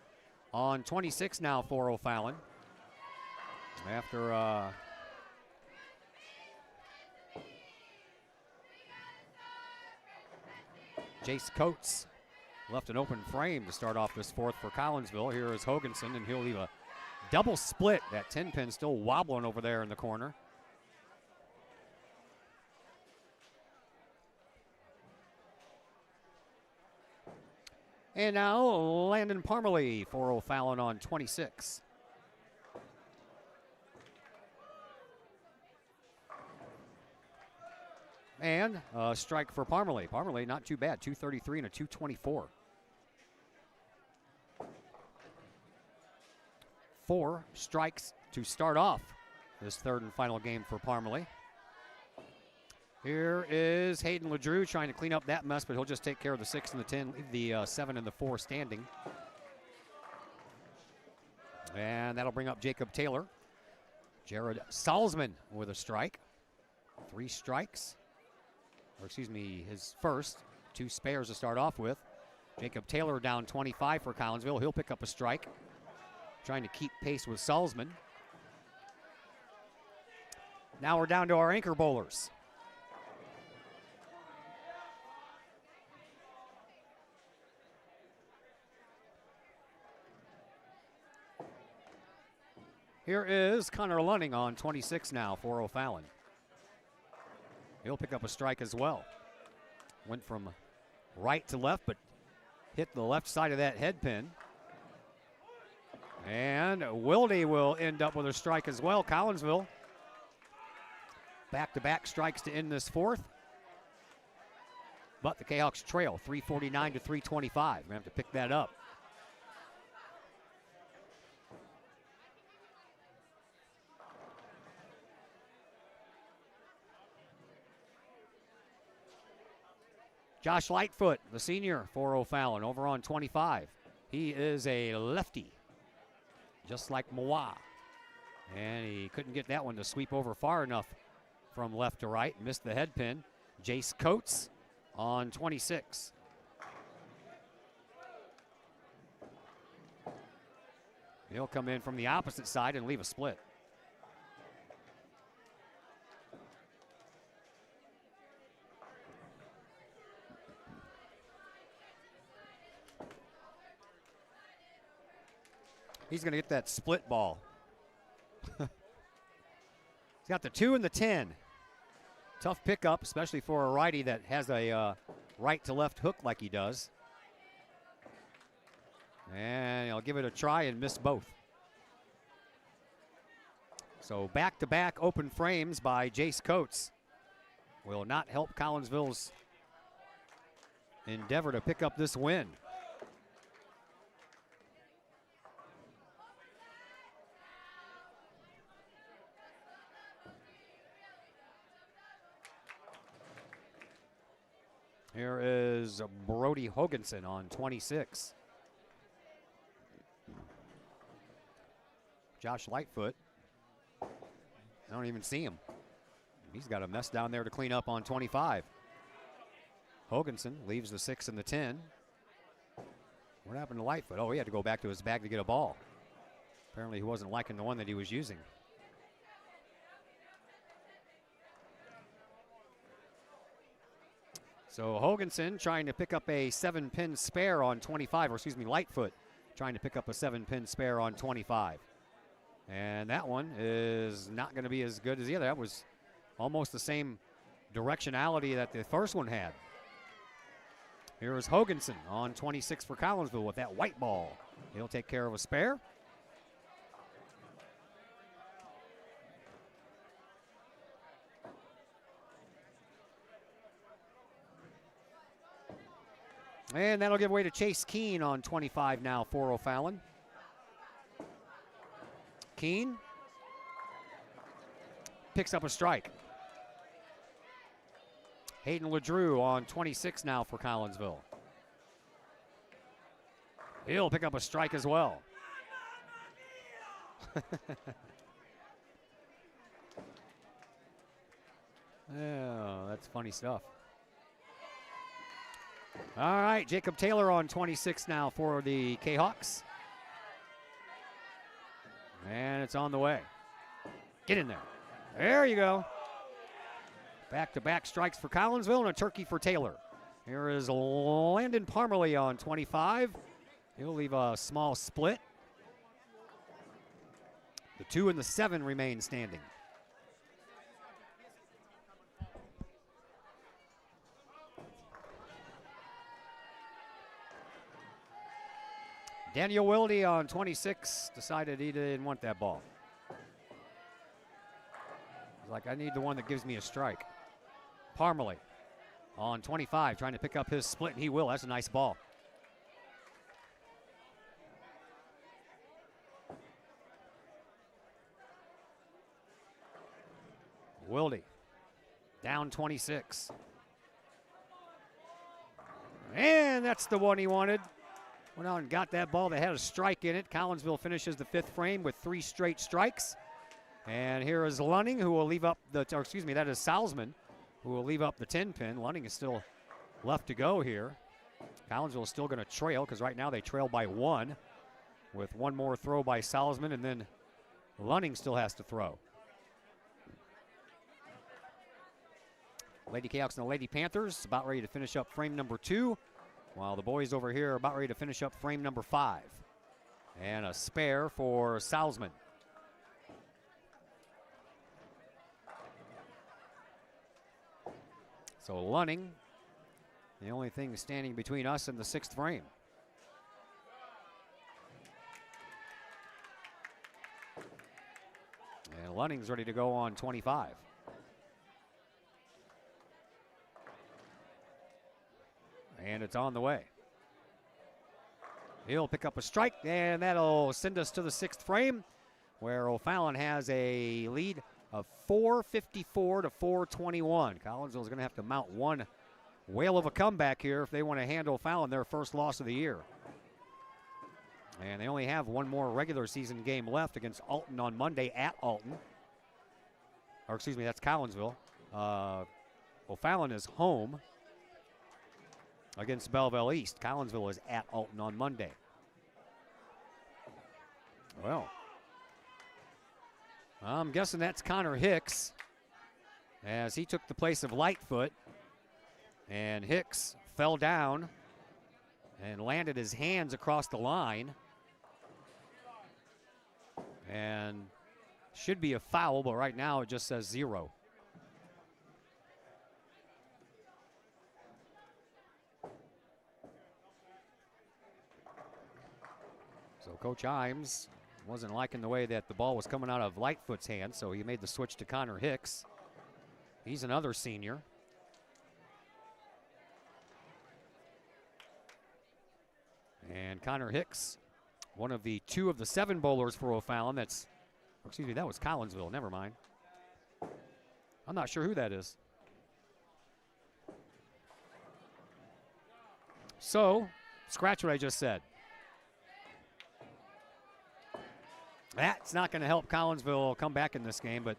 on 26 now for O'Fallon. After Jace Coates left an open frame to start off this 4th for Collinsville. Here is Hoganson, and he'll leave a double split. That 10 pin still wobbling over there in the corner. And now Landon Parmalee for O'Fallon on 26. And a strike for Parmalee. Parmalee not too bad, 233 and a 224. 4 strikes to start off this third and final game for Parmalee. Here is Hayden LeDrew trying to clean up that mess, but he'll just take care of the 6 and the 10, leave the 7 and the 4 standing. And that'll bring up Jacob Taylor. Jared Salzman with a strike. 3 strikes. Or excuse me, his first. 2 spares to start off with. Jacob Taylor down 25 for Collinsville. He'll pick up a strike. Trying to keep pace with Salzman. Now we're down to our anchor bowlers. Here is Connor Lunning on 26 now for O'Fallon. He'll pick up a strike as well. Went from right to left, but hit the left side of that head pin. And Wilde will end up with a strike as well. Collinsville back-to-back strikes to end this fourth. But the Kahawks trail 349 to 325. We have to pick that up. Josh Lightfoot, the senior for O'Fallon, over on 25. He is a lefty, just like Moa. And he couldn't get that one to sweep over far enough from left to right. Missed the head pin. Jace Coates on 26. He'll come in from the opposite side and leave a split. He's going to get that split ball. He's got the 2 and the 10. Tough pickup, especially for a righty that has a right to left hook like he does. And he'll give it a try and miss both. So back-to-back open frames by Jace Coates will not help Collinsville's endeavor to pick up this win. Here is Brody Hoganson on 26. Josh Lightfoot. I don't even see him. He's got a mess down there to clean up on 25. Hoganson leaves the 6 and the 10. What happened to Lightfoot? Oh, he had to go back to his bag to get a ball. Apparently he wasn't liking the one that he was using. So Hoganson trying to pick up a 7-pin spare on 25, or excuse me, Lightfoot trying to pick up a 7-pin spare on 25. And that one is not going to be as good as the other. That was almost the same directionality that the first one had. Here is Hoganson on 26 for Collinsville with that white ball. He'll take care of a spare. And that'll give way to Chase Keene on 25 now for O'Fallon. Keene picks up a strike. Hayden LeDrew on 26 now for Collinsville. He'll pick up a strike as well. Oh, that's funny stuff. All right, Jacob Taylor on 26 now for the Kahawks. And it's on the way. Get in there. There you go. Back-to-back strikes for Collinsville and a turkey for Taylor. Here is Landon Parmalee on 25. He'll leave a small split. The 2 and the 7 remain standing. Daniel Wilde on 26 decided he didn't want that ball. He's like, I need the one that gives me a strike. Parmalee on 25 trying to pick up his split, and he will. That's a nice ball. Wilde down 26. And that's the one he wanted. Went out and got that ball that had a strike in it. Collinsville finishes the 5th frame with 3 straight strikes. And here is Lunning, who will leave up the, or excuse me, that is Salzman, who will leave up the 10-pin. Lunning is still left to go here. Collinsville is still going to trail because right now they trail by 1 with one more throw by Salzman, and then Lunning still has to throw. Lady Kahawks and the Lady Panthers about ready to finish up frame number 2. While the boys over here are about ready to finish up frame number 5. And a spare for Salzman. So Lunning, the only thing standing between us and the 6th frame. Lunning's ready to go on 25. And it's on the way. He'll pick up a strike, and that'll send us to the 6th frame, where O'Fallon has a lead of 454 to 421. Collinsville's going to have to mount one whale of a comeback here if they want to hand O'Fallon their first loss of the year. And they only have one more regular season game left against Alton on Monday at Alton. Or excuse me, that's Collinsville. O'Fallon is home against Belleville East. Collinsville is at Alton on Monday. Well, I'm guessing that's Connor Hicks, as he took the place of Lightfoot. And Hicks fell down and landed his hands across the line. And should be a foul, but right now it just says 0. So Coach Imes wasn't liking the way that the ball was coming out of Lightfoot's hand, so he made the switch to Connor Hicks. He's another senior. And Connor Hicks, one of the 2 of the 7 bowlers for O'Fallon. That was Collinsville, never mind. I'm not sure who that is. So, scratch what I just said. That's not going to help Collinsville come back in this game, but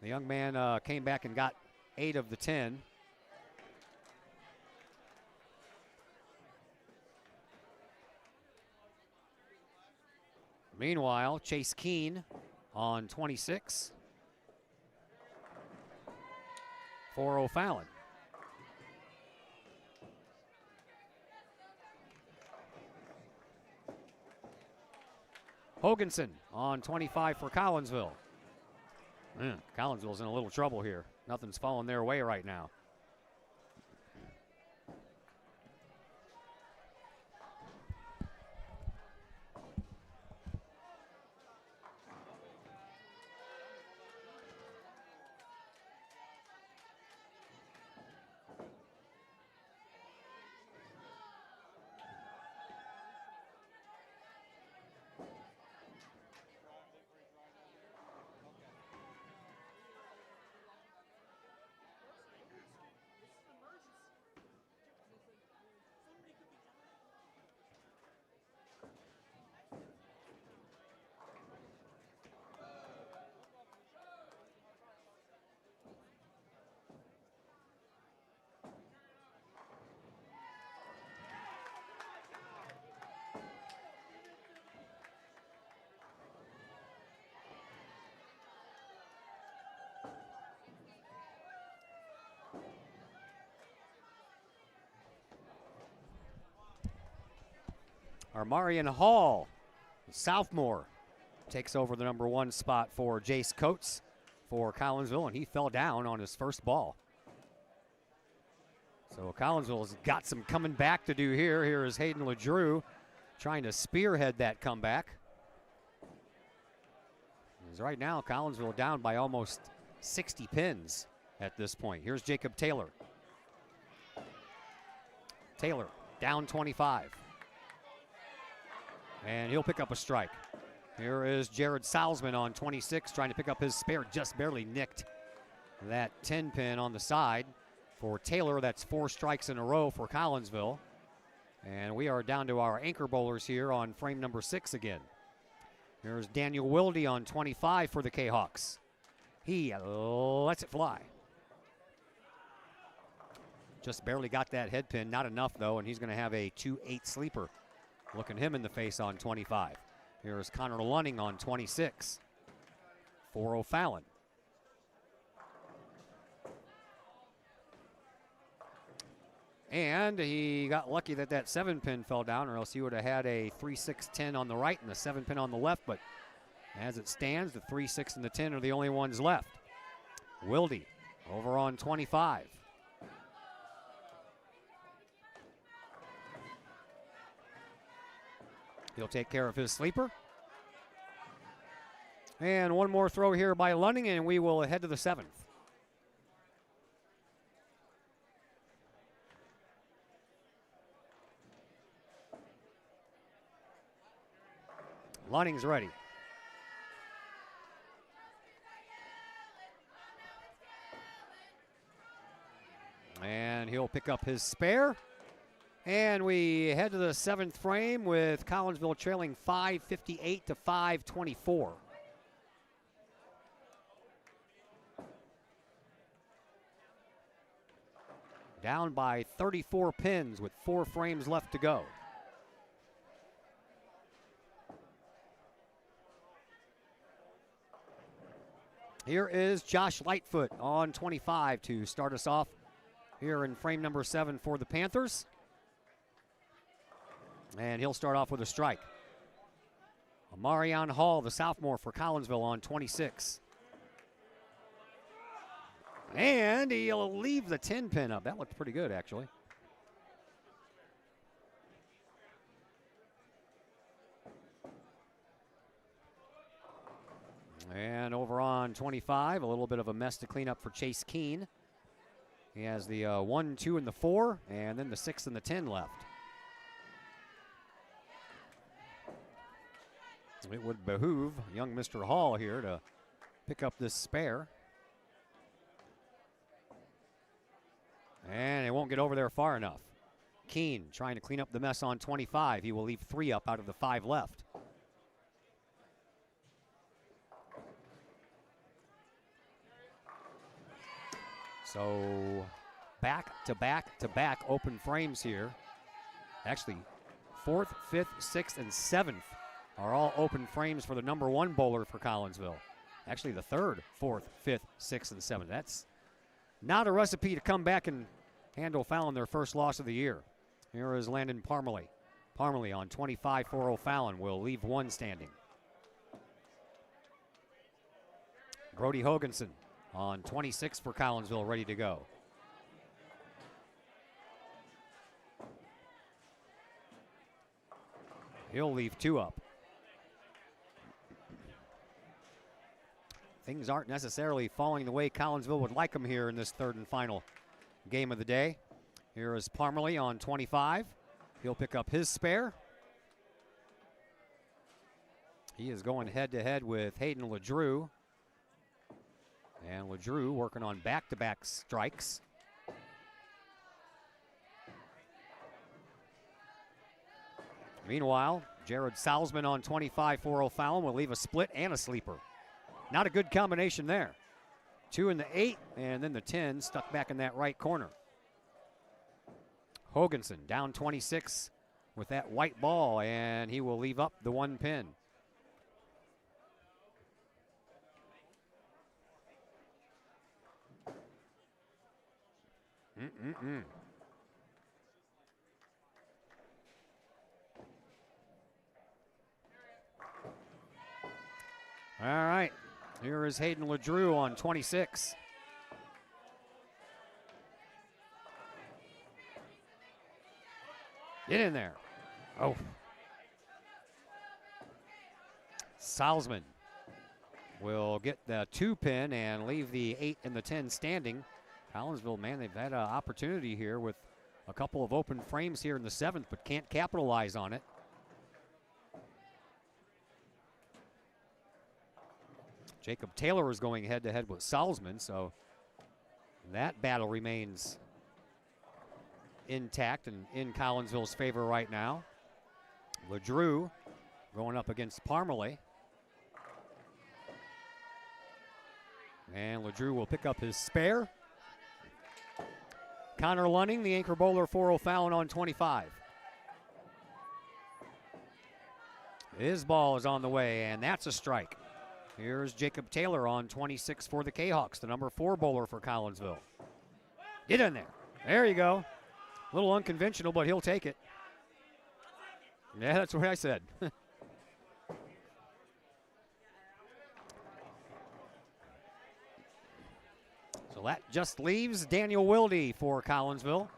the young man came back and got 8 of the 10. Meanwhile, Chase Keene on 26 for O'Fallon. Hoganson on 25 for Collinsville. Collinsville's in a little trouble here. Nothing's falling their way right now. Armarian Hall, sophomore, takes over the number 1 spot for Jace Coates for Collinsville, and he fell down on his first ball. So Collinsville's got some coming back to do here. Here is Hayden LeDrew trying to spearhead that comeback. As right now, Collinsville down by almost 60 pins at this point. Here's Jacob Taylor. Taylor down 25. And he'll pick up a strike. Here is Jared Salzman on 26, trying to pick up his spare, just barely nicked that 10 pin on the side. For Taylor, that's 4 strikes in a row for Collinsville. And we are down to our anchor bowlers here on frame number 6 again. Here's Daniel Wilde on 25 for the Kahawks. He lets it fly. Just barely got that head pin, not enough though, and he's going to have a 2-8 sleeper. Looking him in the face on 25. Here's Connor Lunning on 26 for O'Fallon. And he got lucky that that 7 pin fell down, or else he would have had a 3-6-10 on the right and the 7 pin on the left. But as it stands, the 3, 6, and the 10 are the only ones left. Wilde over on 25. He'll take care of his sleeper. And one more throw here by Lunning, and we will head to the 7th. Lunning's ready. And he'll pick up his spare. And we head to the 7th frame with Collinsville trailing 5:58 to 5:24. Down by 34 pins with 4 frames left to go. Here is Josh Lightfoot on 25 to start us off here in frame number 7 for the Panthers. And he'll start off with a strike. Amarion Hall, the sophomore for Collinsville, on 26. And he'll leave the 10 pin up. That looked pretty good, actually. And over on 25, a little bit of a mess to clean up for Chase Keene. He has the 1, 2, and the 4, and then the 6 and the 10 left. It would behoove young Mr. Hall here to pick up this spare. And it won't get over there far enough. Keene trying to clean up the mess on 25. He will leave 3 up out of the 5 left. So back to back to back open frames here. Actually, 4th, 5th, 6th, and 7th are all open frames for the number 1 bowler for Collinsville. Actually, the 3rd, 4th, 5th, 6th, and 7th. That's not a recipe to come back and handle Fallon their first loss of the year. Here is Landon Parmalee. Parmalee on 25 for O'Fallon will leave 1 standing. Brody Hoganson on 26 for Collinsville, ready to go. He'll leave 2 up. Things aren't necessarily falling the way Collinsville would like them here in this 3rd and final game of the day. Here is Parmalee on 25. He'll pick up his spare. He is going head-to-head with Hayden LeDrew. And LeDrew working on back-to-back strikes. Meanwhile, Jared Salzman on 25 for O'Fallon will leave a split and a sleeper. Not a good combination there. 2 in the 8, and then the 10 stuck back in that right corner. Hoganson down 26 with that white ball, and he will leave up the 1 pin. All right, here is Hayden LeDrew on 26. Get in there. Oh. Salzman will get the 2 pin and leave the 8 and the 10 standing. Collinsville, man, they've had an opportunity here with a couple of open frames here in the 7th, but can't capitalize on it. Jacob Taylor is going head-to-head with Salzman, so that battle remains intact and in Collinsville's favor right now. LeDrew going up against Parmalee. And LeDrew will pick up his spare. Connor Lunning, the anchor bowler for O'Fallon on 25. His ball is on the way, and that's a strike. Here's Jacob Taylor on 26 for the Kahawks, the number 4 bowler for Collinsville. Get in there. There you go. A little unconventional, but he'll take it. Yeah, that's what I said. So that just leaves Daniel Wilde for Collinsville.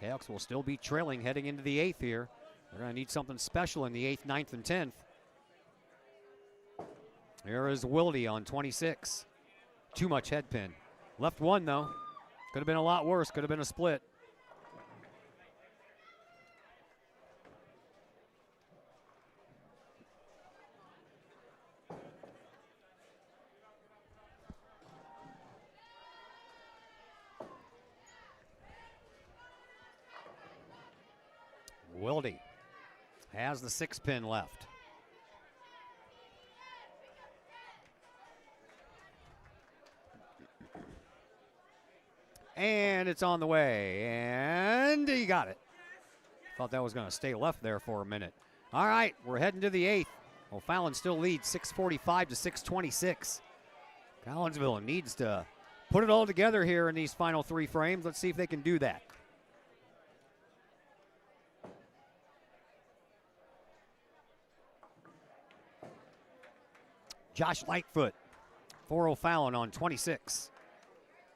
Kahawks will still be trailing heading into the 8th here. They're going to need something special in the 8th, 9th, and 10th. Here is Wilde on 26. Too much head pin. Left one, though. Could have been a lot worse. Could have been a split. Wilde has the 6 pin left. And it's on the way, and he got it. Thought that was going to stay left there for a minute. All right, we're heading to the 8th. O'Fallon still leads 6:45 to 6:26. Collinsville needs to put it all together here in these final 3 frames. Let's see if they can do that. Josh Lightfoot for O'Fallon on 26.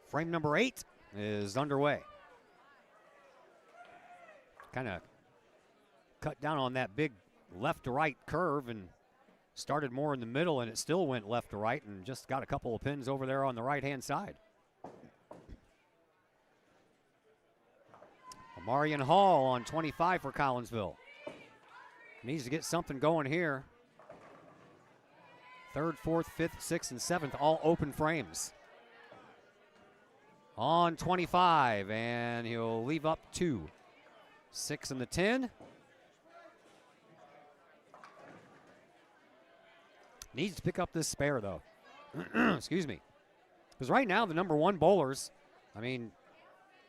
Frame number 8 is underway. Kind of cut down on that big left to right curve and started more in the middle, and it still went left to right and just got a couple of pins over there on the right-hand side. Amarian Hall on 25 for Collinsville. Needs to get something going here. 3rd, 4th, 5th, 6th, and 7th, all open frames. On 25, and he'll leave up 2. 6 in the 10. Needs to pick up this spare, though. Excuse me. Because right now, the number 1 bowlers, I mean,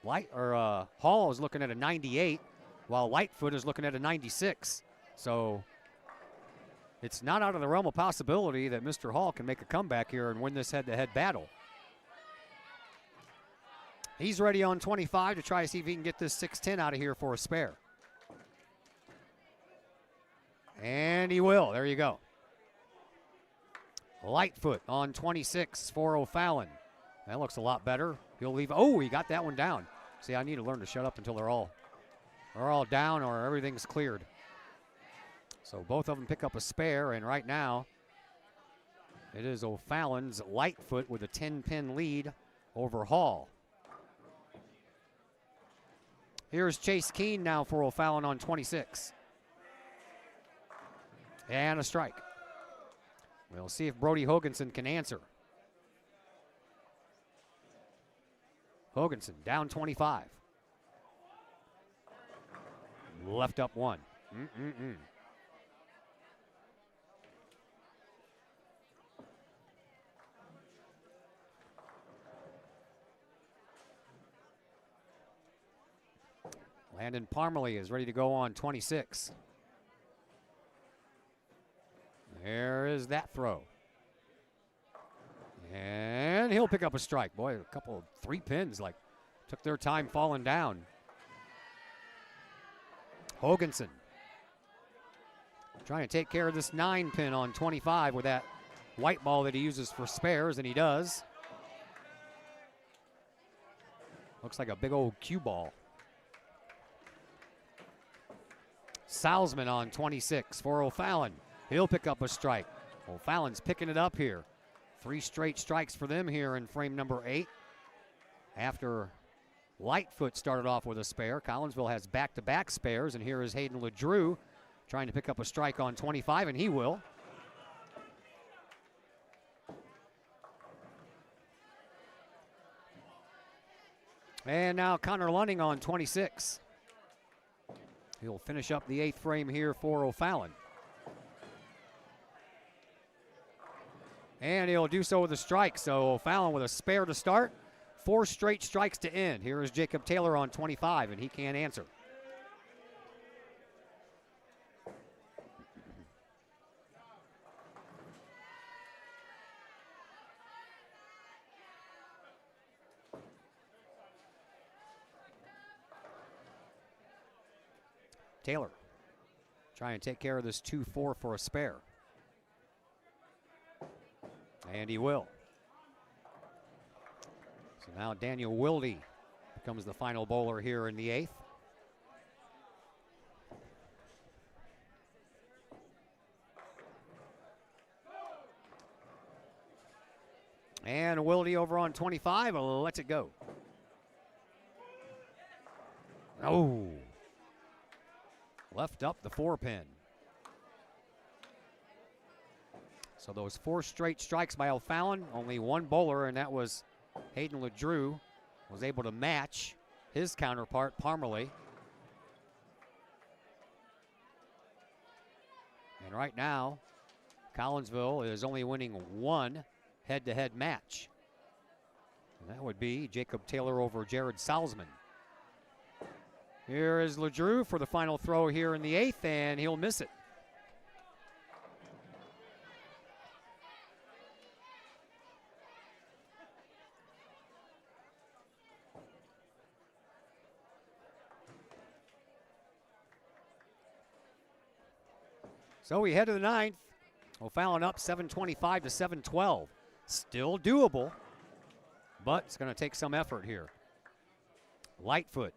Hall is looking at a 98, while Lightfoot is looking at a 96. So it's not out of the realm of possibility that Mr. Hall can make a comeback here and win this head-to-head battle. He's ready on 25 to try to see if he can get this 6-10 out of here for a spare. And he will. There you go. Lightfoot on 26 for O'Fallon. That looks a lot better. He'll leave. Oh, he got that one down. See, I need to learn to shut up until they're all down or everything's cleared. So both of them pick up a spare, and right now it is O'Fallon's Lightfoot with a 10-pin lead over Hall. Here's Chase Keene now for O'Fallon on 26. And a strike. We'll see if Brody Hoganson can answer. Hoganson down 25. Left up 1. Landon Parmalee is ready to go on 26. There is that throw. And he'll pick up a strike. Boy, a couple of 3 pins, like, took their time falling down. Hoganson trying to take care of this 9-pin on 25 with that white ball that he uses for spares, and he does. Looks like a big old cue ball. Salzman on 26 for O'Fallon. He'll pick up a strike. O'Fallon's picking it up here. 3 straight strikes for them here in frame number 8. After Lightfoot started off with a spare, Collinsville has back-to-back spares, and here is Hayden LeDrew trying to pick up a strike on 25, and he will. And now Connor Lunning on 26. He'll finish up the 8th frame here for O'Fallon. And he'll do so with a strike. So O'Fallon with a spare to start. 4 straight strikes to end. Here is Jacob Taylor on 25, and he can't answer. Taylor trying to take care of this 2-4 for a spare. And he will. So now Daniel Wilde becomes the final bowler here in the 8th. And Wilde over on 25 lets it go. Oh. Left up the 4-pin. So those 4 straight strikes by O'Fallon, only one bowler, and that was Hayden LeDrew, was able to match his counterpart, Parmalee. And right now, Collinsville is only winning one head-to-head match. And that would be Jacob Taylor over Jared Salzman. Here is LeDrew for the final throw here in the 8th, and he'll miss it. So we head to the 9th. O'Fallon up 725 to 712. Still doable, but it's going to take some effort here. Lightfoot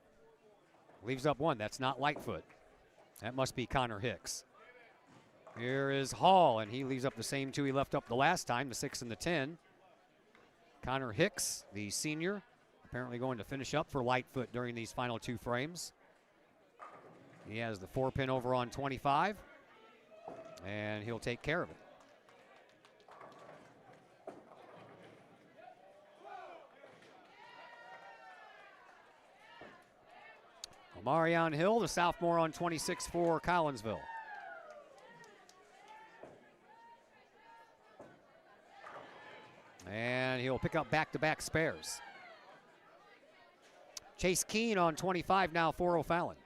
leaves up 1. That's not Lightfoot. That must be Connor Hicks. Here is Hall, and he leaves up the same 2 he left up the last time, the 6 and the 10. Connor Hicks, the senior, apparently going to finish up for Lightfoot during these final 2 frames. He has the 4-pin over on 25. And he'll take care of it. Omarion Hill, the sophomore on 26 for Collinsville. And he'll pick up back-to-back spares. Chase Keene on 25 now for O'Fallon.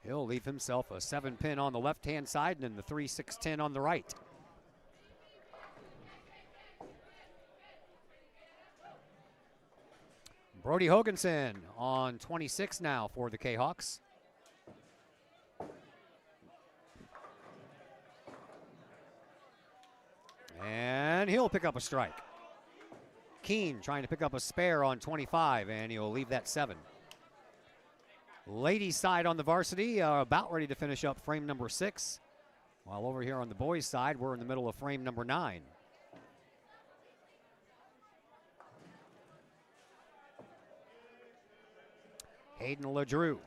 He'll leave himself a 7-pin on the left-hand side and then the 3, 6, 10 on the right. Brody Hoganson on 26 now for the Kahawks. And he'll pick up a strike. Keene trying to pick up a spare on 25, and he'll leave that 7. Ladies' side on the varsity about ready to finish up frame number 6. While over here on the boys' side, we're in the middle of frame number 9. Hayden LeDrew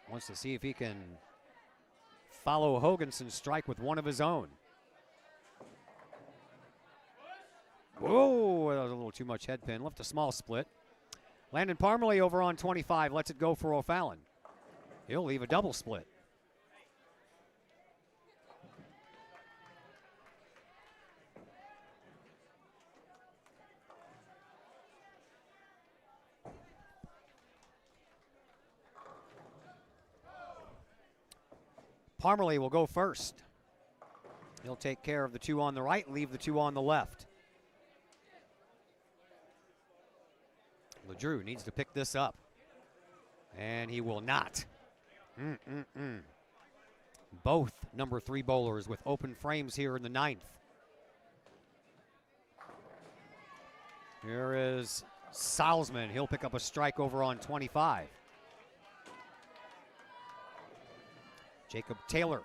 wants to see if he can follow Hoganson's strike with one of his own. Whoa, that was a little too much head pin. Left a small split. Landon Parmalee over on 25 lets it go for O'Fallon. He'll leave a double split. Parmalee will go first. He'll take care of the 2 on the right, leave the 2 on the left. LeDrew needs to pick this up, and he will not. Both number 3 bowlers with open frames here in the 9th. Here is Salzman. He'll pick up a strike over on 25. Jacob Taylor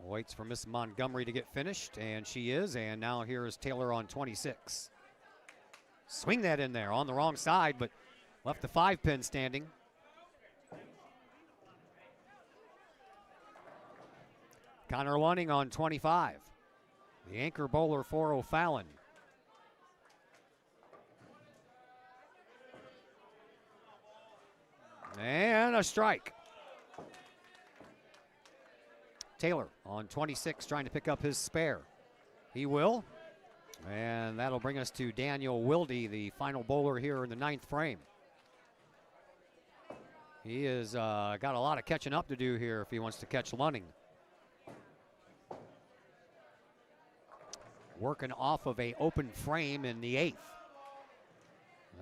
waits for Miss Montgomery to get finished, and she is, and now here is Taylor on 26. Swing that in there on the wrong side, but left the 5-pin standing. Connor Lunning on 25. The anchor bowler for O'Fallon. And a strike. Taylor on 26 trying to pick up his spare. He will. And that'll bring us to Daniel Wilde, the final bowler here in the 9th frame. He has got a lot of catching up to do here if he wants to catch Lunning. Working off of an open frame in the 8th.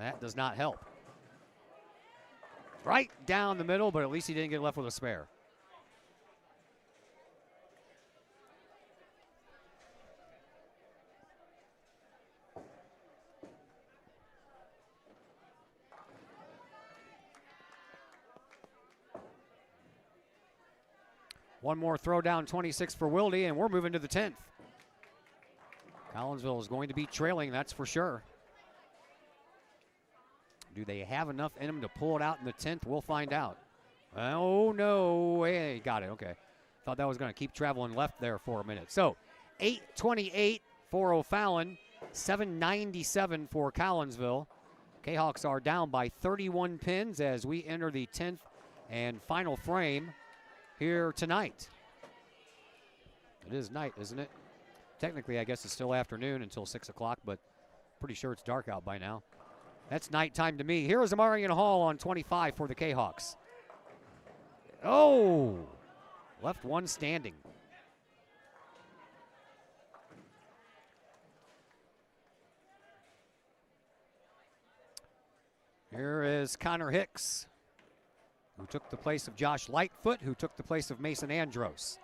That does not help. Right down the middle, but at least he didn't get left with a spare. One more throw down 26 for Wilde, and we're moving to the 10th. Collinsville is going to be trailing, that's for sure. Do they have enough in them to pull it out in the 10th? We'll find out. Oh, no. Hey, got it. Okay. Thought that was going to keep traveling left there for a minute. So, 8:28 for O'Fallon, 7:97 for Collinsville. Kahawks are down by 31 pins as we enter the 10th and final frame here tonight. It is night, isn't it? Technically, I guess it's still afternoon until 6 o'clock, but pretty sure it's dark out by now. That's nighttime to me. Here is Amarian Hall on 25 for the Kahawks. Oh, left one standing. Here is Connor Hicks, who took the place of Josh Lightfoot, who took the place of Mason Andros.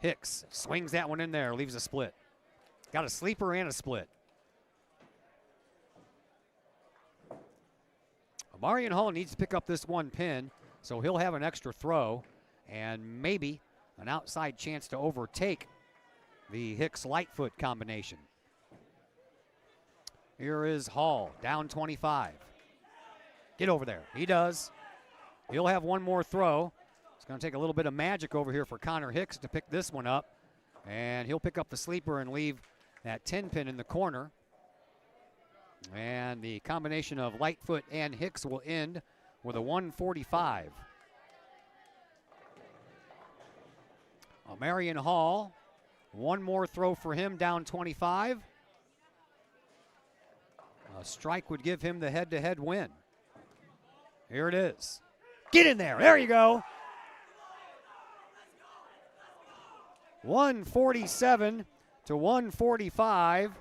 Hicks swings that one in there, leaves a split. Got a sleeper and a split. Amarian Hall needs to pick up this one pin, so he'll have an extra throw and maybe an outside chance to overtake the Hicks-Lightfoot combination. Here is Hall, down 25. Get over there. He does. He'll have one more throw. It's going to take a little bit of magic over here for Connor Hicks to pick this one up. And he'll pick up the sleeper and leave that 10 pin in the corner. And the combination of Lightfoot and Hicks will end with a 145. Marion Hall, one more throw for him, down 25. A strike would give him the head-to-head win. Here it is. Get in there. There you go. 147 to 145.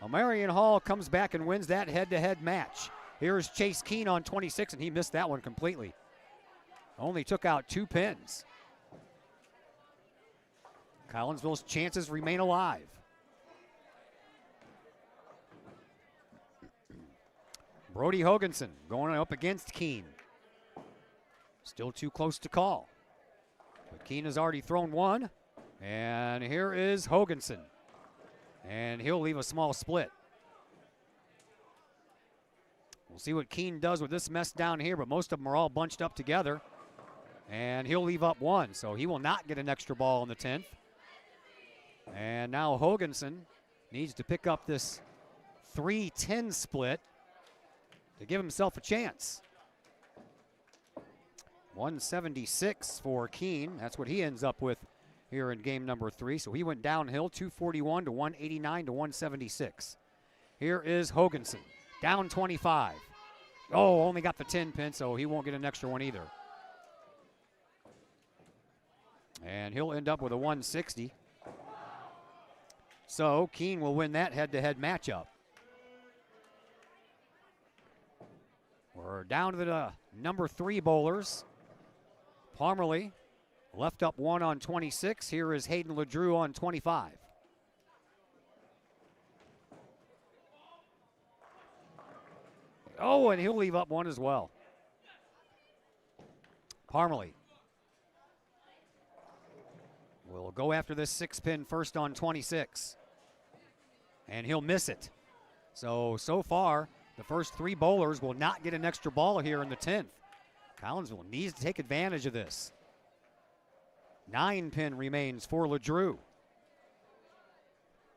Marion Hall comes back and wins that head-to-head match. Here's Chase Keene on 26, and he missed that one completely. Only took out 2 pins. Collinsville's chances remain alive. Brody Hoganson going up against Keene. Still too close to call. But Keene has already thrown one. And here is Hoganson. And he'll leave a small split. We'll see what Keene does with this mess down here, but most of them are all bunched up together. And he'll leave up one, so he will not get an extra ball in the 10th. And now Hoganson needs to pick up this 3-10 split to give himself a chance. 176 for Keene. That's what he ends up with here in game number 3. So he went downhill, 241 to 189 to 176. Here is Hoganson, down 25. Oh, only got the 10 pin, so he won't get an extra one either. And he'll end up with a 160. So Keene will win that head-to-head matchup. We're down to the number 3 bowlers. Palmerly left up one on 26. Here is Hayden LeDrew on 25. Oh, and he'll leave up one as well. Palmerly will go after this 6-pin first on 26. And he'll miss it. So far, the first 3 bowlers will not get an extra ball here in the 10th. Collinsville needs to take advantage of this. 9-pin remains for LeDrew.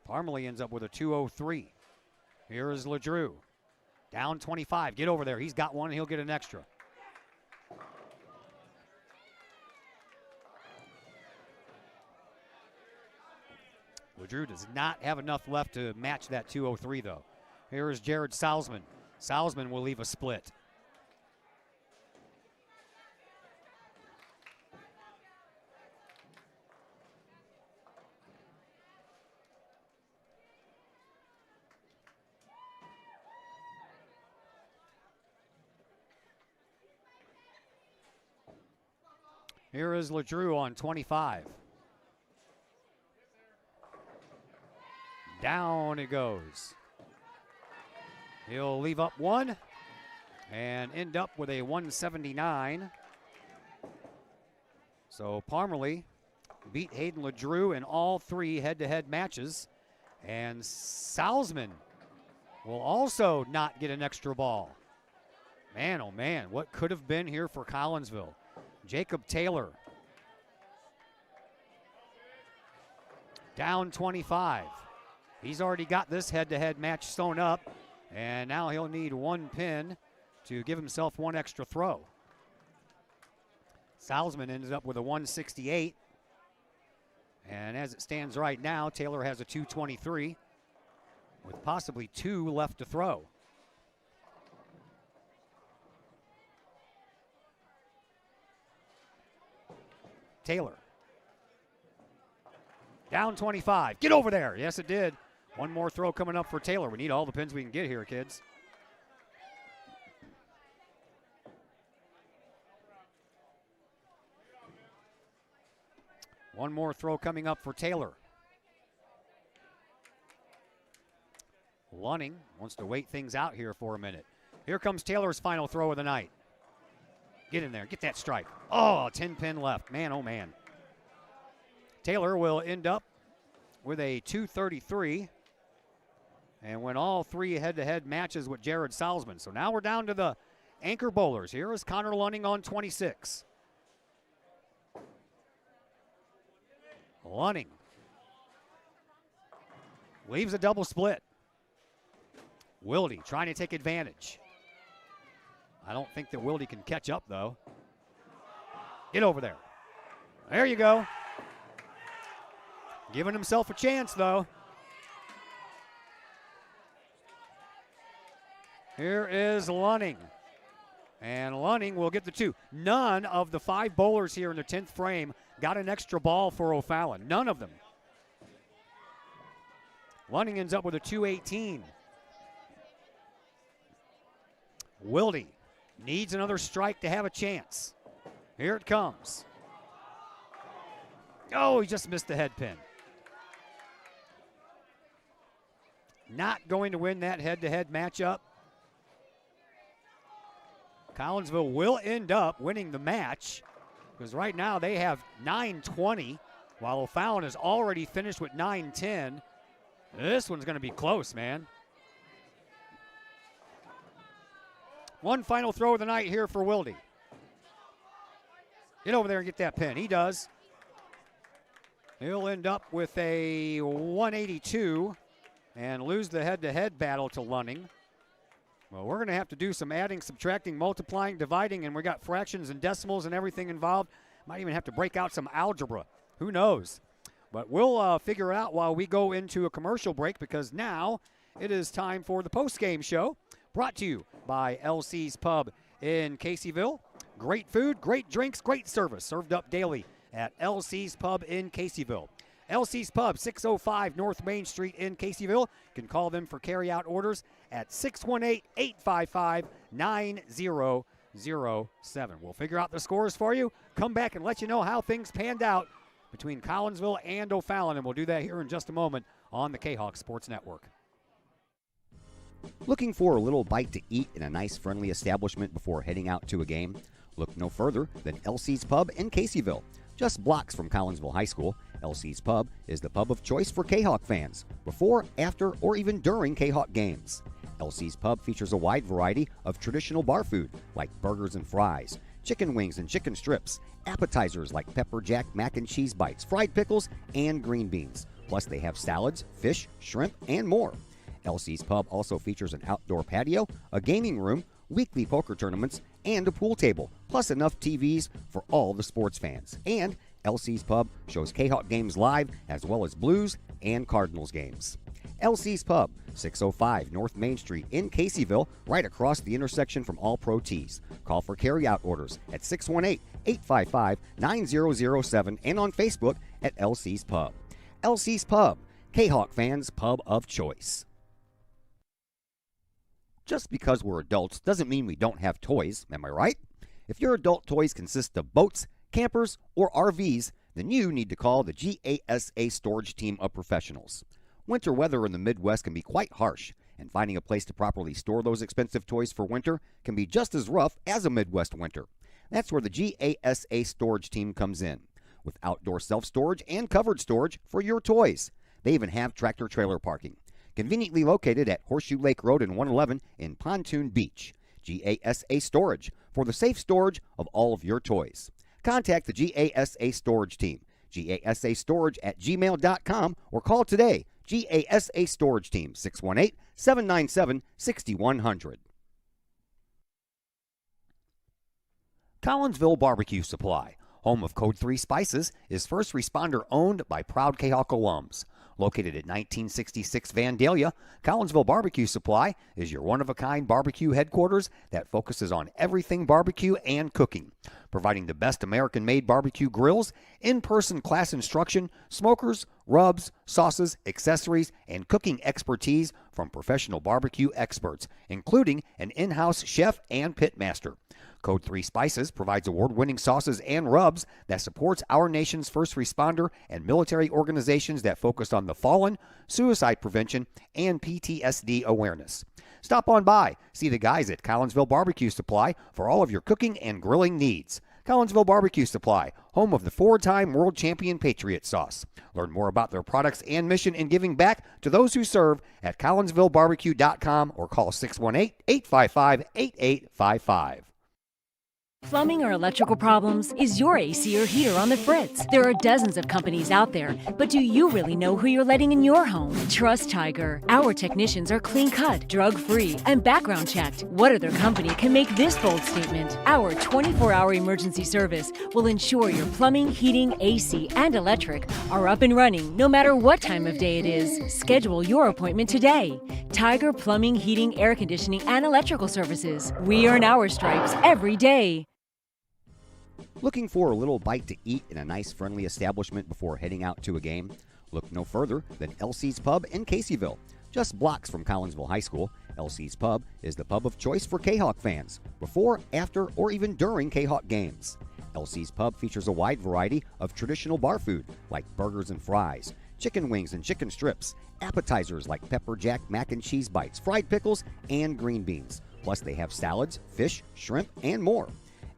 Parmalee ends up with a 203. Here is LeDrew. Down 25. Get over there. He's got one, and he'll get an extra. LeDrew does not have enough left to match that 203, though. Here is Jared Salzman. Salzman will leave a split. Here is LeDrew on 25. Down it goes. He'll leave up one and end up with a 179. So Parmalee beat Hayden LeDrew in all 3 head-to-head matches. And Salzman will also not get an extra ball. Man, oh man, what could have been here for Collinsville? Jacob Taylor down 25. He's already got this head-to-head match sewn up, and now he'll need 1 pin to give himself 1 extra throw. Salzman ended up with a 168. And as it stands right now, Taylor has a 223 with possibly 2 left to throw. Taylor. Down 25. Get over there. Yes, it did. 1 more throw coming up for Taylor. We need all the pins we can get here, kids. One more throw coming up for Taylor. Lunning wants to wait things out here for a minute. Here comes Taylor's final throw of the night. Get in there. Get that strike. Oh, 10 pin left. Man, oh, man. Taylor will end up with a 233 and win all 3 head-to-head matches with Jared Salzman. So now we're down to the anchor bowlers. Here is Connor Lunning on 26. Lunning leaves a double split. Wilde trying to take advantage. I don't think that Wilde can catch up, though. Get over there. There you go. Giving himself a chance, though. Here is Lunning. And Lunning will get the 2. None of the 5 bowlers here in the 10th frame got an extra ball for O'Fallon. None of them. Lunning ends up with a 218. Wilde needs another strike to have a chance. Here it comes. Oh, he just missed the head pin. Not going to win that head-to-head matchup. Collinsville will end up winning the match because right now they have 9-20 while O'Fallon has already finished with 9-10. This one's going to be close, man. One final throw of the night here for Wilde. Get over there and get that pin. He does. He'll end up with a 182 and lose the head-to-head battle to Lunning. Well, we're going to have to do some adding, subtracting, multiplying, dividing, and we got fractions and decimals and everything involved. Might even have to break out some algebra. Who knows? But we'll figure it out while we go into a commercial break because now it is time for the post-game show brought to you by LC's Pub in Caseyville. Great food, great drinks, great service served up daily at LC's Pub in Caseyville. LC's Pub, 605 North Main Street in Caseyville. You can call them for carry-out orders at 618-855-9007. We'll figure out the scores for you, come back and let you know how things panned out between Collinsville and O'Fallon, and we'll do that here in just a moment on the Kahok Sports Network. Looking for a little bite to eat in a nice, friendly establishment before heading out to a game? Look no further than LC's Pub in Caseyville. Just blocks from Collinsville High School, LC's Pub is the pub of choice for Kahok fans, before, after, or even during Kahok games. LC's Pub features a wide variety of traditional bar food like burgers and fries, chicken wings and chicken strips, appetizers like pepper jack mac and cheese bites, fried pickles, and green beans. Plus they have salads, fish, shrimp, and more. LC's Pub also features an outdoor patio, a gaming room, weekly poker tournaments, and a pool table, plus enough TVs for all the sports fans. And LC's Pub shows Kahok games live as well as Blues and Cardinals games. LC's Pub, 605 North Main Street in Caseyville, right across the intersection from All Pro Tees. Call for carry-out orders at 618-855-9007 and on Facebook at LC's Pub. LC's Pub, Kahok fans' pub of choice. Just because we're adults doesn't mean we don't have toys, am I right? If your adult toys consist of boats, campers, or RVs, then you need to call the GASA storage team of professionals. Winter weather in the Midwest can be quite harsh, and finding a place to properly store those expensive toys for winter can be just as rough as a Midwest winter. That's where the GASA storage team comes in, with outdoor self-storage and covered storage for your toys. They even have tractor-trailer parking. Conveniently located at Horseshoe Lake Road and 111 in Pontoon Beach. GASA Storage, for the safe storage of all of your toys. Contact the GASA Storage team, gasastorage@gmail.com, or call today, GASA Storage Team, 618-797-6100. Collinsville Barbecue Supply, home of Code 3 Spices, is first responder owned by proud Kahok alums. Located at 1966 Vandalia, Collinsville Barbecue Supply is your one-of-a-kind barbecue headquarters that focuses on everything barbecue and cooking, providing the best American-made barbecue grills, in-person class instruction, smokers, rubs, sauces, accessories, and cooking expertise from professional barbecue experts, including an in-house chef and pit master. Code 3 Spices provides award-winning sauces and rubs that supports our nation's first responder and military organizations that focus on the fallen, suicide prevention, and PTSD awareness. Stop on by, see the guys at Collinsville Barbecue Supply for all of your cooking and grilling needs. Collinsville Barbecue Supply, home of the 4-time world champion Patriot Sauce. Learn more about their products and mission in giving back to those who serve at collinsvillebarbecue.com or call 618-855-8855. Plumbing or electrical problems? Is your AC or heater on the fritz? There are dozens of companies out there, but do you really know who you're letting in your home? Trust Tiger. Our technicians are clean-cut, drug-free, and background checked. What other company can make this bold statement? Our 24-hour emergency service will ensure your plumbing, heating, AC, and electric are up and running no matter what time of day it is. Schedule your appointment today. Tiger Plumbing, Heating, Air Conditioning, and Electrical Services. We earn our stripes every day. Looking for a little bite to eat in a nice, friendly establishment before heading out to a game? Look no further than LC's Pub in Caseyville. Just blocks from Collinsville High School, LC's Pub is the pub of choice for Kahok fans, before, after, or even during Kahok games. LC's Pub features a wide variety of traditional bar food like burgers and fries, chicken wings and chicken strips, appetizers like pepper jack mac and cheese bites, fried pickles, and green beans. Plus they have salads, fish, shrimp, and more.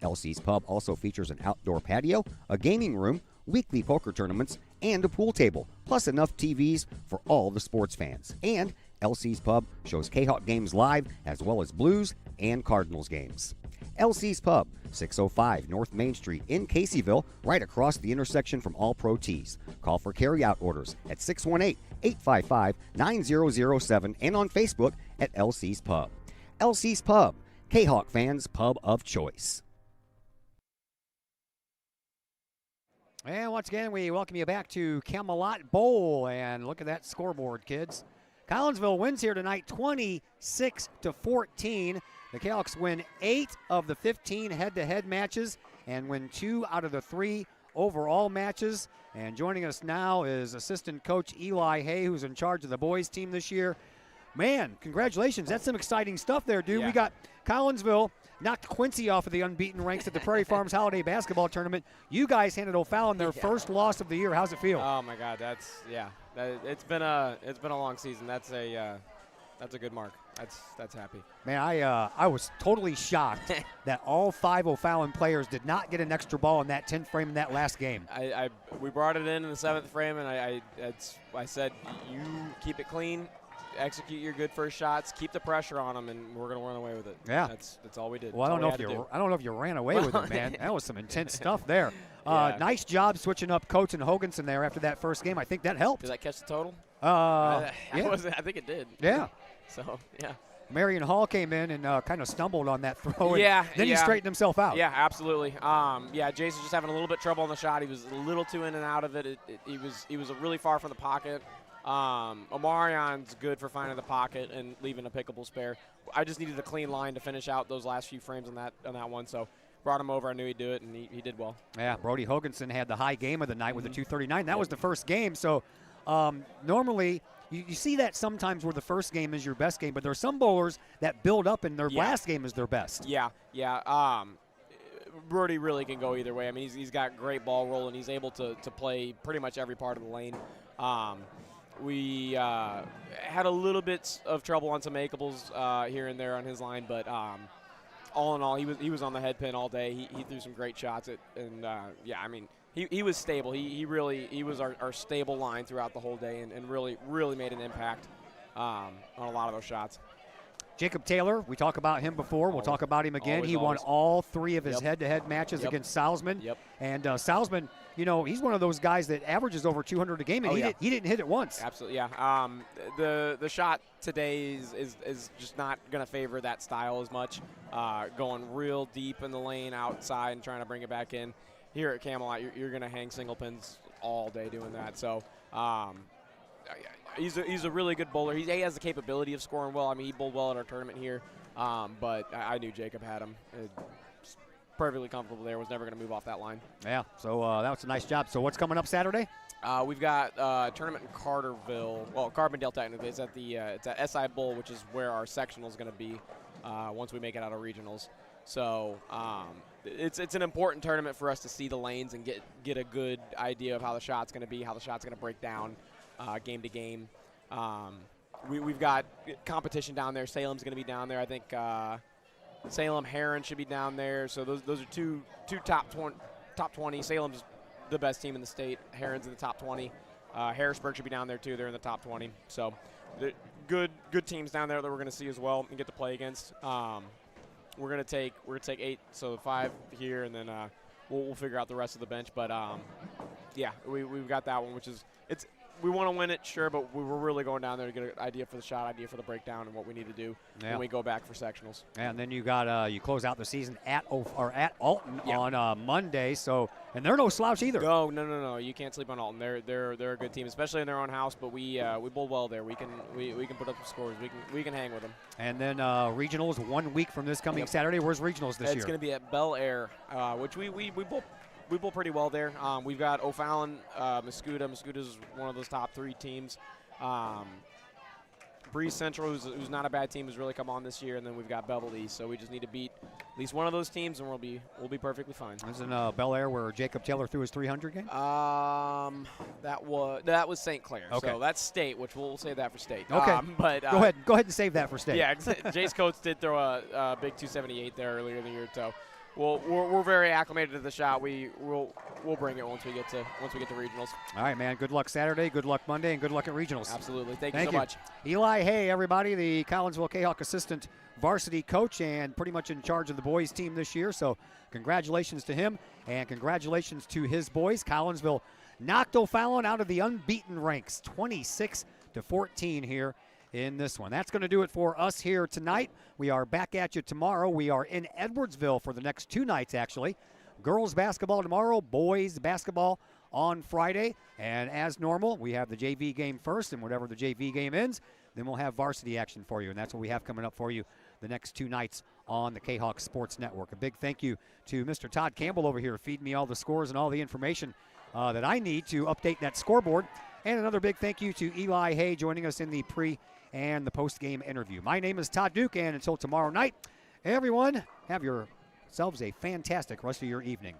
LC's Pub also features an outdoor patio, a gaming room, weekly poker tournaments, and a pool table, plus enough TVs for all the sports fans. And LC's Pub shows Kahok games live, as well as Blues and Cardinals games. LC's Pub, 605 North Main Street in Caseyville, right across the intersection from All Pro Tees. Call for carryout orders at 618-855-9007 and on Facebook at LC's Pub. LC's Pub, Kahok fans' pub of choice. And once again, we welcome you back to Camelot Bowl. And look at that scoreboard, kids. Collinsville wins here tonight 26-14. The Kahawks win 8 of the 15 head-to-head matches and win 2 out of the 3 overall matches. And joining us now is assistant coach Eli Hay, who's in charge of the boys team this year. Man, congratulations. That's some exciting stuff there, dude. Yeah. We got Collinsville knocked Quincy off of the unbeaten ranks at the Prairie Farms Holiday Basketball Tournament. You guys handed O'Fallon their first loss of the year. How's it feel? Oh my God, it's been a long season. That's a good mark. That's happy. Man, I was totally shocked that all 5 O'Fallon players did not get an extra ball in that 10th frame in that last game. We brought it in the 7th frame, and I said, you keep it clean. Execute your good first shots, keep the pressure on them, and we're going to run away with it. Yeah, that's all we did. Well, I don't know if you ran away with it, man. That was some intense stuff there. Nice job switching up Coates and Hoganson there after that first game. I think that helped. Did that catch the total? Yeah. I think it did. Yeah. So yeah. Marion Hall came in and kind of stumbled on that throw. Yeah. Then he straightened himself out. Yeah, absolutely. Jason's just having a little bit trouble on the shot. He was a little too in and out of it. He was really far from the pocket. Omarion's good for finding the pocket and leaving a pickable spare. I just needed a clean line to finish out those last few frames on that one, so brought him over. I knew he'd do it, and he did well. Yeah, Brody Hoganson had the high game of the night with a 239. That was the first game, so normally you see that sometimes where the first game is your best game, but there are some bowlers that build up and their last game is their best. Yeah. Brody really can go either way. I mean, he's got great ball roll, and he's able to play pretty much every part of the lane. We had a little bit of trouble on some makeables here and there on his line, but all in all, he was on the head pin all day. He threw some great shots. Yeah, I mean, he was stable. He was our stable line throughout the whole day and really made an impact on a lot of those shots. Jacob Taylor, we talked about him before. We'll talk about him again. He won all 3 of his head-to-head matches against Salzman. And Salzman, he's one of those guys that averages over 200 a game, and he didn't hit it once. Absolutely, yeah. The shot today is just not going to favor that style as much, going real deep in the lane outside and trying to bring it back in. Here at Camelot, you're going to hang single pins all day doing that. So he's a really good bowler. He has the capability of scoring well. I mean, he bowled well at our tournament here, but I knew Jacob had him. Perfectly comfortable there. Was never going to move off that line. Yeah, so that was a nice job. So what's coming up Saturday? We've got a tournament in Carterville. Well, Carbondale technically. It's at SI Bowl, which is where our sectional is going to be once we make it out of regionals. So it's an important tournament for us to see the lanes and get a good idea of how the shot's going to be, how the shot's going to break down game to game. We've got competition down there. Salem's going to be down there. I think Salem, Heron should be down there. So those are two top 20. Salem's the best team in the state. Heron's in the top 20. Harrisburg should be down there too. They're in the top 20. So good teams down there that we're going to see as well and get to play against. We're gonna take 8, so 5 here, and then we'll figure out the rest of the bench. But yeah, we've got that one, which is we want to win it, sure, but we were really going down there to get an idea for the shot, idea for the breakdown, and what we need to do when we go back for sectionals. And then you got you close out the season at Alton on Monday. So and they're no slouch either. No, you can't sleep on Alton. They're a good team, especially in their own house. But we bowl well there. We can put up some scores. We can hang with them. And then regionals 1 week from this coming Saturday. Where's regionals this year? It's going to be at Bel Air, which we bowl pretty well there. We've got O'Fallon, Muscuda. Muscuda's one of those top 3 teams. Breeze Central, who's not a bad team, has really come on this year, and then we've got Beverly East. So we just need to beat at least one of those teams, and we'll be perfectly fine. This is in Bel Air where Jacob Taylor threw his 300 game. That was St. Clair. Okay. So that's state, which we'll save that for state. Okay. But go ahead and save that for state. Yeah, Jace Coates did throw a big 278 there earlier in the year, so. Well, we're very acclimated to the shot. We'll bring it once we get to regionals. All right, man. Good luck Saturday. Good luck Monday, and good luck at regionals. Absolutely. Thank you so much. Eli Hay, everybody, the Collinsville Kahok assistant varsity coach and pretty much in charge of the boys team this year. So congratulations to him, and congratulations to his boys. Collinsville knocked O'Fallon out of the unbeaten ranks, 26-14 here in this one. That's going to do it for us here tonight. We are back at you tomorrow. We are in Edwardsville for the next 2 nights, actually. Girls basketball tomorrow, boys basketball on Friday. And as normal, we have the JV game first, and whatever the JV game ends, then we'll have varsity action for you. And that's what we have coming up for you the next 2 nights on the Kahok Sports Network. A big thank you to Mr. Todd Campbell over here feeding me all the scores and all the information that I need to update that scoreboard. And another big thank you to Eli Hay joining us in the pre- and the post-game interview. My name is Todd Duke, and until tomorrow night, everyone, have yourselves a fantastic rest of your evening.